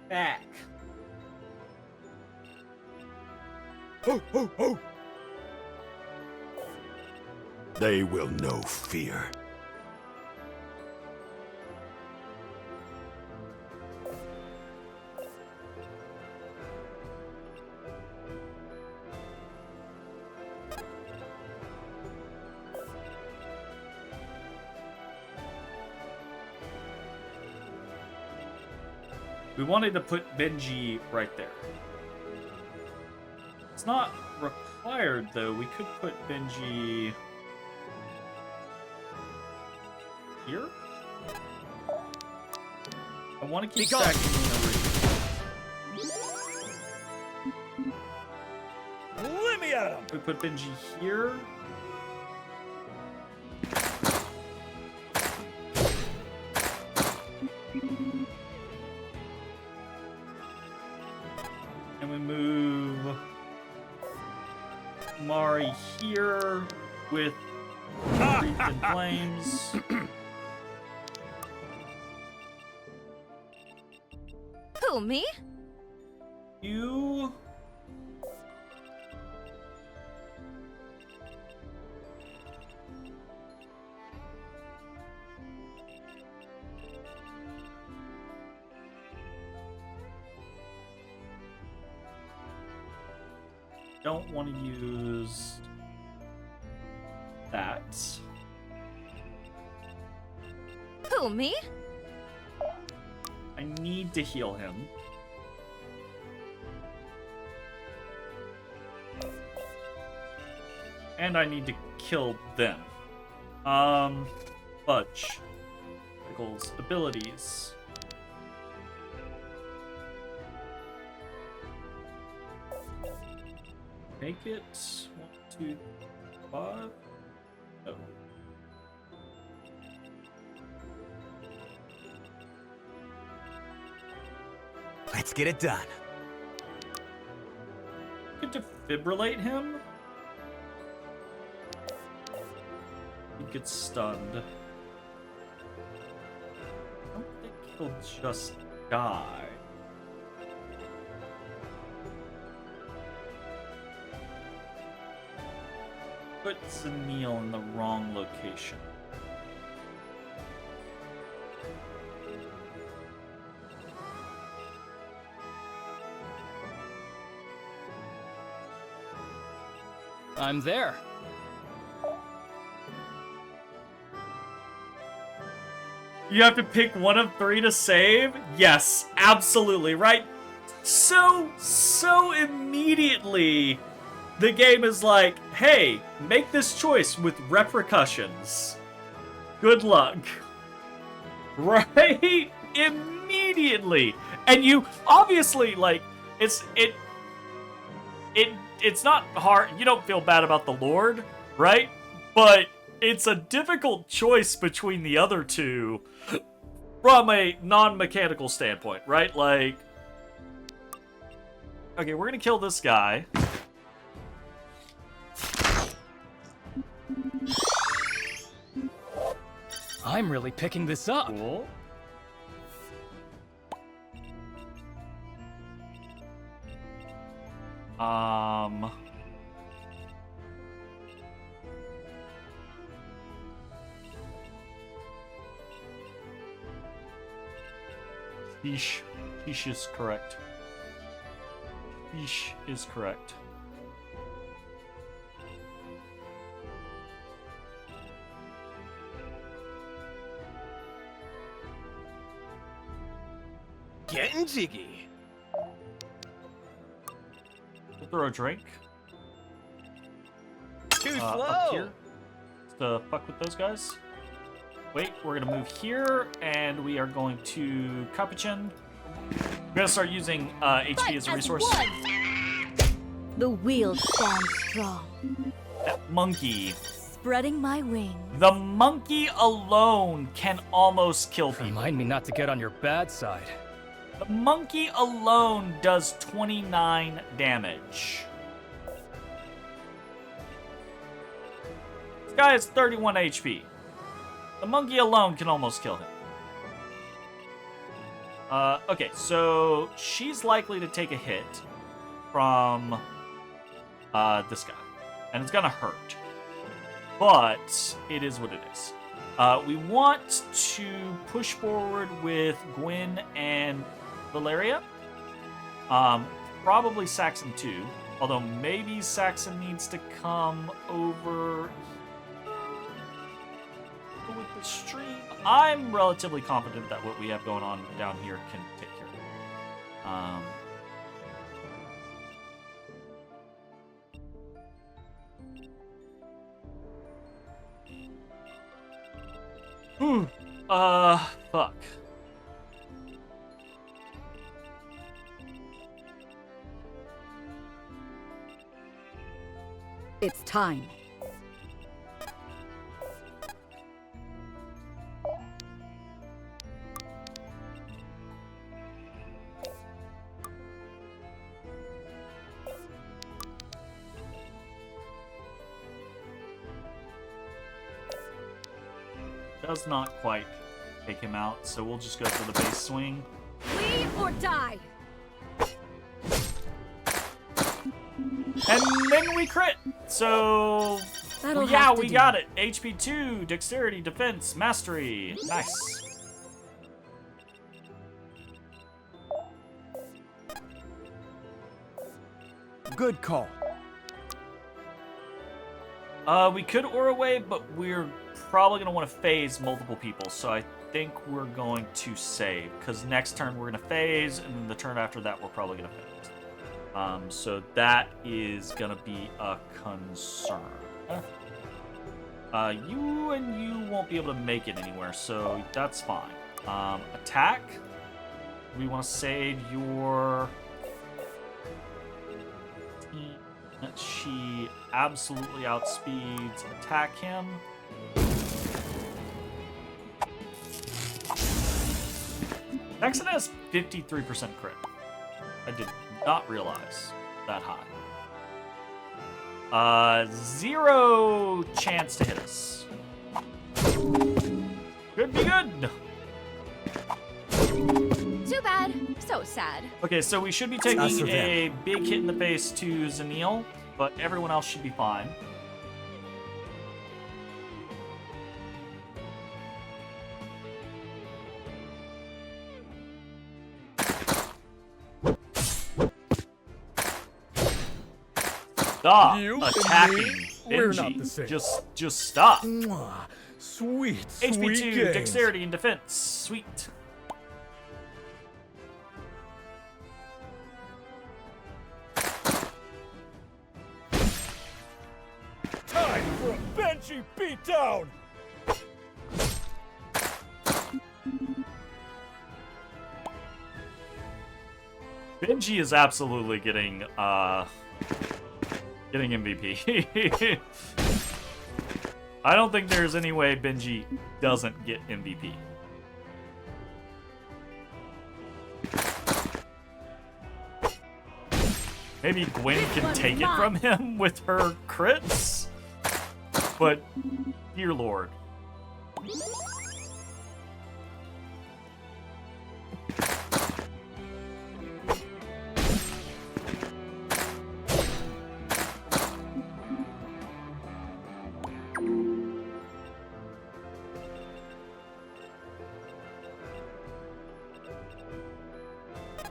Back. Ho, ho, ho! They will know fear. We wanted to put Benji right there. It's not required, though. We could put Benji here. I want to keep stacking Let me at him! We put Benji here. And we move Mari here with Wreath in Flames. Who, me? You... don't want to use that. Who, me? I need to heal him. And I need to kill them. Fudge. Pickles. Abilities. Make it 1, 2, 5. No. Let's get it done. You could defibrillate him. He gets stunned. I don't think he'll just die. Put Zanil in the wrong location. I'm there. You have to pick one of 3 to save? Yes, absolutely, right? So immediately, the game is like, hey, make this choice with repercussions. Good luck. Right? Immediately. And you, obviously, like, it's not hard. You don't feel bad about the Lord, right? But it's a difficult choice between the other two from a non-mechanical standpoint, right? Like, okay, we're gonna kill this guy. I'm really picking this up. Cool. Yeesh. Yeesh is correct. Yeesh is correct. Getting jiggy. We'll throw a drink. Too Up slow. here to fuck with those guys. Wait, we're gonna move here, and we are going to Capuchin. We're gonna start using HP as a resource. The wheel stands strong. That monkey. Spreading my wings. The monkey alone can almost kill people. Remind me not to get on your bad side. The monkey alone does 29 damage. This guy has 31 HP. The monkey alone can almost kill him. Okay, so she's likely to take a hit from this guy. And it's gonna hurt. But it is what it is. We want to push forward with Gwyn and Valeria. Probably Saxon too. Although maybe Saxon needs to come over with the stream. I'm relatively confident that what we have going on down here can take care of it. Fuck. It's time. Does not quite take him out, so we'll just go for the base swing. Flee or die. And then we crit! So, That'll yeah, have to we do. got it. HP 2, Dexterity, Defense, Mastery. Nice. Good call. We could Aura Wave, but we're probably going to want to phase multiple people, so I think we're going to save, because next turn we're going to phase, and then the turn after that we're probably going to phase. So that is going to be a concern. You and you won't be able to make it anywhere, so that's fine. Attack. We want to save your... She absolutely outspeeds attack him. Saxon has 53% crit. I did not realize that high. 0 chance to hit us. Could be good. Too bad. So sad. Okay, so we should be taking a big hit in the face to Zanil, but everyone else should be fine. Stop attacking we're not Benji. the same. Just stop. Sweet, HP2, sweet games. Dexterity, and Defense. Sweet. Time for a Benji beatdown! Benji is absolutely getting MVP. I don't think there's any way Benji doesn't get MVP. Maybe Gwen can take it from him with her crits, but dear lord.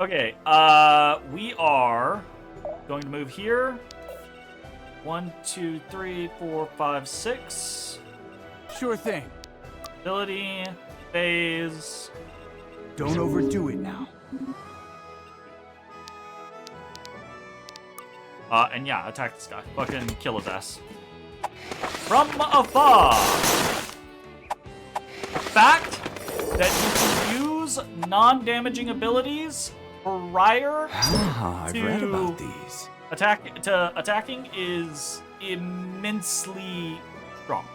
Okay, we are going to move here. 1, 2, 3, 4, 5, 6. Sure thing. Ability, phase. Don't overdo it now. And yeah, attack this guy. Fucking kill his ass. From afar. Fact that you can use non-damaging abilities prior I've to read about these. attacking is immensely strong.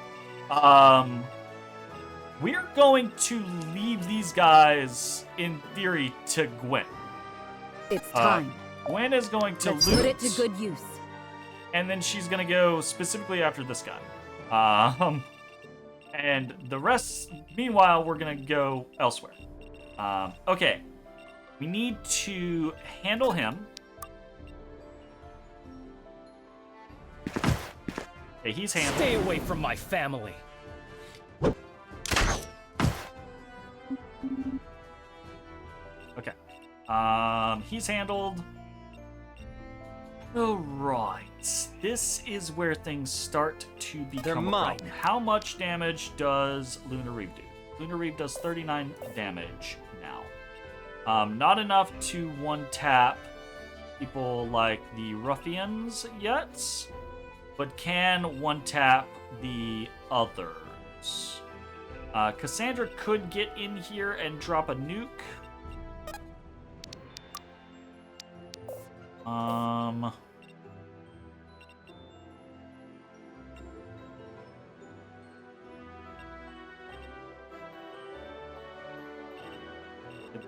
We're going to leave these guys in theory to Gwen. It's time. Gwen is going to Let's loot, put it to good use. and then she's gonna go specifically after this guy. And the rest, meanwhile, we're gonna go elsewhere. Okay. We need to handle him. Okay, he's handled. Stay away from my family. Okay. He's handled. Alright. This is where things start to become a problem. How much damage does Lunar Reeve do? Lunar Reeve does 39 damage now. Not enough to one-tap people like the Ruffians yet, but can one-tap the others. Cassandra could get in here and drop a nuke. I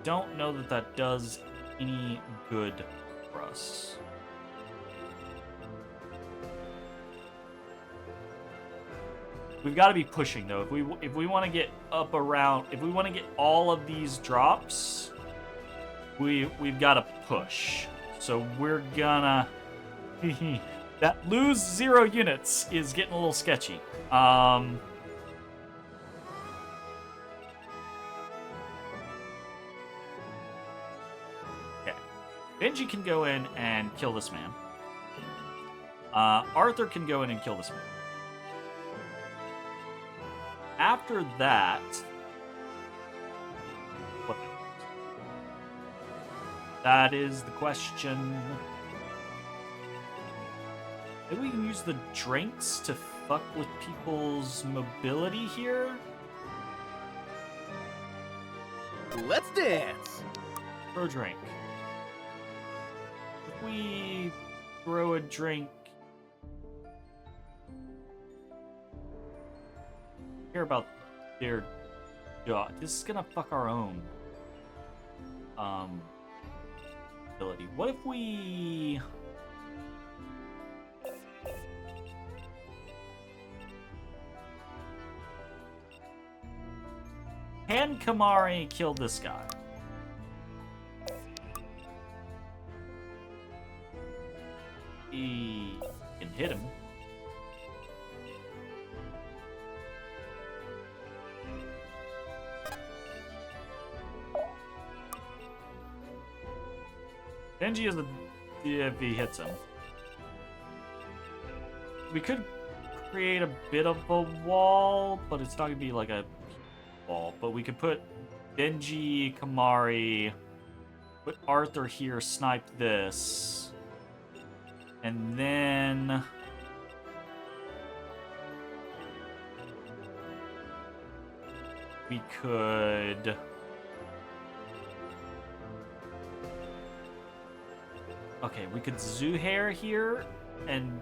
don't know that that does any good for us. We've got to be pushing though. If we want to get up around, if we want to get all of these drops, we've got to push. So we're gonna that lose 0 units is getting a little sketchy. Okay, Benji can go in and kill this man. Arthur can go in and kill this man. After that, what? That is the question. Maybe we can use the drinks to fuck with people's mobility here? Let's dance! Throw a drink. If we throw a drink... care about their job. This is gonna fuck our own ability. What if we can Kamari kill this guy? He can hit him. Benji is if he hits him. We could create a bit of a wall, but it's not gonna be like a wall. But we could put Benji, Kamari, put Arthur here, snipe this, and then we could Okay, we could Zuhair here, and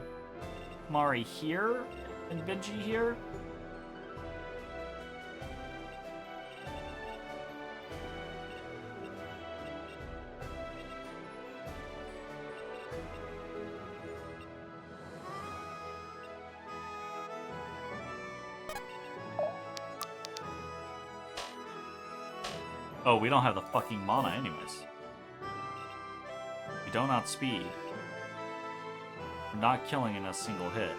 Mari here, and Benji here. Oh, we don't have the fucking mana anyways. We don't outspeed. We're not killing in a single hit.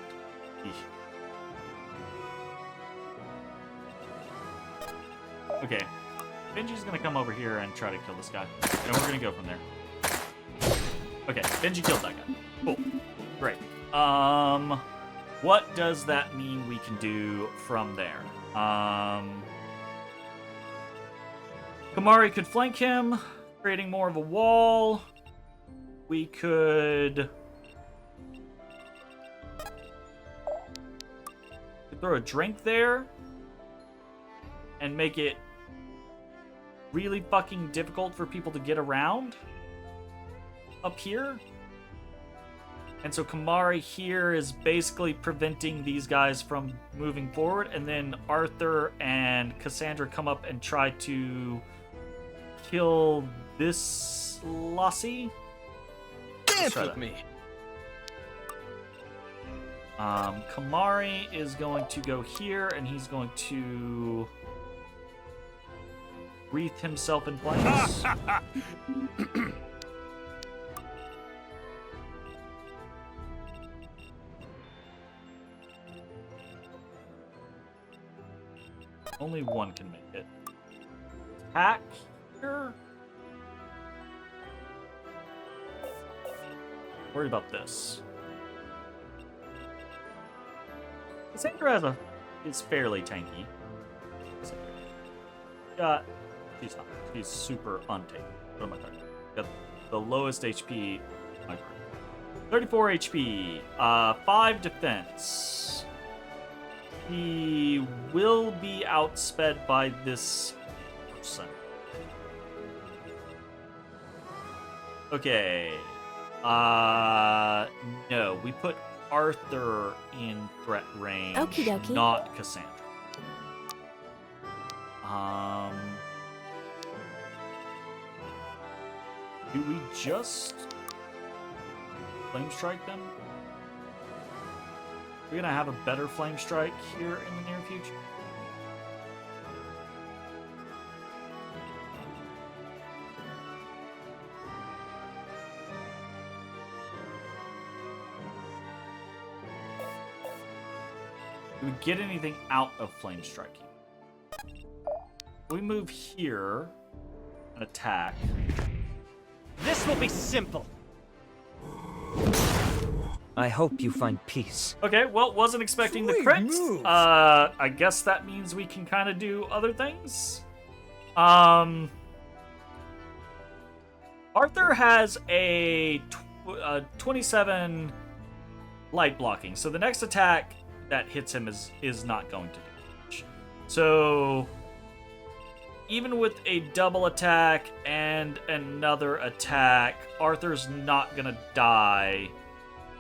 Eesh. Okay. Benji's gonna come over here and try to kill this guy. And we're gonna go from there. Okay, Benji killed that guy. Cool. Great. What does that mean we can do from there? Kamari could flank him, creating more of a wall. We could throw a drink there and make it really fucking difficult for people to get around up here. And so Kamari here is basically preventing these guys from moving forward, and then Arthur and Cassandra come up and try to kill this Lassie. Dance with me. Kamari is going to go here, and he's going to wreath himself in flames. Only one can make it. Attack here. Worry about this. Cassandra is fairly tanky. She's not. She's super untanky. What am I talking about? Got the lowest HP. 34 HP. 5 defense. He will be outsped by this person. Okay. No, we put Arthur in threat range, Okie dokie. not Cassandra. Do we just flame strike them? We're gonna have a better flame strike here in the near future. Do we get anything out of flame striking? We move here and attack. This will be simple. I hope you find peace. Okay, well, wasn't expecting the Sweet crit. moves. I guess that means we can kind of do other things. Arthur has a 27 light blocking, so the next attack that hits him is not going to do much. So even with a double attack and another attack, Arthur's not gonna die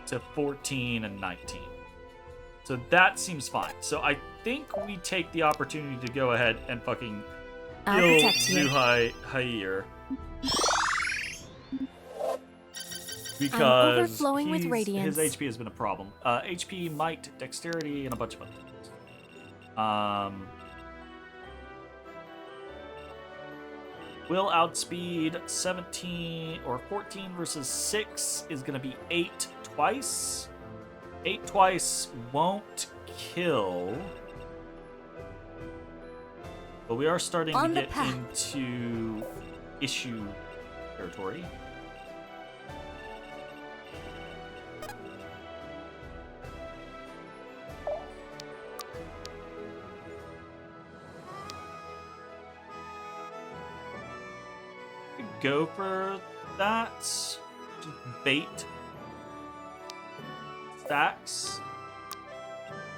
to 14 and 19. So that seems fine. So I think we take the opportunity to go ahead and fucking I'll kill protect you. Zuhair. Because overflowing with radiance. his HP has been a problem. HP, might, dexterity, and a bunch of other things. Will outspeed 17 or 14 versus 6 is going to be 8 twice. 8 twice won't kill. But we are starting to get into issue territory. Go for that. Just bait. Stacks.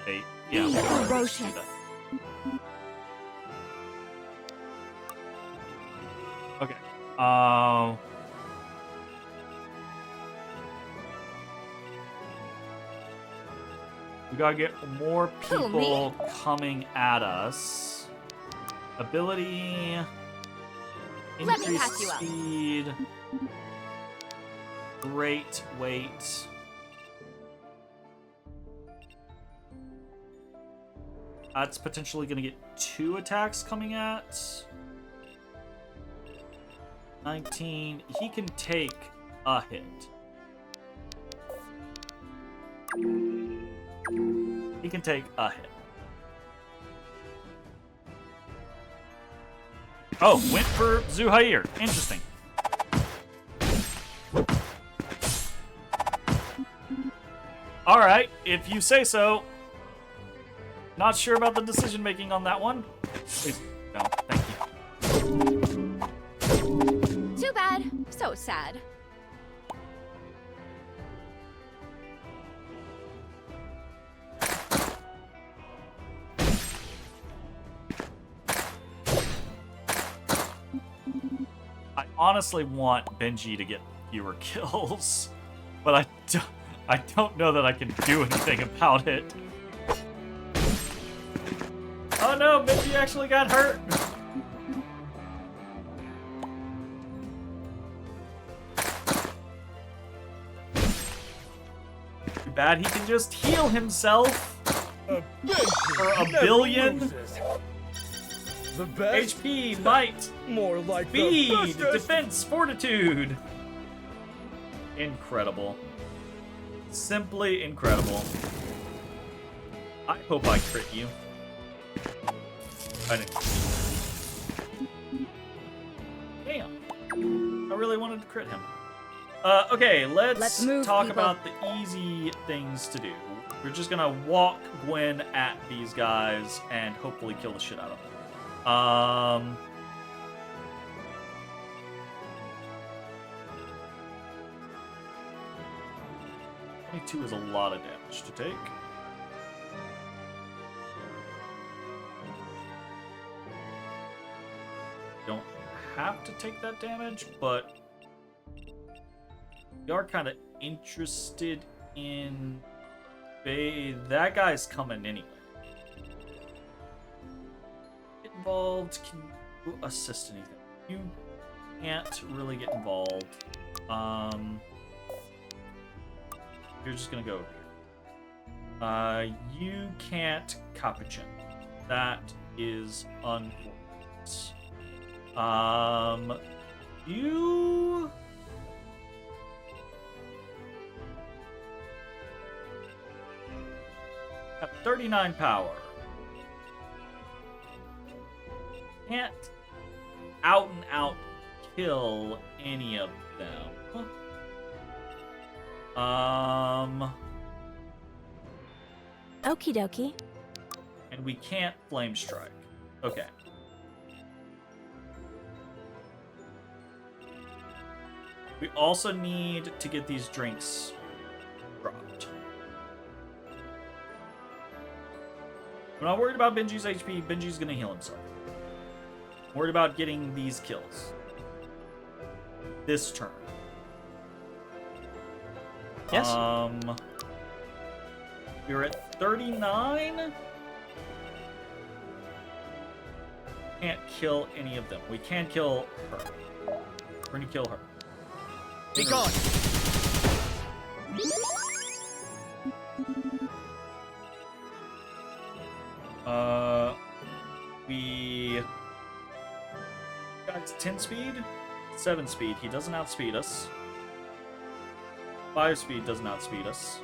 Bait. Yeah, we'll just do ferocious. that. Okay. We gotta get more Who, me? people coming at us. Ability. Let me Increase pass you up. speed. Great weight. That's potentially gonna get 2 attacks coming at. 19. He can take a hit. He can take a hit. Oh, went for Zuhair. Interesting. Alright, if you say so. Not sure about the decision making on that one. Please, no, thank you. Too bad. So sad. I honestly want Benji to get fewer kills, but I don't know that I can do anything about it. Oh no, Benji actually got hurt. Too bad he can just heal himself for a billion. The best? HP, might, more like speed, the bestest. defense, fortitude. Incredible. Simply incredible. I hope I crit you. I didn't. Damn. I really wanted to crit him. Okay, let's move, talk people. about the easy things to do. We're just gonna walk Gwen at these guys and hopefully kill the shit out of them. 22 is a lot of damage to take. Don't have to take that damage, but we are kind of interested in that guy's coming anyway. Get involved. Can you assist anything? You can't really get involved. You're just gonna go over here. You can't capuchin. That is unfortunate. You have 39 power. Can't out and out kill any of them. Okie dokie. And we can't flame strike. Okay. We also need to get these drinks dropped. I'm not worried about Benji's HP. Benji's gonna heal himself. I'm worried about getting these kills. This turn. Yes. We're at 39. Can't kill any of them. We can kill her. We're gonna kill her. Be gone. We got 10 speed, 7 speed. He doesn't outspeed us. 5 speed doesn't outspeed us.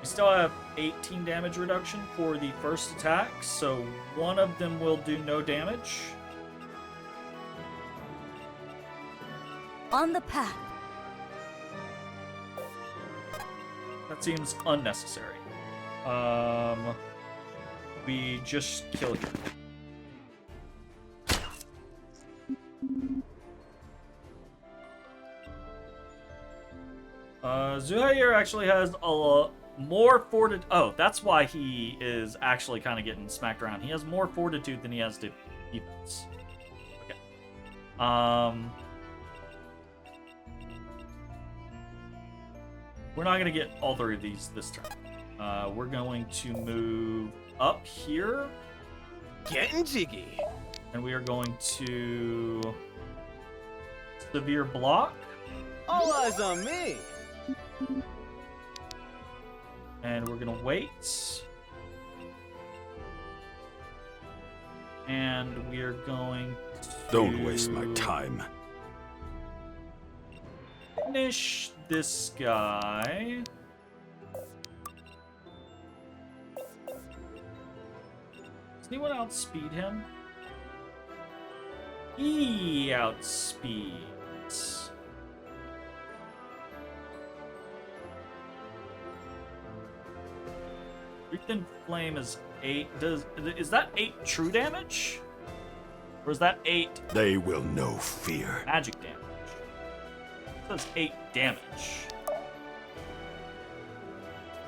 We still have 18 damage reduction for the first attack, so one of them will do no damage. On the path. That seems unnecessary. We just kill you. Zuhair actually has a lot more fortitude. Oh, that's why he is actually kind of getting smacked around. He has more fortitude than he has defense. Okay. We're not gonna get all 3 of these this turn. We're going to move up here. Getting jiggy. And we are going to severe block. All eyes on me. And we're gonna wait. And we are going to... Don't waste my time. Finish this guy. Does anyone outspeed him? He outspeeds. Wreathed Flame is 8. Is that 8 true damage? Or is that 8 They will know fear. magic damage? It says 8 damage.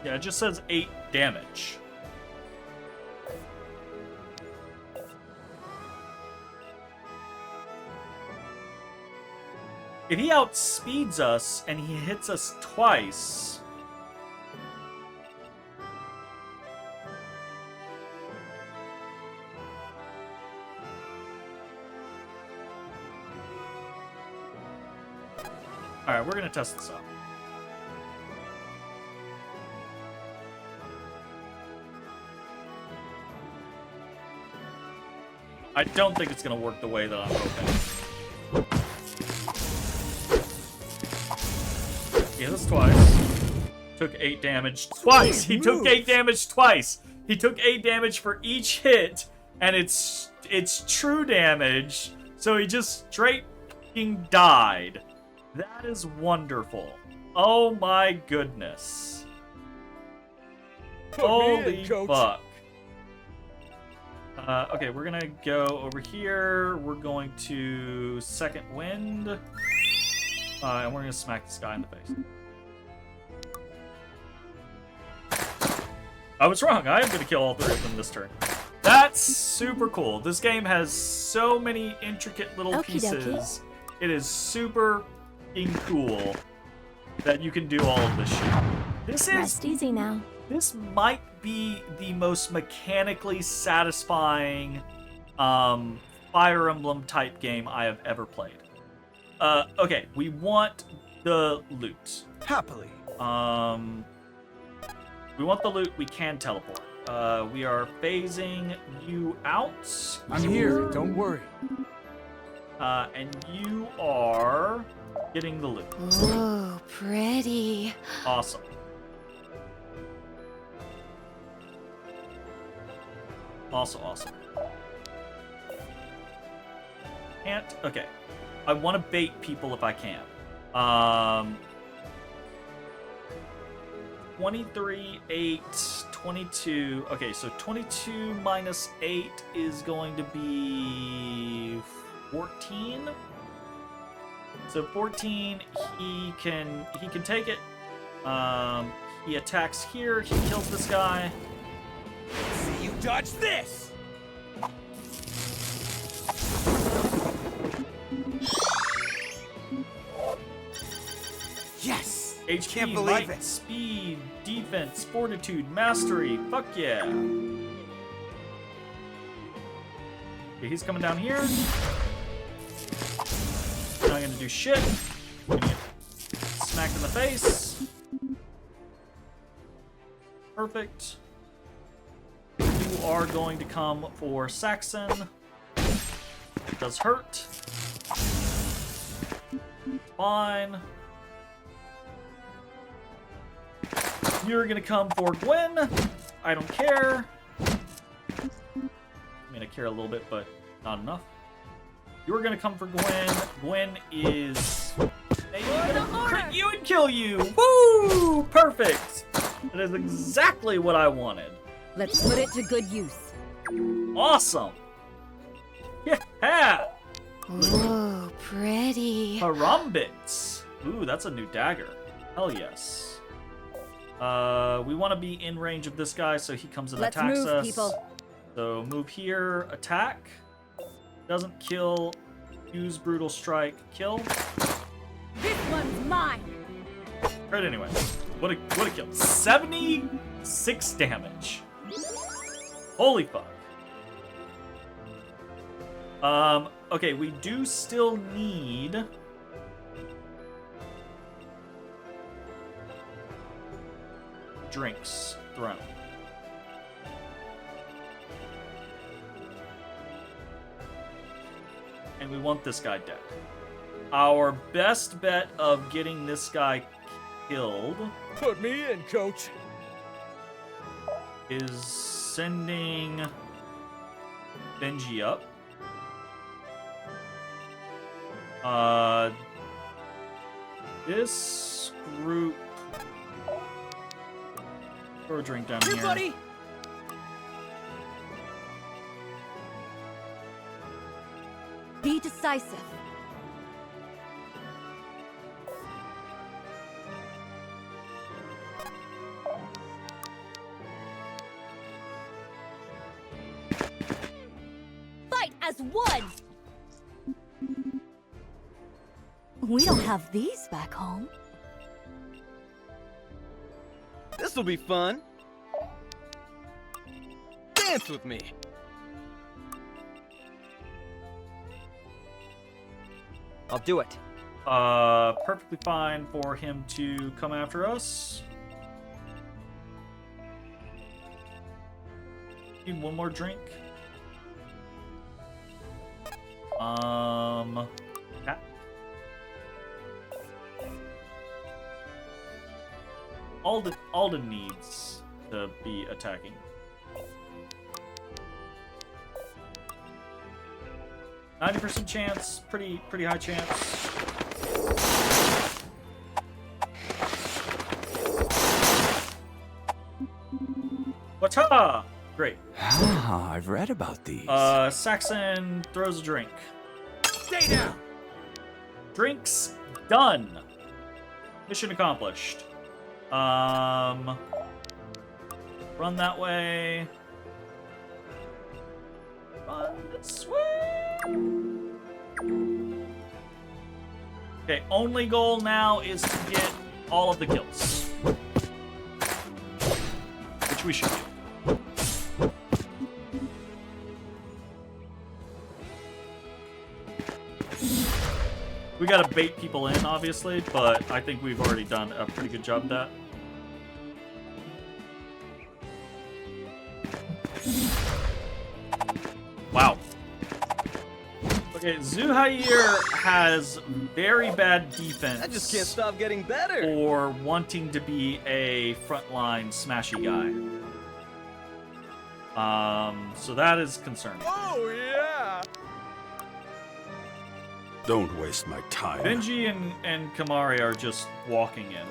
Yeah, it just says 8 damage. If he outspeeds us and he hits us twice... Alright, we're gonna test this out. I don't think it's gonna work the way that I'm hoping. He hit us twice. Took 8 damage twice! He took 8 damage twice! He took 8 damage for each hit, and it's true damage, so he just straight fucking died. That is wonderful. Oh my goodness. Holy fuck. Okay, we're gonna go over here. We're going to second wind. And we're gonna smack this guy in the face. I was wrong. I am gonna kill all 3 of them this turn. That's super cool. This game has so many intricate little pieces. It is super cool that you can do all of this shit. Rest easy now. This might be the most mechanically satisfying Fire Emblem type game I have ever played. Okay, we want the loot. Happily. We want the loot. We can teleport. We are phasing you out. I'm here. Don't worry. And you are getting the loot. Ooh, pretty. Awesome. Also awesome. Can't. Okay. I want to bait people if I can. 23, 8, 22. Okay, so 22 minus 8 is going to be 14. So 14, he can take it. He attacks here. He kills this guy. See you dodge this. Yes. HP, Can't believe might, it. speed, defense, fortitude, mastery. Fuck yeah. Okay, he's coming down here. Not gonna do shit. Gonna get smacked in the face. Perfect. You are going to come for Saxon. It does hurt. Fine. You're gonna come for Gwen. I don't care. I mean, I care a little bit, but not enough. You're gonna come for Gwen. Gwen is maybe gonna crit you and kill you. Woo! Perfect. That is exactly what I wanted. Let's put it to good use. Awesome. Yeah. Ooh, pretty. Karambits. Ooh, that's a new dagger. Hell yes. We want to be in range of this guy, so he comes and attacks us. People. So move here, attack. Doesn't kill. Use brutal strike. Kill. This one's mine. Right anyway. What a kill. 76 damage. Holy fuck. Okay, we do still need drinks thrown. And we want this guy dead. Our best bet of getting this guy killed. Put me in, coach. Is sending Benji up. This group. Throw a drink down here. Buddy. Be decisive. Fight as one! We don't have these back home. This'll be fun. Dance with me. I'll do it. Perfectly fine for him to come after us. Need one more drink. Yeah. Alden needs to be attacking. %90 chance, pretty high chance. Wata! Great. Ah, I've read about these. Saxon throws a drink. Stay down. Drinks done. Mission accomplished. Run that way. Run this way. Okay, only goal now is to get all of the kills. Which we should do. We gotta bait people in, obviously, but I think we've already done a pretty good job of that. Wow. Okay, Zuhair has very bad defense. I just can't stop getting better. For wanting to be a frontline smashy guy. So that is concerning. Oh, yeah. Don't waste my time. Benji and Kamari are just walking in.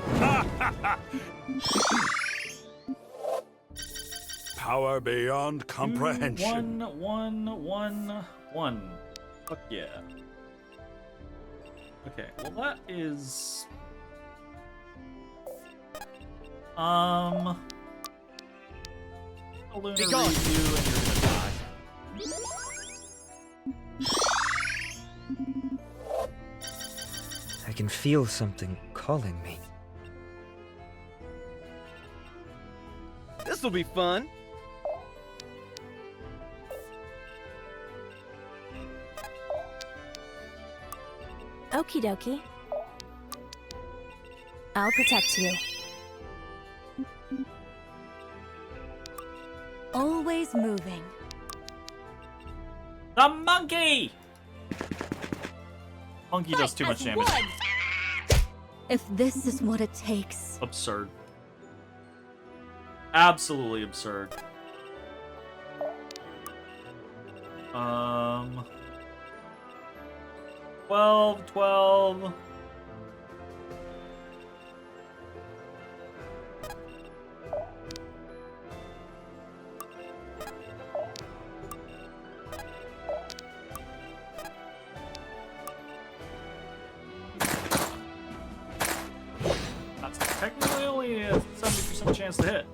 Power beyond comprehension. 2, 1, 1, 1. Fuck yeah. Okay, well that is... A lunar review and you're gonna die. I can feel something calling me. This'll be fun. Okie dokie. I'll protect you. Always moving. The monkey! Monkey does too much damage. If this is what it takes. Absurd. Absolutely absurd. 12. That's technically only a 70% chance to hit.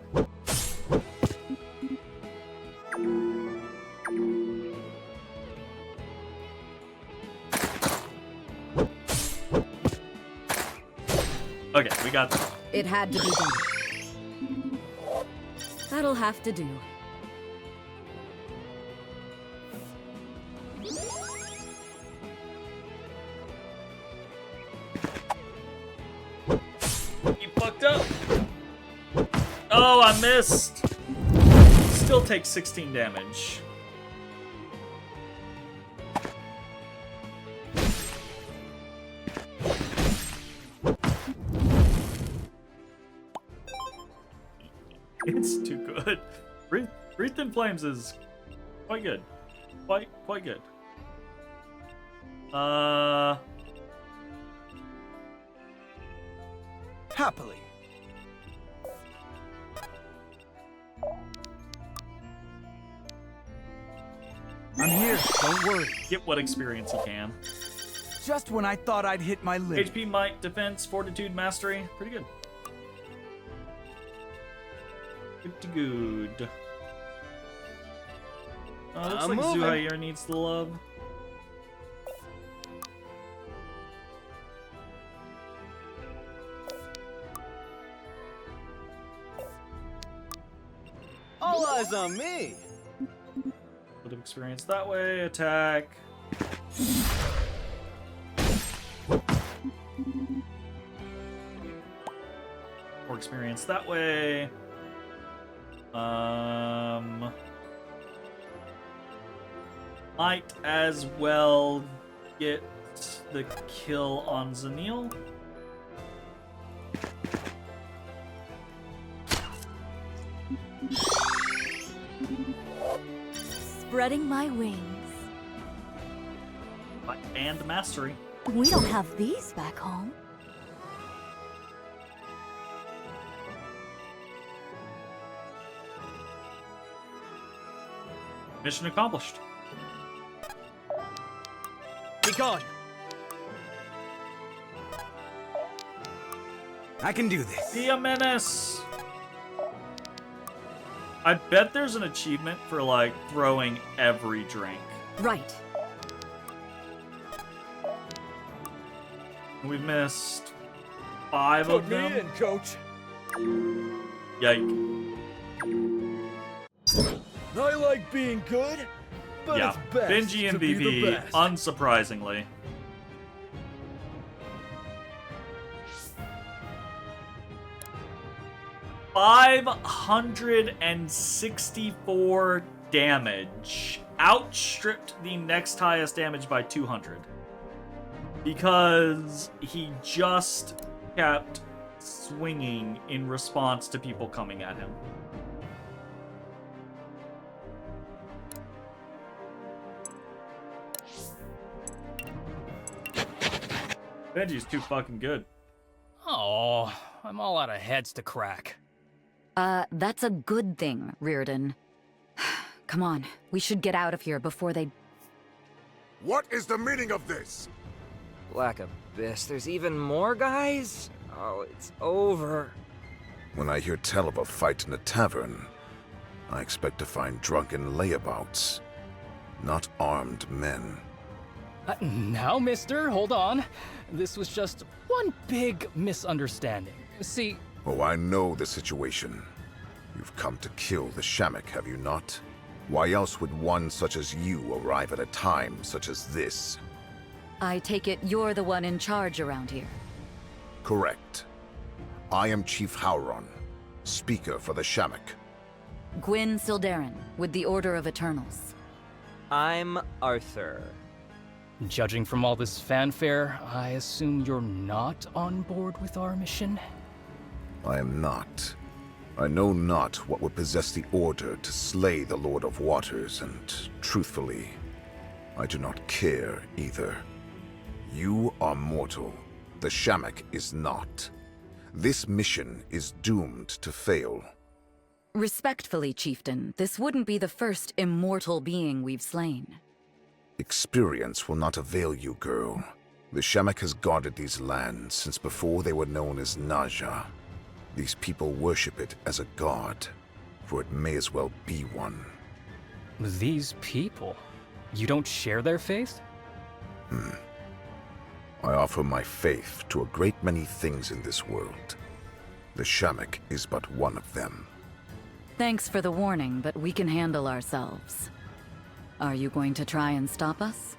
Okay, we got It had to be done. That'll have to do. You fucked up. Oh, I missed. Still takes 16 damage. It's too good. Wreath in Flames is quite good. Quite good. Happily. I'm here, don't worry. Get what experience you can. Just when I thought I'd hit my limit. HP, Might, Defense, Fortitude, Mastery. Pretty good. Good. Looks like moving. Zuhair needs the love. All eyes on me. Bit of experience that way. Attack. More experience that way. Might as well get the kill on Zanil. Spreading my wings. And Mastery. We don't have these back home. Mission accomplished. Be gone. I can do this. Be a menace. I bet there's an achievement for like throwing every drink. Right. We've missed 5 Put of me them. in, coach. Yike. I like being good, but Yeah, it's best Benji to and be the BB, best. unsurprisingly. $564 damage. Outstripped the next highest damage by 200. Because he just kept swinging in response to people coming at him. Benji's too fucking good. Oh, I'm all out of heads to crack. That's a good thing, Reardon. Come on, we should get out of here before they... What is the meaning of this? Black Abyss, there's even more guys? Oh, it's over. When I hear tell of a fight in a tavern, I expect to find drunken layabouts, not armed men. Now, mister, hold on. This was just one big misunderstanding. See... Oh, I know the situation. You've come to kill the Shamak, have you not? Why else would one such as you arrive at a time such as this? I take it you're the one in charge around here. Correct. I am Chief Hauron, speaker for the Shamak. Gwyn Sildarin, with the Order of Eternals. I'm Arthur. Judging from all this fanfare, I assume you're not on board with our mission? I am not. I know not what would possess the Order to slay the Lord of Waters, and truthfully, I do not care either. You are mortal. The Shamak is not. This mission is doomed to fail. Respectfully, Chieftain, this wouldn't be the first immortal being we've slain. Experience will not avail you, girl. The Shamak has guarded these lands since before they were known as Naja. These people worship it as a god, for it may as well be one. These people? You don't share their faith? I offer my faith to a great many things in this world. The Shamak is but one of them. Thanks for the warning, but we can handle ourselves. Are you going to try and stop us?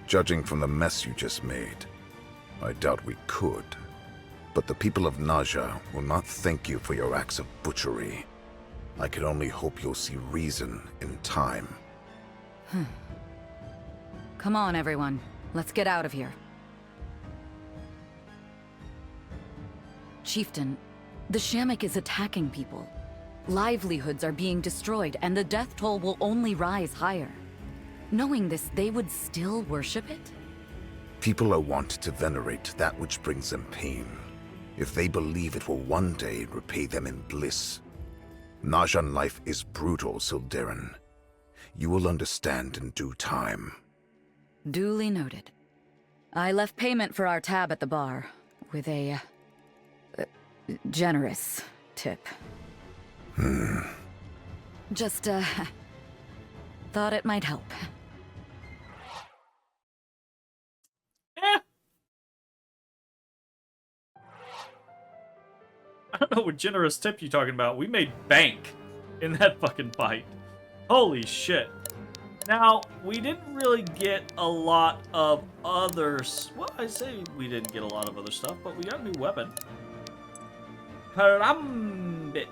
Judging from the mess you just made, I doubt we could. But the people of Naja will not thank you for your acts of butchery. I can only hope you'll see reason in time. Come on, everyone. Let's get out of here. Chieftain, the Shamak is attacking people. Livelihoods are being destroyed, and the death toll will only rise higher. Knowing this, they would still worship it? People are wont to venerate that which brings them pain, if they believe it will one day repay them in bliss. Najan life is brutal, Sildarin. You will understand in due time. Duly noted. I left payment for our tab at the bar, with a generous tip. Just, thought it might help. I don't know what generous tip you're talking about. We made bank in that fucking fight. Holy shit. Now, we didn't really get a lot of others. Well, I say we didn't get a lot of other stuff, but we got a new weapon. Karambit.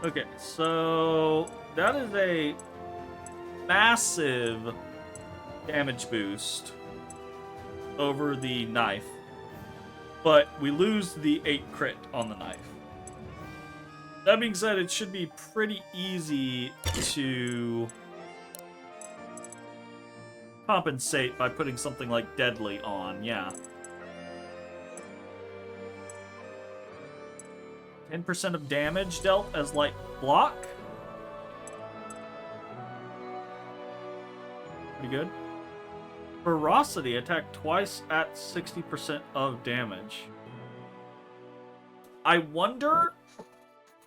Okay, so that is a massive damage boost over the knife. But we lose the 8 crit on the knife. That being said, it should be pretty easy to compensate by putting something like Deadly on, yeah. 10% of damage dealt as light block. Pretty good. Ferocity, attack twice at 60% of damage. I wonder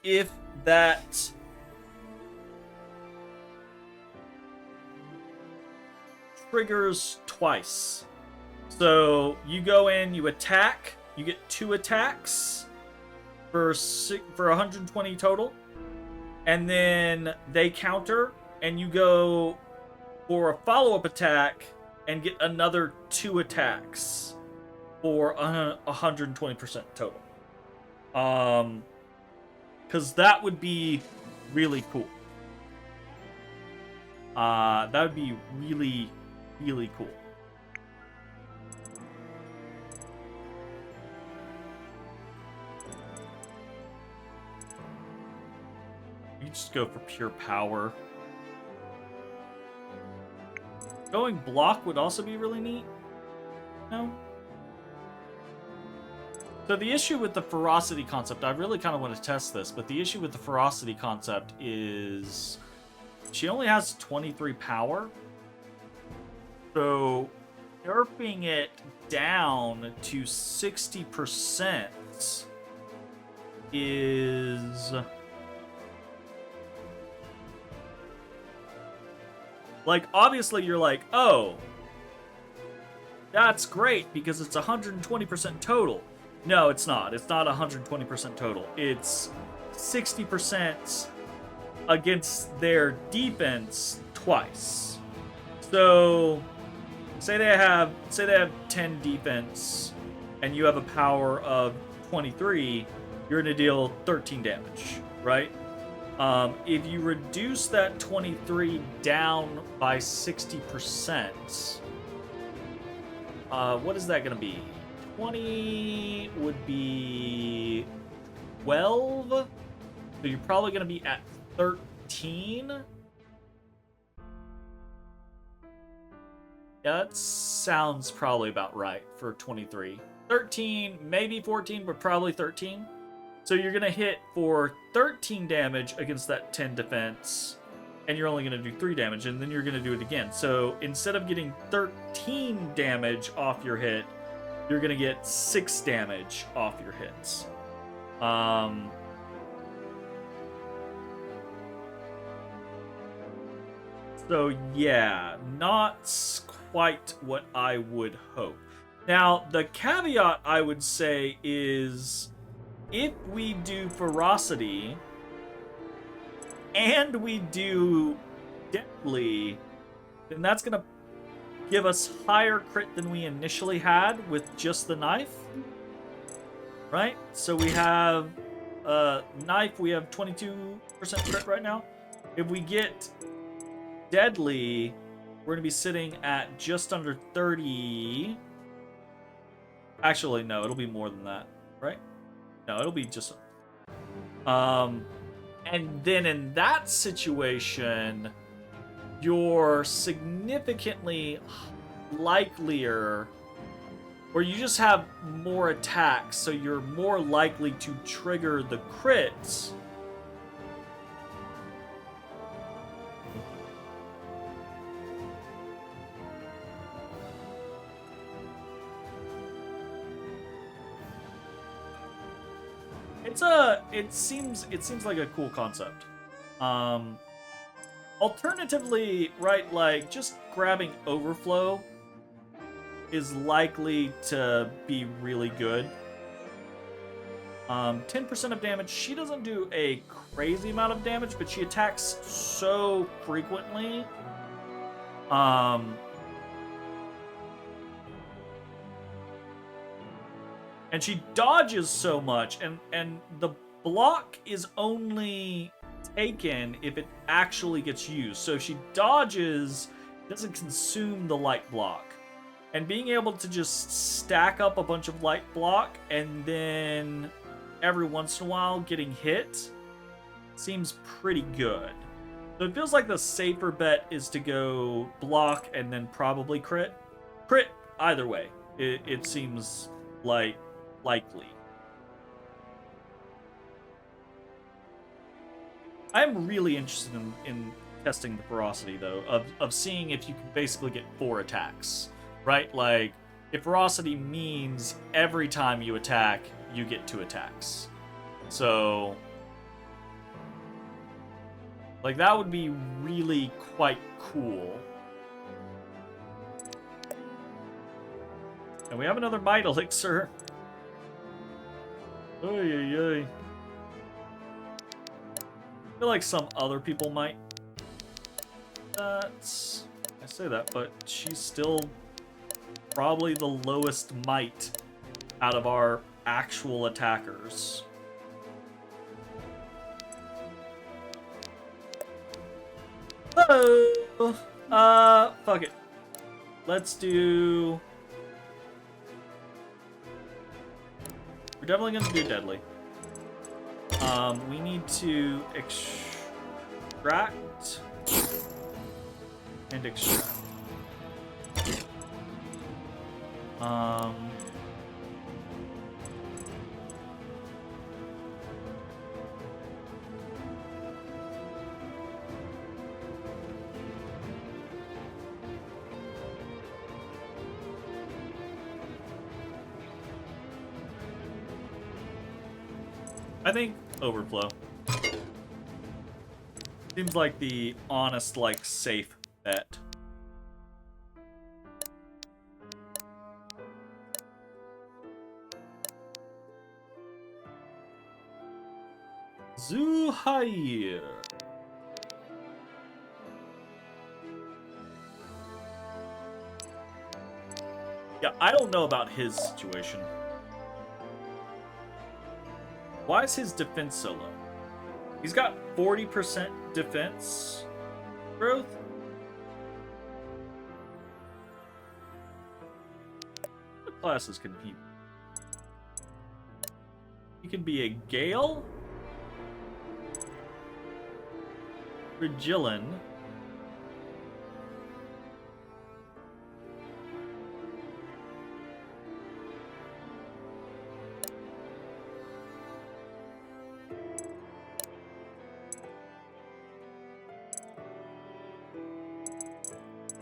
if that triggers twice. So you go in, you attack, you get 2 attacks for 120 total, and then they counter, and you go for a follow-up attack and get another 2 attacks for 120% total. Because that would be really cool. That would be really, really cool. You just go for pure power. Going block would also be really neat. No? So the issue with the ferocity concept, I really kind of want to test this, but the issue with the ferocity concept is she only has 23 power. So nerfing it down to 60% is... like, obviously you're like, oh, that's great because it's 120% total. No, it's not. It's not 120% total. It's 60% against their defense twice. So, say they have 10 defense and you have a power of 23, you're going to deal 13 damage, right? If you reduce that 23 down by 60%, what is that going to be? 20 would be 12. So you're probably going to be at 13. Yeah, that sounds probably about right for 23. 13, maybe 14, but probably 13. So you're going to hit for 13 damage against that 10 defense, and you're only going to do 3 damage, and then you're going to do it again. So instead of getting 13 damage off your hit, you're going to get 6 damage off your hits. So yeah, not quite what I would hope. Now, the caveat I would say is if we do ferocity and we do deadly, then that's going to give us higher crit than we initially had with just the knife. Right? So we have knife, we have 22% crit right now. If we get deadly, we're going to be sitting at just under 30. Actually, no, it'll be more than that, right? No, it'll be just... And then in that situation, you're significantly likelier, or you just have more attacks, so you're more likely to trigger the crits. It seems like a cool concept. Alternatively, right, like just grabbing overflow is likely to be really good. 10% of damage. She doesn't do a crazy amount of damage, but she attacks so frequently. And she dodges so much, and the block is only taken if it actually gets used. So if she dodges, it doesn't consume the light block. And being able to just stack up a bunch of light block and then every once in a while getting hit seems pretty good. So it feels like the safer bet is to go block and then probably crit. Crit either way. It seems like likely. I'm really interested in testing the ferocity though, of seeing if you can basically get 4 attacks. Right? Like, if ferocity means every time you attack, you get 2 attacks. So, like, that would be really quite cool. And we have another Might Elixir. Oy, oy, oy. I feel like some other people might. I say that, but she's still probably the lowest might out of our actual attackers. Oh, fuck it. Let's do... We're definitely gonna do deadly. We need to extract and extract. I think overflow. Seems like the honest, like, safe bet. Zuhair. Yeah, I don't know about his situation. Why is his defense so low? He's got 40% defense growth. What classes can he? He can be a Gale, Regillin,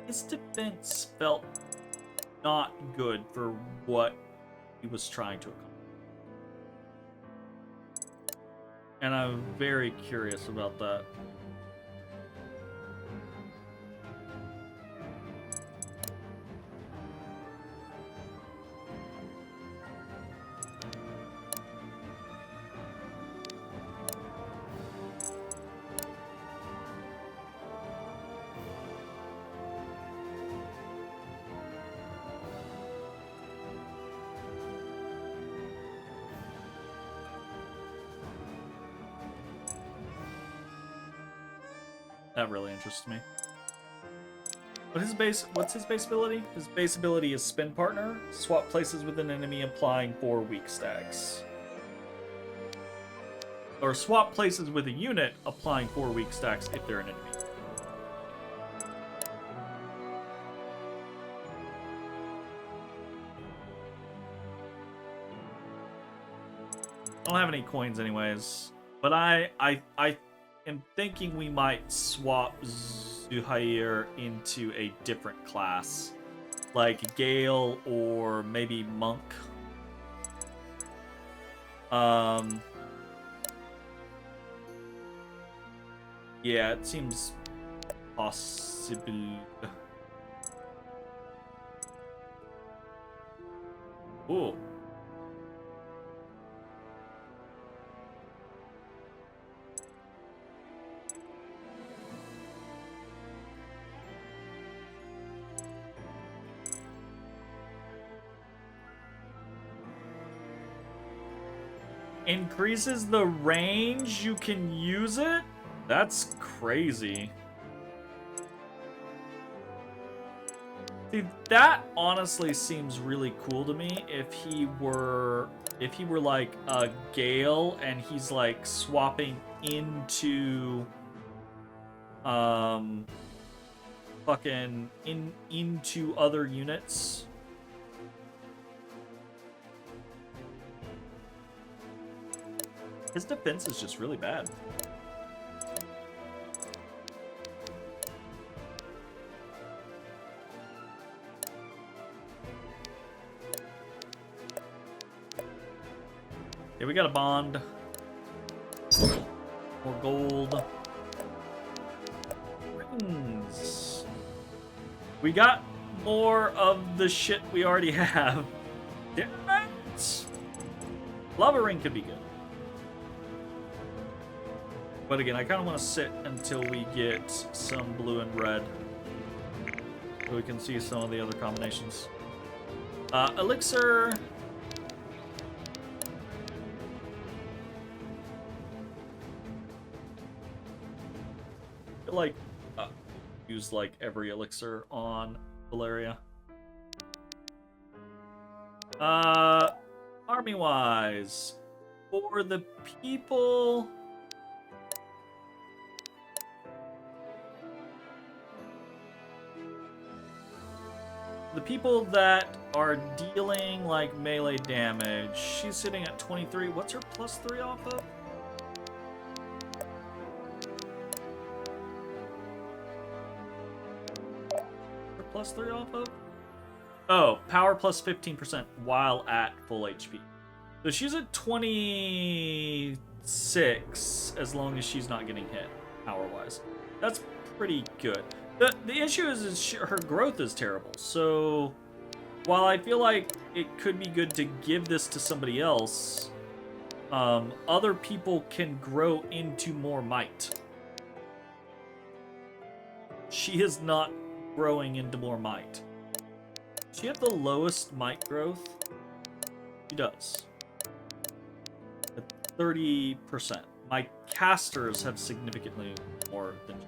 his defense felt not good for what he was trying to accomplish. And I'm very curious about that. That really interests me. What's his base ability? His base ability is Spin Partner. Swap places with an enemy, applying 4 weak stacks. Or swap places with a unit, applying 4 weak stacks if they're an enemy. I don't have any coins anyways, but I am thinking we might swap Zuhair into a different class, like Gale or maybe Monk. Yeah, it seems possible. Ooh. Increases the range you can use it? That's crazy. See, that honestly seems really cool to me if he were like a Gale and he's like swapping into into other units. His defense is just really bad. Okay, we got a bond. More gold. Rings. We got more of the shit we already have. Damn it! Lava ring could be good. But again, I kind of want to sit until we get some blue and red, so we can see some of the other combinations. Elixir. I feel like use like every elixir on Valeria. Army wise, for the people. The people that are dealing like melee damage, she's sitting at 23. What's her +3 off of? Her +3 off of? Oh, power plus 15% while at full HP. So she's at 26 as long as she's not getting hit, power-wise. That's pretty good. The issue is her growth is terrible, so while I feel like it could be good to give this to somebody else, other people can grow into more might. She is not growing into more might. Does she have the lowest might growth? She does. At 30%. My casters have significantly more than she.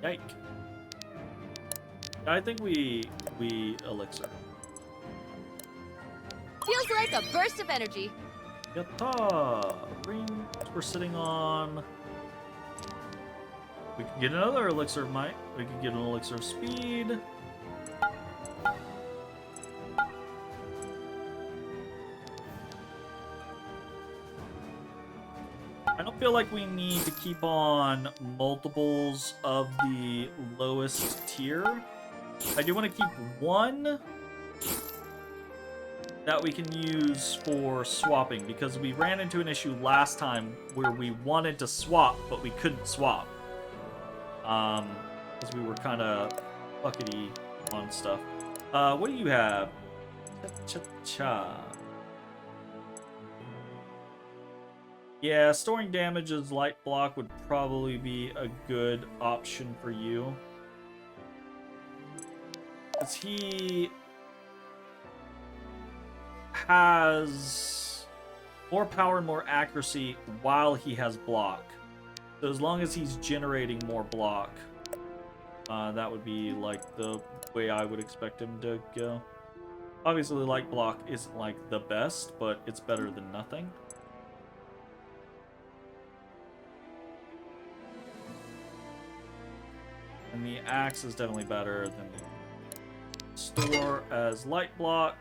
Yike. I think we elixir. Feels like a burst of energy. Yatta! Green, we're sitting on. We could get another elixir of might. We could get an elixir of speed. I don't feel like we need to keep on multiples of the lowest tier. I do want to keep one that we can use for swapping, because we ran into an issue last time where we wanted to swap, but we couldn't swap. Because we were kind of buckety on stuff. What do you have? Cha-cha-cha. Yeah, storing damage as light block would probably be a good option for you. Because he has more power and more accuracy while he has block. So as long as he's generating more block, that would be like the way I would expect him to go. Obviously, light block isn't like the best, but it's better than nothing. And the axe is definitely better than the store as light block.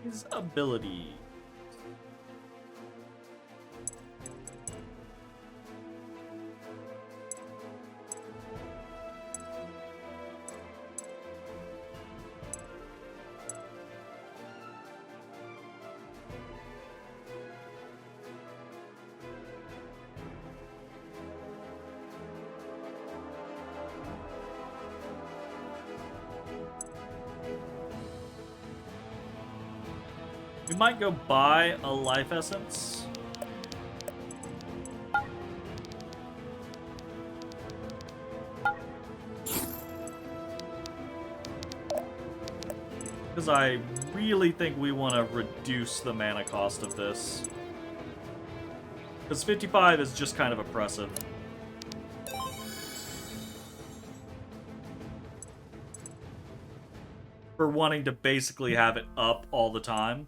His ability. We might go buy a life essence. Because I really think we want to reduce the mana cost of this. Because 55 is just kind of oppressive. For wanting to basically have it up all the time.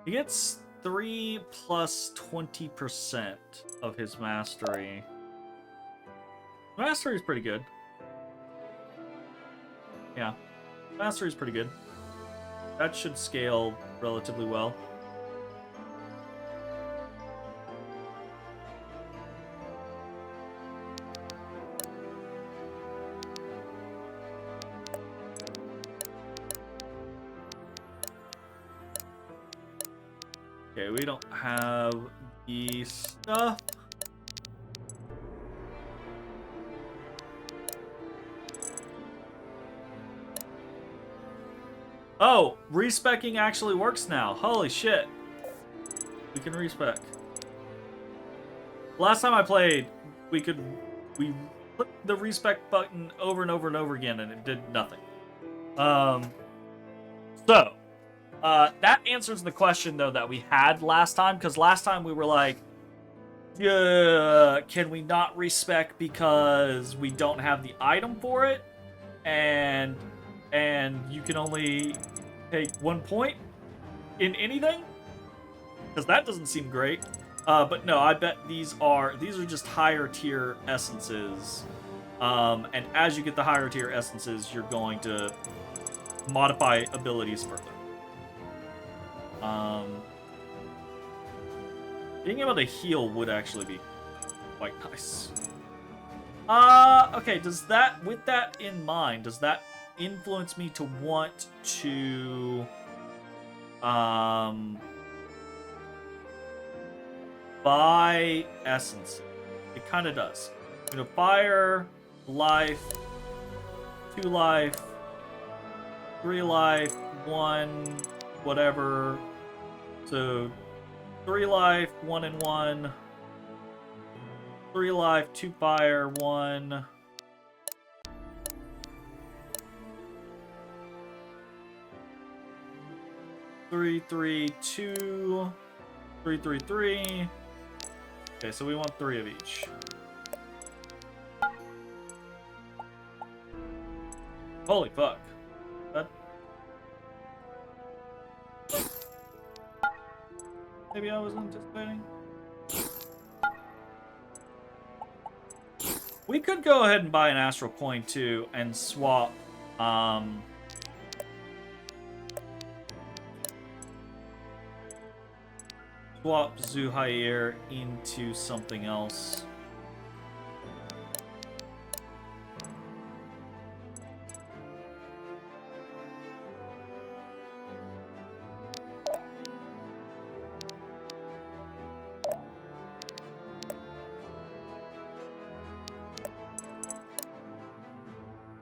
He gets 3 plus 20% of his mastery. Mastery is pretty good. Yeah. Mastery is pretty good. That should scale relatively well. Okay, we don't have the stuff. Oh, respecking actually works now. Holy shit. We can respec. Last time I played, we clicked the respec button over and over and over again and it did nothing. That answers the question, though, that we had last time, because last time we were like, can we not respec because we don't have the item for it? And you can only take 1 point in anything? Because that doesn't seem great. But no, I bet these are just higher tier essences. And as you get the higher tier essences, you're going to modify abilities further. Being able to heal would actually be quite nice. Okay, with that in mind, does that influence me to want to buy essence? It kind of does. You know, fire, life, 2 life, 3 life, 1 whatever. So 3 life, 1 and 1. 3 life, 2 fire, 1. Three, 3, 2. 3, 3, 3. Okay, so we want 3 of each. Holy fuck. That... Maybe I was anticipating. We could go ahead and buy an astral coin too and swap swap Zuhair into something else.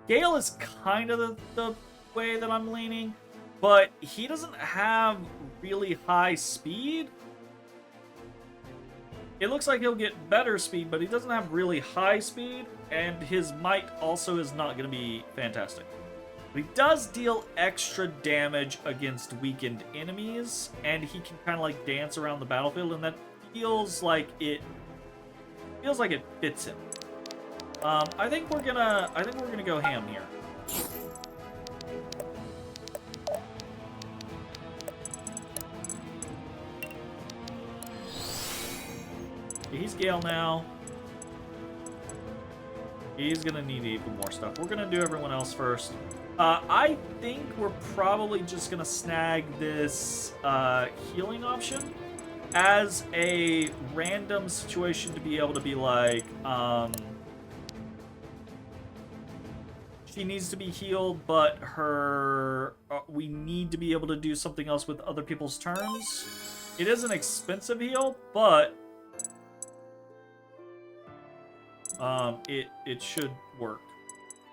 Gale is kind of the way that I'm leaning, but he doesn't have really high speed. It looks like he'll get better speed, but he doesn't have really high speed, and his might also is not going to be fantastic. But he does deal extra damage against weakened enemies, and he can kind of like dance around the battlefield, and that feels like it fits him. I think we're gonna go ham here. He's Gale now. He's gonna need even more stuff. We're gonna do everyone else first. I think we're probably just gonna snag this healing option as a random situation to be able to be like, she needs to be healed, but we need to be able to do something else with other people's turns. It is an expensive heal, but it should work.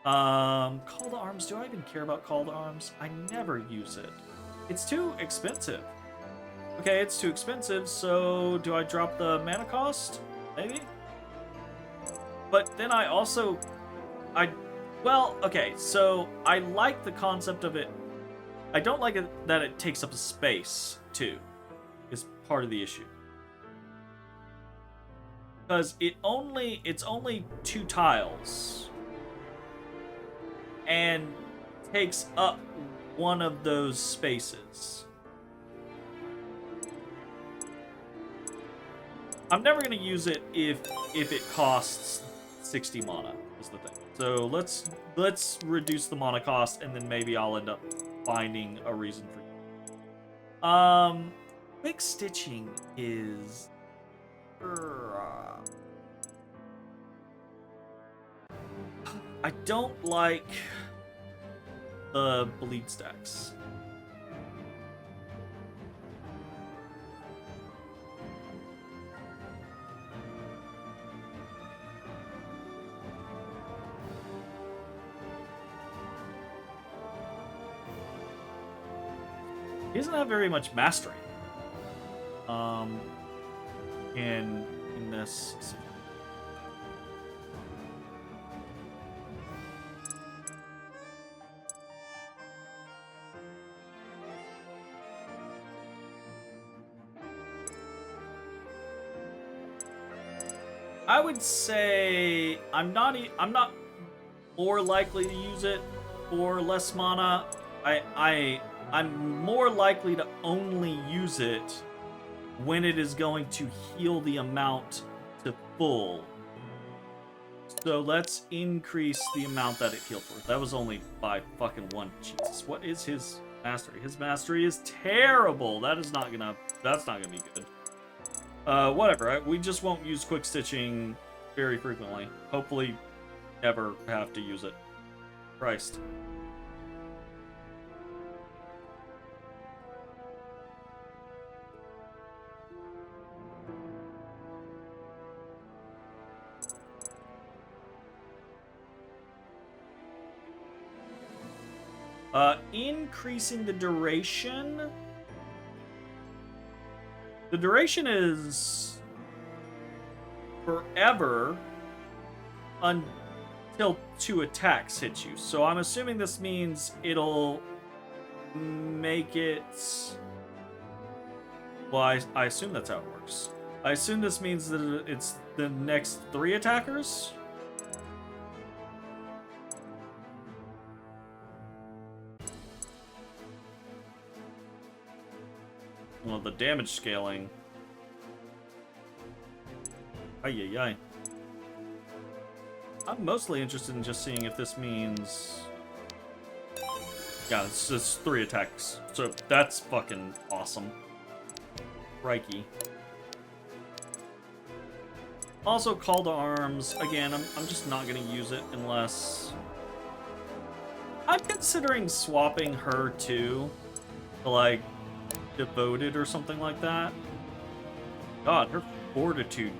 Call to arms. Do I even care about call to arms? I never use it. It's too expensive. Okay, it's too expensive, so do I drop the mana cost? Maybe? But then well, okay, so I like the concept of it. I don't like it that it takes up space, too, is part of the issue. Because it's only 2 tiles. And takes up one of those spaces. I'm never going to use it if it costs 60 mana, is the thing. So let's reduce the mana cost, and then maybe I'll end up finding a reason for it. Quick stitching is I don't like the bleed stacks. He doesn't have very much mastery. In this. I would say I'm not more likely to use it for less mana. I'm more likely to only use it when it is going to heal the amount to full. So let's increase the amount that it healed for. That was only by fucking 1. Jesus, what is his mastery? His mastery is terrible. That's not gonna be good. Whatever. We just won't use quick stitching very frequently. Hopefully, never have to use it. Christ. Increasing the duration. The duration is forever until 2 attacks hit you. So I'm assuming this means it'll make it... Well, I assume that's how it works. I assume this means that it's the next 3 attackers. Well, the damage scaling. Ay. I'm mostly interested in just seeing if this means... Yeah, it's just 3 attacks. So that's fucking awesome. Crikey. Also, call to arms. Again, I'm just not going to use it unless... I'm considering swapping her too. To, like, devoted or something like that. God, her fortitude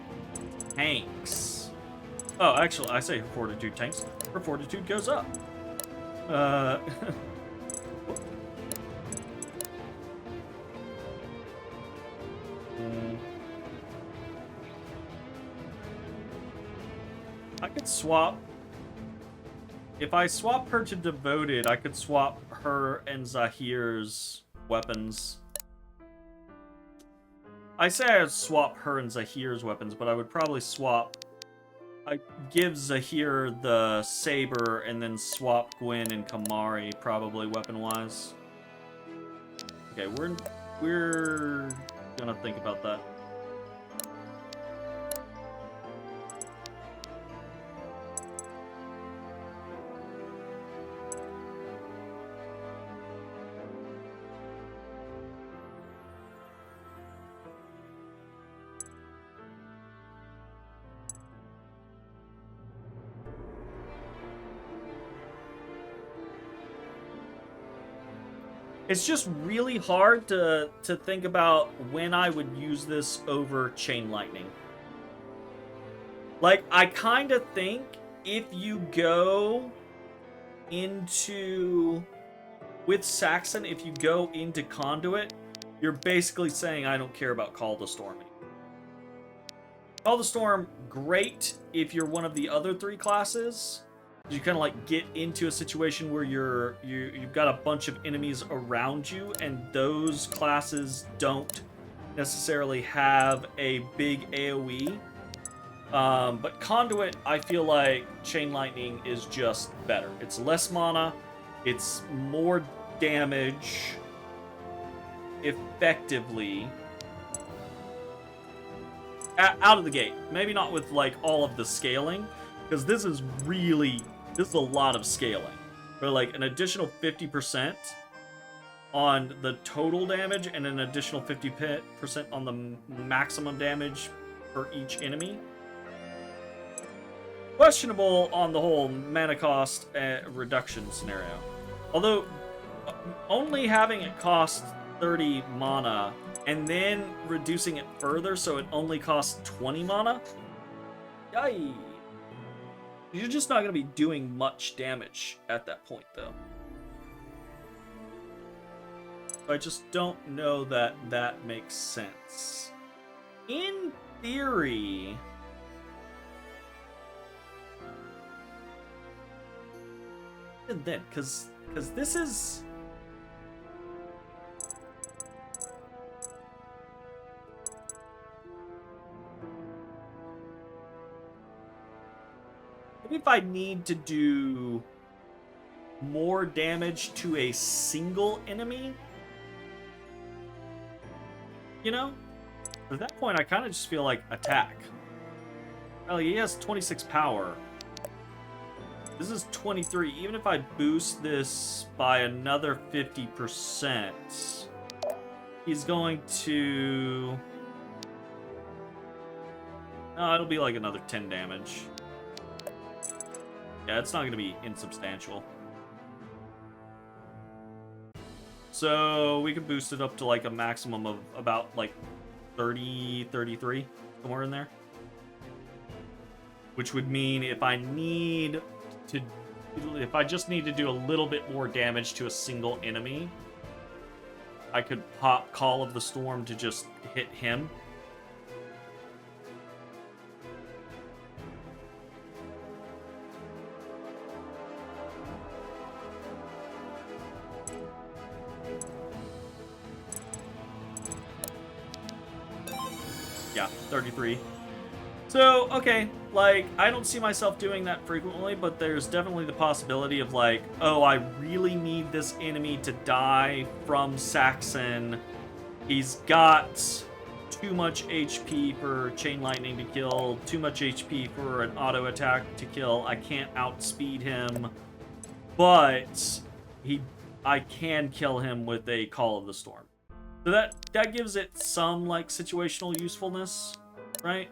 tanks. Oh, actually, I say her fortitude tanks. Her fortitude goes up. Uh... I could swap... If I swap her to Devoted, I could swap her and Zahir's weapons. I say I'd swap her and Zahir's weapons, but I would probably swap... I'd give Zahir the saber and then swap Gwen and Kamari, probably weapon-wise. Okay, we're gonna think about that. It's just really hard to think about when I would use this over Chain Lightning. Like, I kind of think if you go into... With Saxon, if you go into Conduit, you're basically saying, I don't care about Call the Storm anymore. Call the Storm, great if you're one of the other 3 classes. You kind of like get into a situation where you've got a bunch of enemies around you, and those classes don't necessarily have a big AoE. But Conduit, I feel like Chain Lightning is just better. It's less mana, it's more damage effectively out of the gate. Maybe not with like all of the scaling, because this is a lot of scaling. For like an additional 50% on the total damage and an additional 50% on the maximum damage for each enemy. Questionable on the whole mana cost reduction scenario. Although, only having it cost 30 mana and then reducing it further so it only costs 20 mana? Yay! You're just not going to be doing much damage at that point, though. I just don't know that that makes sense. In theory... And then, because this is... Maybe if I need to do more damage to a single enemy, you know? At that point, I kind of just feel like attack. Well, he has 26 power. This is 23. Even if I boost this by another 50%, he's going to... No, it'll be like another 10 damage. Yeah, it's not going to be insubstantial. So we could boost it up to like a maximum of about like 30, 33, somewhere in there. Which would mean if I just need to do a little bit more damage to a single enemy, I could pop Call of the Storm to just hit him. Yeah, 33. So, okay, like, I don't see myself doing that frequently, but there's definitely the possibility of, like, oh, I really need this enemy to die from Saxon. He's got too much HP for Chain Lightning to kill, too much HP for an auto attack to kill. I can't outspeed him, but I can kill him with a Call of the Storm. So that gives it some, like, situational usefulness, right?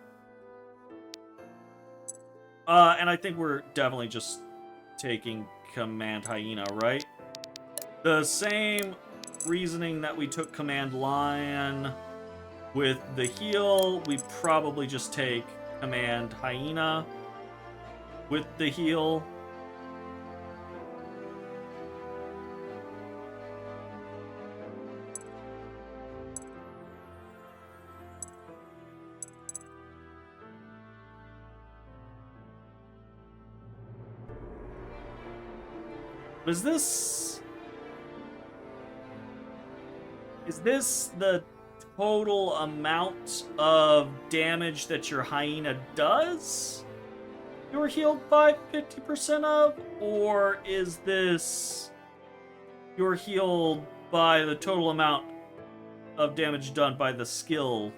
And I think we're definitely just taking Command Hyena, right? The same reasoning that we took Command Lion with the heal, we probably just take Command Hyena with the heal. Is this the total amount of damage that your hyena does? You're healed by 50% of? Or is this you're healed by the total amount of damage done by the skill?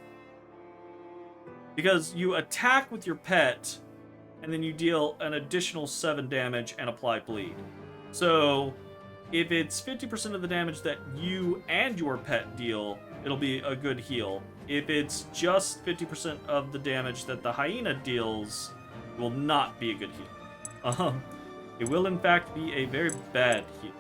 Because you attack with your pet, and then you deal an additional 7 damage and apply bleed. So, if it's 50% of the damage that you and your pet deal, it'll be a good heal. If it's just 50% of the damage that the hyena deals, it will not be a good heal. It will in fact be a very bad heal.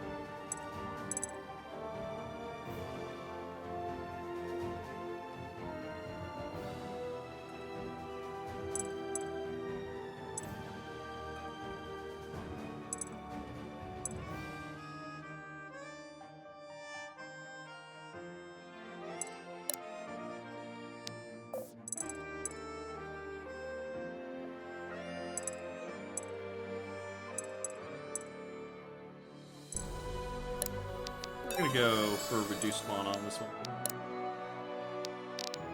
I'm gonna go for reduced mana on this one.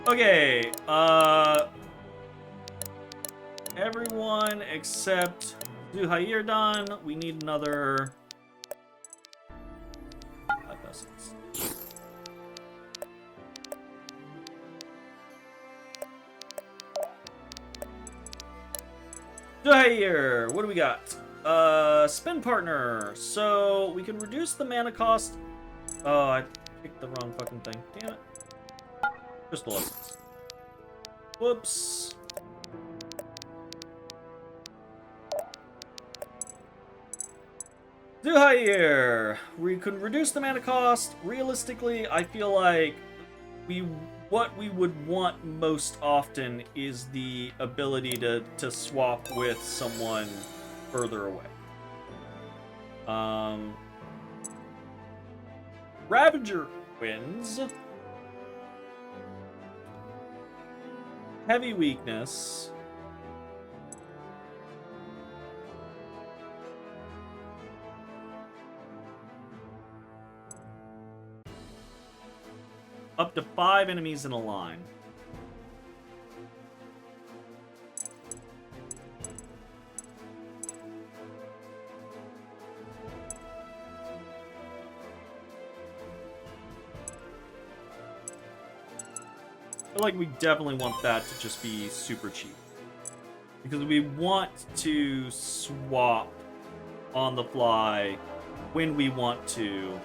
Okay, everyone except Zuhair done. We need another 5 essence. Zuhair, what do we got? Spin partner. So we can reduce the mana cost. Oh, I picked the wrong fucking thing. Damn it. Crystal essence. Whoops. Zuhair! We can reduce the mana cost. Realistically, I feel like what we would want most often is the ability to swap with someone further away. Ravager wins. Heavy weakness. Up to 5 enemies in a line. I feel like we definitely want that to just be super cheap. Because we want to swap on the fly when we want to.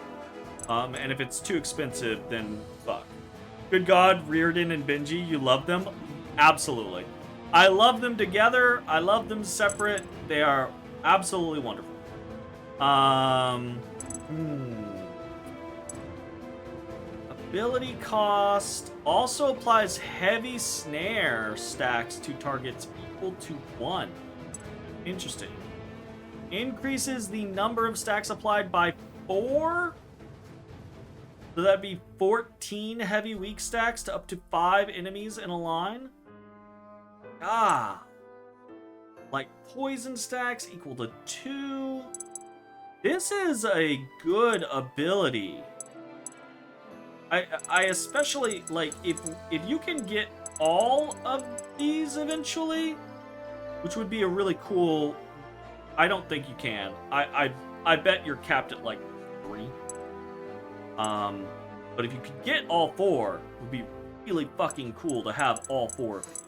And if it's too expensive, then fuck. Good God, Reardon and Benji, you love them? Absolutely. I love them together. I love them separate. They are absolutely wonderful. Ability cost also applies heavy snare stacks to targets equal to 1. Interesting. Increases the number of stacks applied by 4? So that'd be 14 heavy weak stacks to up to 5 enemies in a line? Ah. Like poison stacks equal to 2. This is a good ability. I especially like if you can get all of these eventually, which would be a really cool. I don't think you can. I bet you're capped at like 3. But if you could get all 4, it would be really fucking cool to have all 4 of these.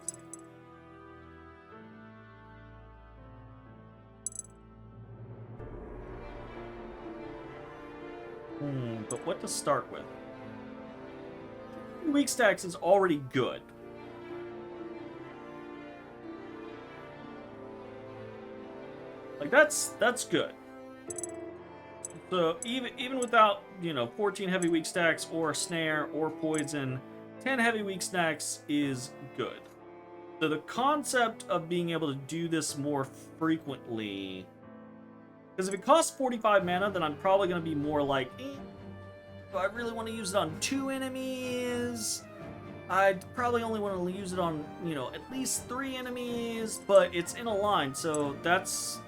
But what to start with? Weak stacks is already good. Like that's good. So even without, 14 heavy weak stacks or a snare or poison, 10 heavy weak stacks is good. So the concept of being able to do this more frequently, because if it costs 45 mana, then I'm probably going to be more like, do I really want to use it on 2 enemies? I'd probably only want to use it on, at least 3 enemies, but it's in a line, so that's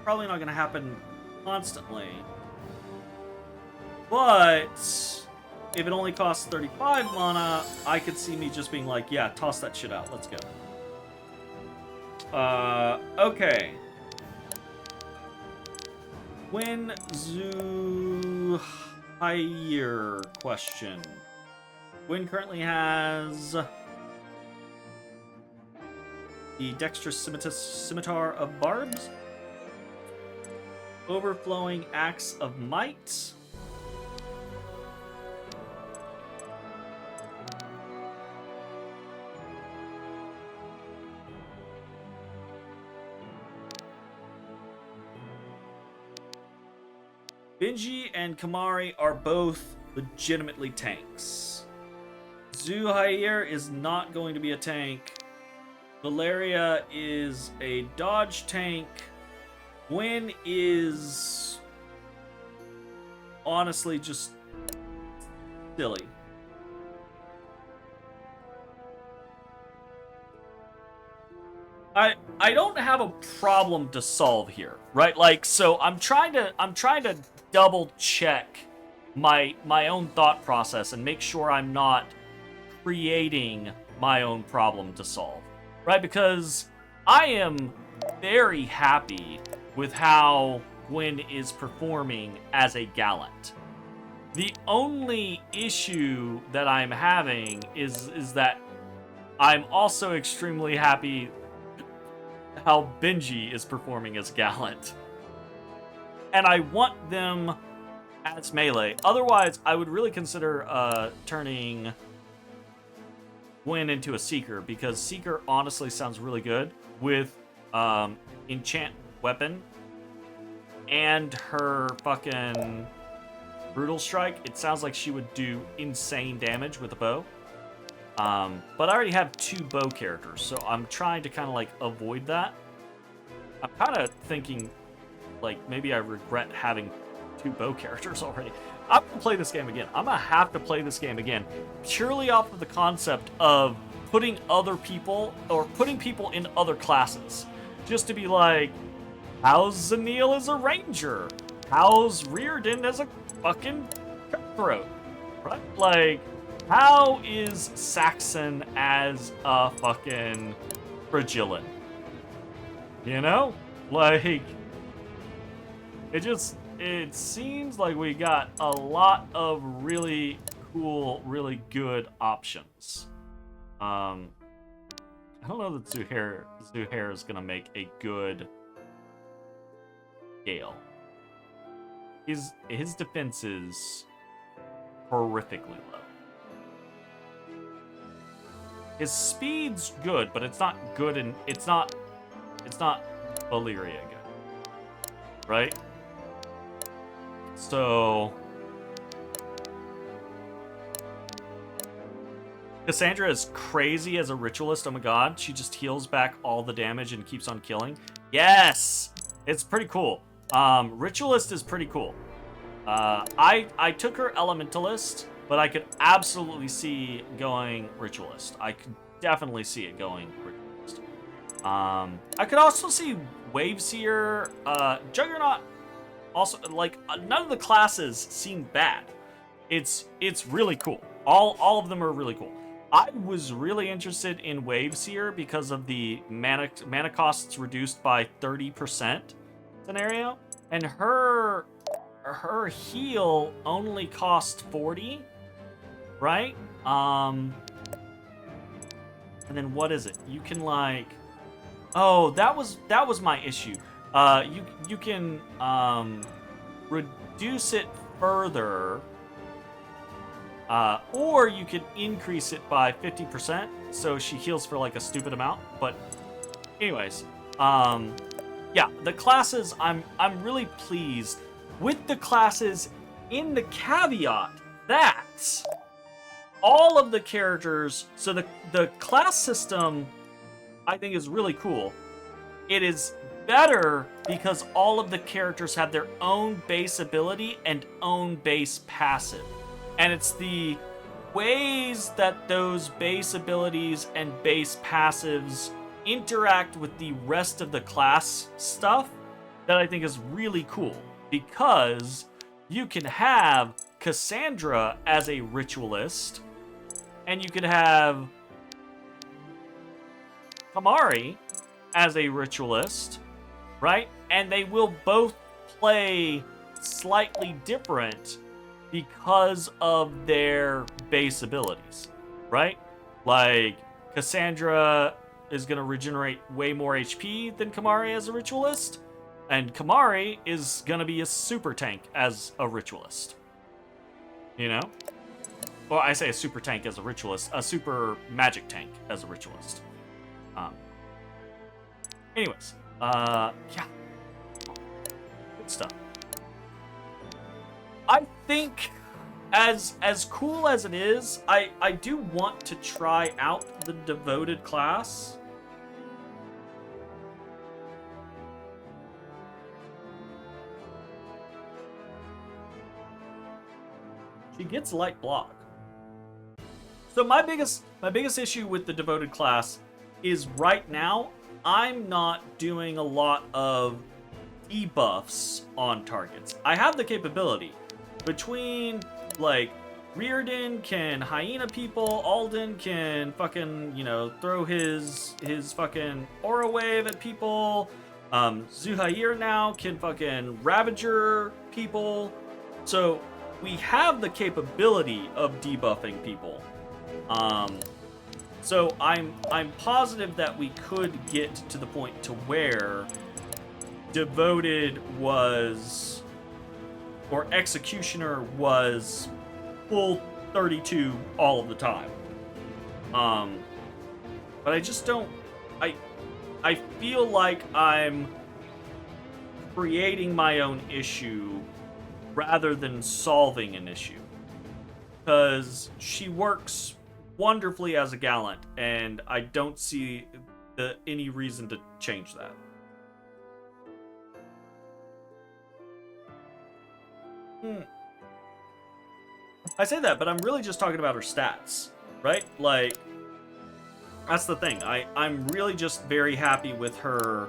probably not going to happen constantly. But if it only costs 35 mana, I could see me just being like, yeah, toss that shit out. Let's go. Okay. When Zuhair question. Gwyn currently has the Dexterous Scimitar of Barbs, Overflowing Axe of Might, Benji and Kamari are both legitimately tanks. Zuhair is not going to be a tank. Valeria is a dodge tank. Gwyn is honestly just silly. I don't have a problem to solve here, right? Like, so I'm trying to double check my own thought process and make sure I'm not creating my own problem to solve, right? Because I am very happy with how Gwyn is performing as a gallant. The only issue that I'm having is that I'm also extremely happy how Benji is performing as gallant. And I want them as melee. Otherwise, I would really consider turning Gwyn into a Seeker, because Seeker honestly sounds really good with Enchant Weapon and her fucking Brutal Strike. It sounds like she would do insane damage with a bow. But I already have 2 bow characters, so I'm trying to kind of like avoid that. I'm kind of thinking like maybe I regret having 2 bow characters already. I'm gonna play this game again. I'm gonna have to play this game again, purely off of the concept of putting other people or putting people in other classes, just to be like, how's Zanil as a ranger? How's Reardon as a fucking cutthroat? Right? Like, how is Saxon as a fucking Fragilin? You know? Like, it seems like we got a lot of really cool, really good options. I don't know that Zuhair is gonna make a good Gale. His defense is horrifically low. His speed's good, but it's not good, and it's not Valyria good, right? So Cassandra is crazy as a ritualist. Oh my god, she just heals back all the damage and keeps on killing. Yes, it's pretty cool. Ritualist is pretty cool. I took her Elementalist, but I could absolutely see going Ritualist. I could definitely see it going Ritualist. I could also see Waveseer, Juggernaut. Also, like, none of the classes seem bad. It's really cool. All of them are really cool. I was really interested in Waveseer because of the mana costs reduced by 30% scenario, and her heal only cost 40, right? And then what is it? You can like, oh, that was my issue. You can reduce it further, or you can increase it by 50%, so she heals for like a stupid amount. But anyways, yeah, the classes, I'm really pleased with the classes, in the caveat that all of the characters, so the class system I think is really cool. It is better because all of the characters have their own base ability and own base passive. And it's the ways that those base abilities and base passives interact with the rest of the class stuff that I think is really cool. Because you can have Cassandra as a ritualist, and you could have Kamari as a ritualist, right? And they will both play slightly different because of their base abilities, right? Like, Cassandra is going to regenerate way more HP than Kamari as a ritualist, and Kamari is going to be a super tank as a ritualist. You know? Well, I say a super tank as a ritualist, a super magic tank as a ritualist. Anyways, yeah. Good stuff. I think, as cool as it is, I do want to try out the devoted class. She gets light block. So my biggest issue with the devoted class is right now I'm not doing a lot of debuffs on targets. I have the capability between, like, Reardon can hyena people, Alden can fucking, you know, throw his fucking aura wave at people. Zuhair now can fucking Ravager people. So we have the capability of debuffing people. So I'm positive that we could get to the point to where Devoted was, or Executioner was, full 32 all of the time. But I just don't. I feel like I'm creating my own issue rather than solving an issue, because she works wonderfully as a gallant, and I don't see any reason to change that. I say that, but I'm really just talking about her stats, right? Like, that's the thing. I'm really just very happy with her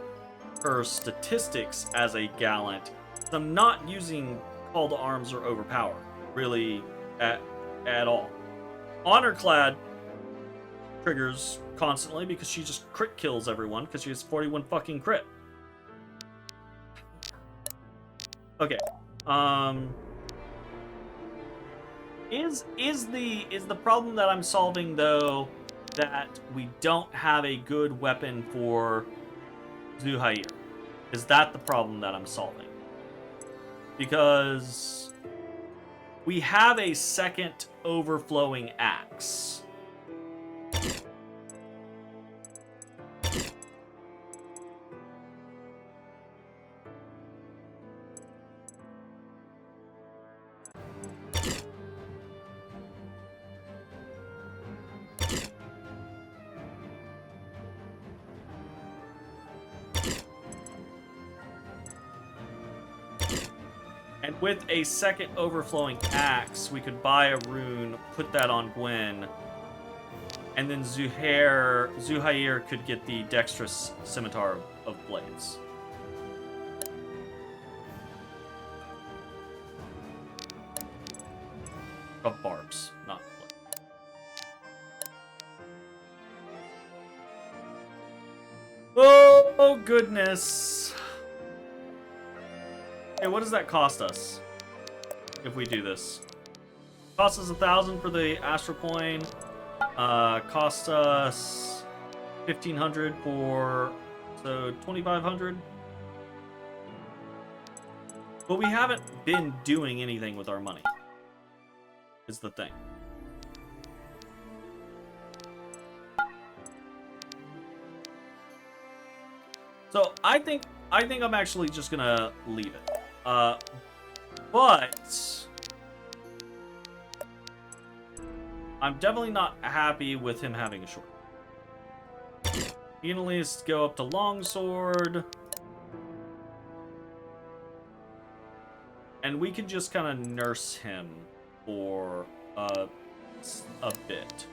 statistics as a gallant. I'm not using Call to Arms or Overpower, really, at all. Honorclad triggers constantly because she just crit kills everyone because she has 41 fucking crit. Okay. Is the problem that I'm solving, though, that we don't have a good weapon for Zuhair? Is that the problem that I'm solving? Because we have a second overflowing axe. And with a second overflowing axe, we could buy a rune, put that on Gwen, and then Zuhair could get the dexterous scimitar of blades. Of barbs, not blades. Oh goodness. Hey, what does that cost us if we do this? Costs us 1,000 for the Astral Coin. Costs us 1,500 for, so 2,500. But we haven't been doing anything with our money, is the thing. So I think I'm actually just gonna leave it. But I'm definitely not happy with him having a short. He can at least go up to longsword. And we can just kind of nurse him for a bit.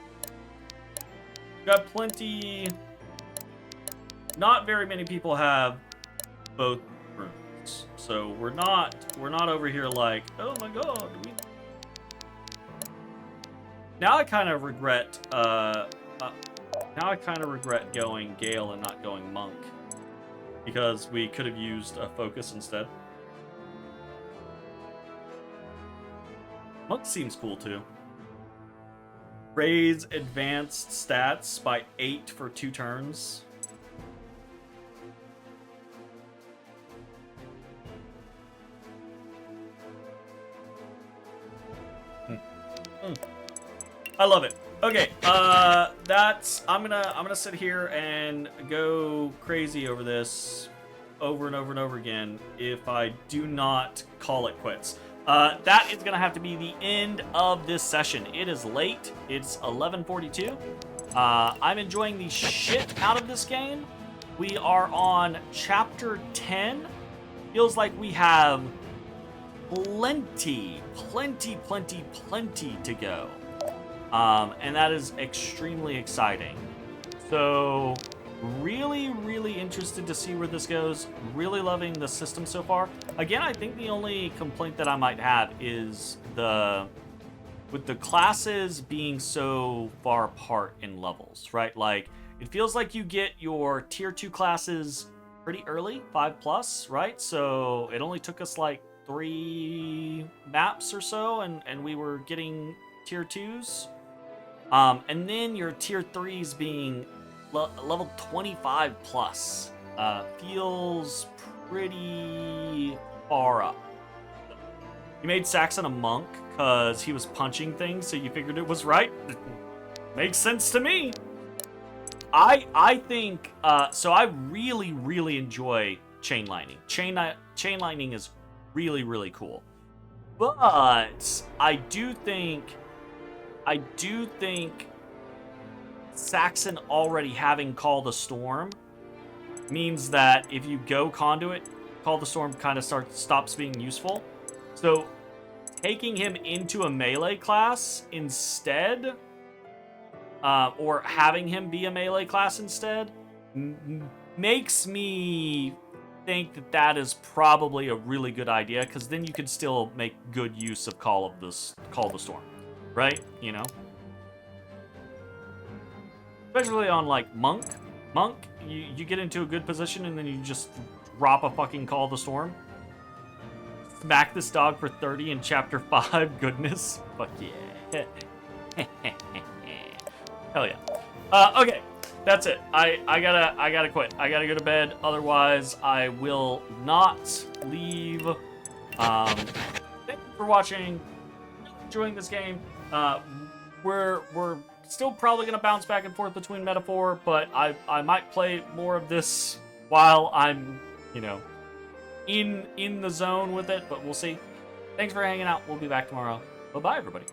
We've got plenty. Not very many people have both runes, so we're not over here like, oh my god, Now I kind of regret. Now I kind of regret going Gale and not going Monk, because we could have used a focus instead. Monk seems cool too. Raise advanced stats by 8 for 2 turns. I love it. Okay, I'm gonna sit here and go crazy over this over and over and over again if I do not call it quits. That is gonna have to be the end of this session. It is late. It's 11:42. I'm enjoying the shit out of this game. We are on chapter 10. Feels like we have plenty to go. And that is extremely exciting. So, really interested to see where this goes. Really loving the system so far. Again, I think the only complaint that I might have is with the classes being so far apart in levels, right? Like, it feels like you get your tier 2 classes pretty early, 5+, right? So, it only took us like 3 maps or so, and we were getting tier 2s. And then your tier 3s being level 25+. Feels pretty far up. You made Saxon a monk because he was punching things, so you figured it was right. Makes sense to me. I think, so I really enjoy chain lightning. Chain lightning is really cool. But I do think Saxon already having Call the Storm means that if you go Conduit, Call the Storm kind of stops being useful. So taking him into a melee class instead, or having him be a melee class instead, makes me think that that is probably a really good idea, because then you can still make good use of Call the Storm, right? You know? Especially on, like, Monk. Monk, you get into a good position and then you just drop a fucking Call the Storm. Smack this dog for 30 in Chapter 5. Goodness. Fuck yeah. Hell yeah. Okay, that's it. I gotta quit. I gotta go to bed. Otherwise, I will not leave. Thank you for watching. Enjoying this game. We're still probably gonna bounce back and forth between Metaphor, but I might play more of this while I'm, you know, in the zone with it, but we'll see. Thanks for hanging out. We'll be back tomorrow. Bye-bye, everybody.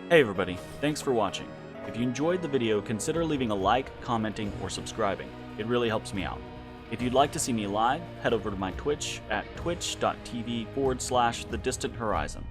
Hey everybody, thanks for watching. If you enjoyed the video, consider leaving a like, commenting, or subscribing. It really helps me out. If you'd like to see me live, head over to my Twitch at twitch.tv/thedistanthorizon.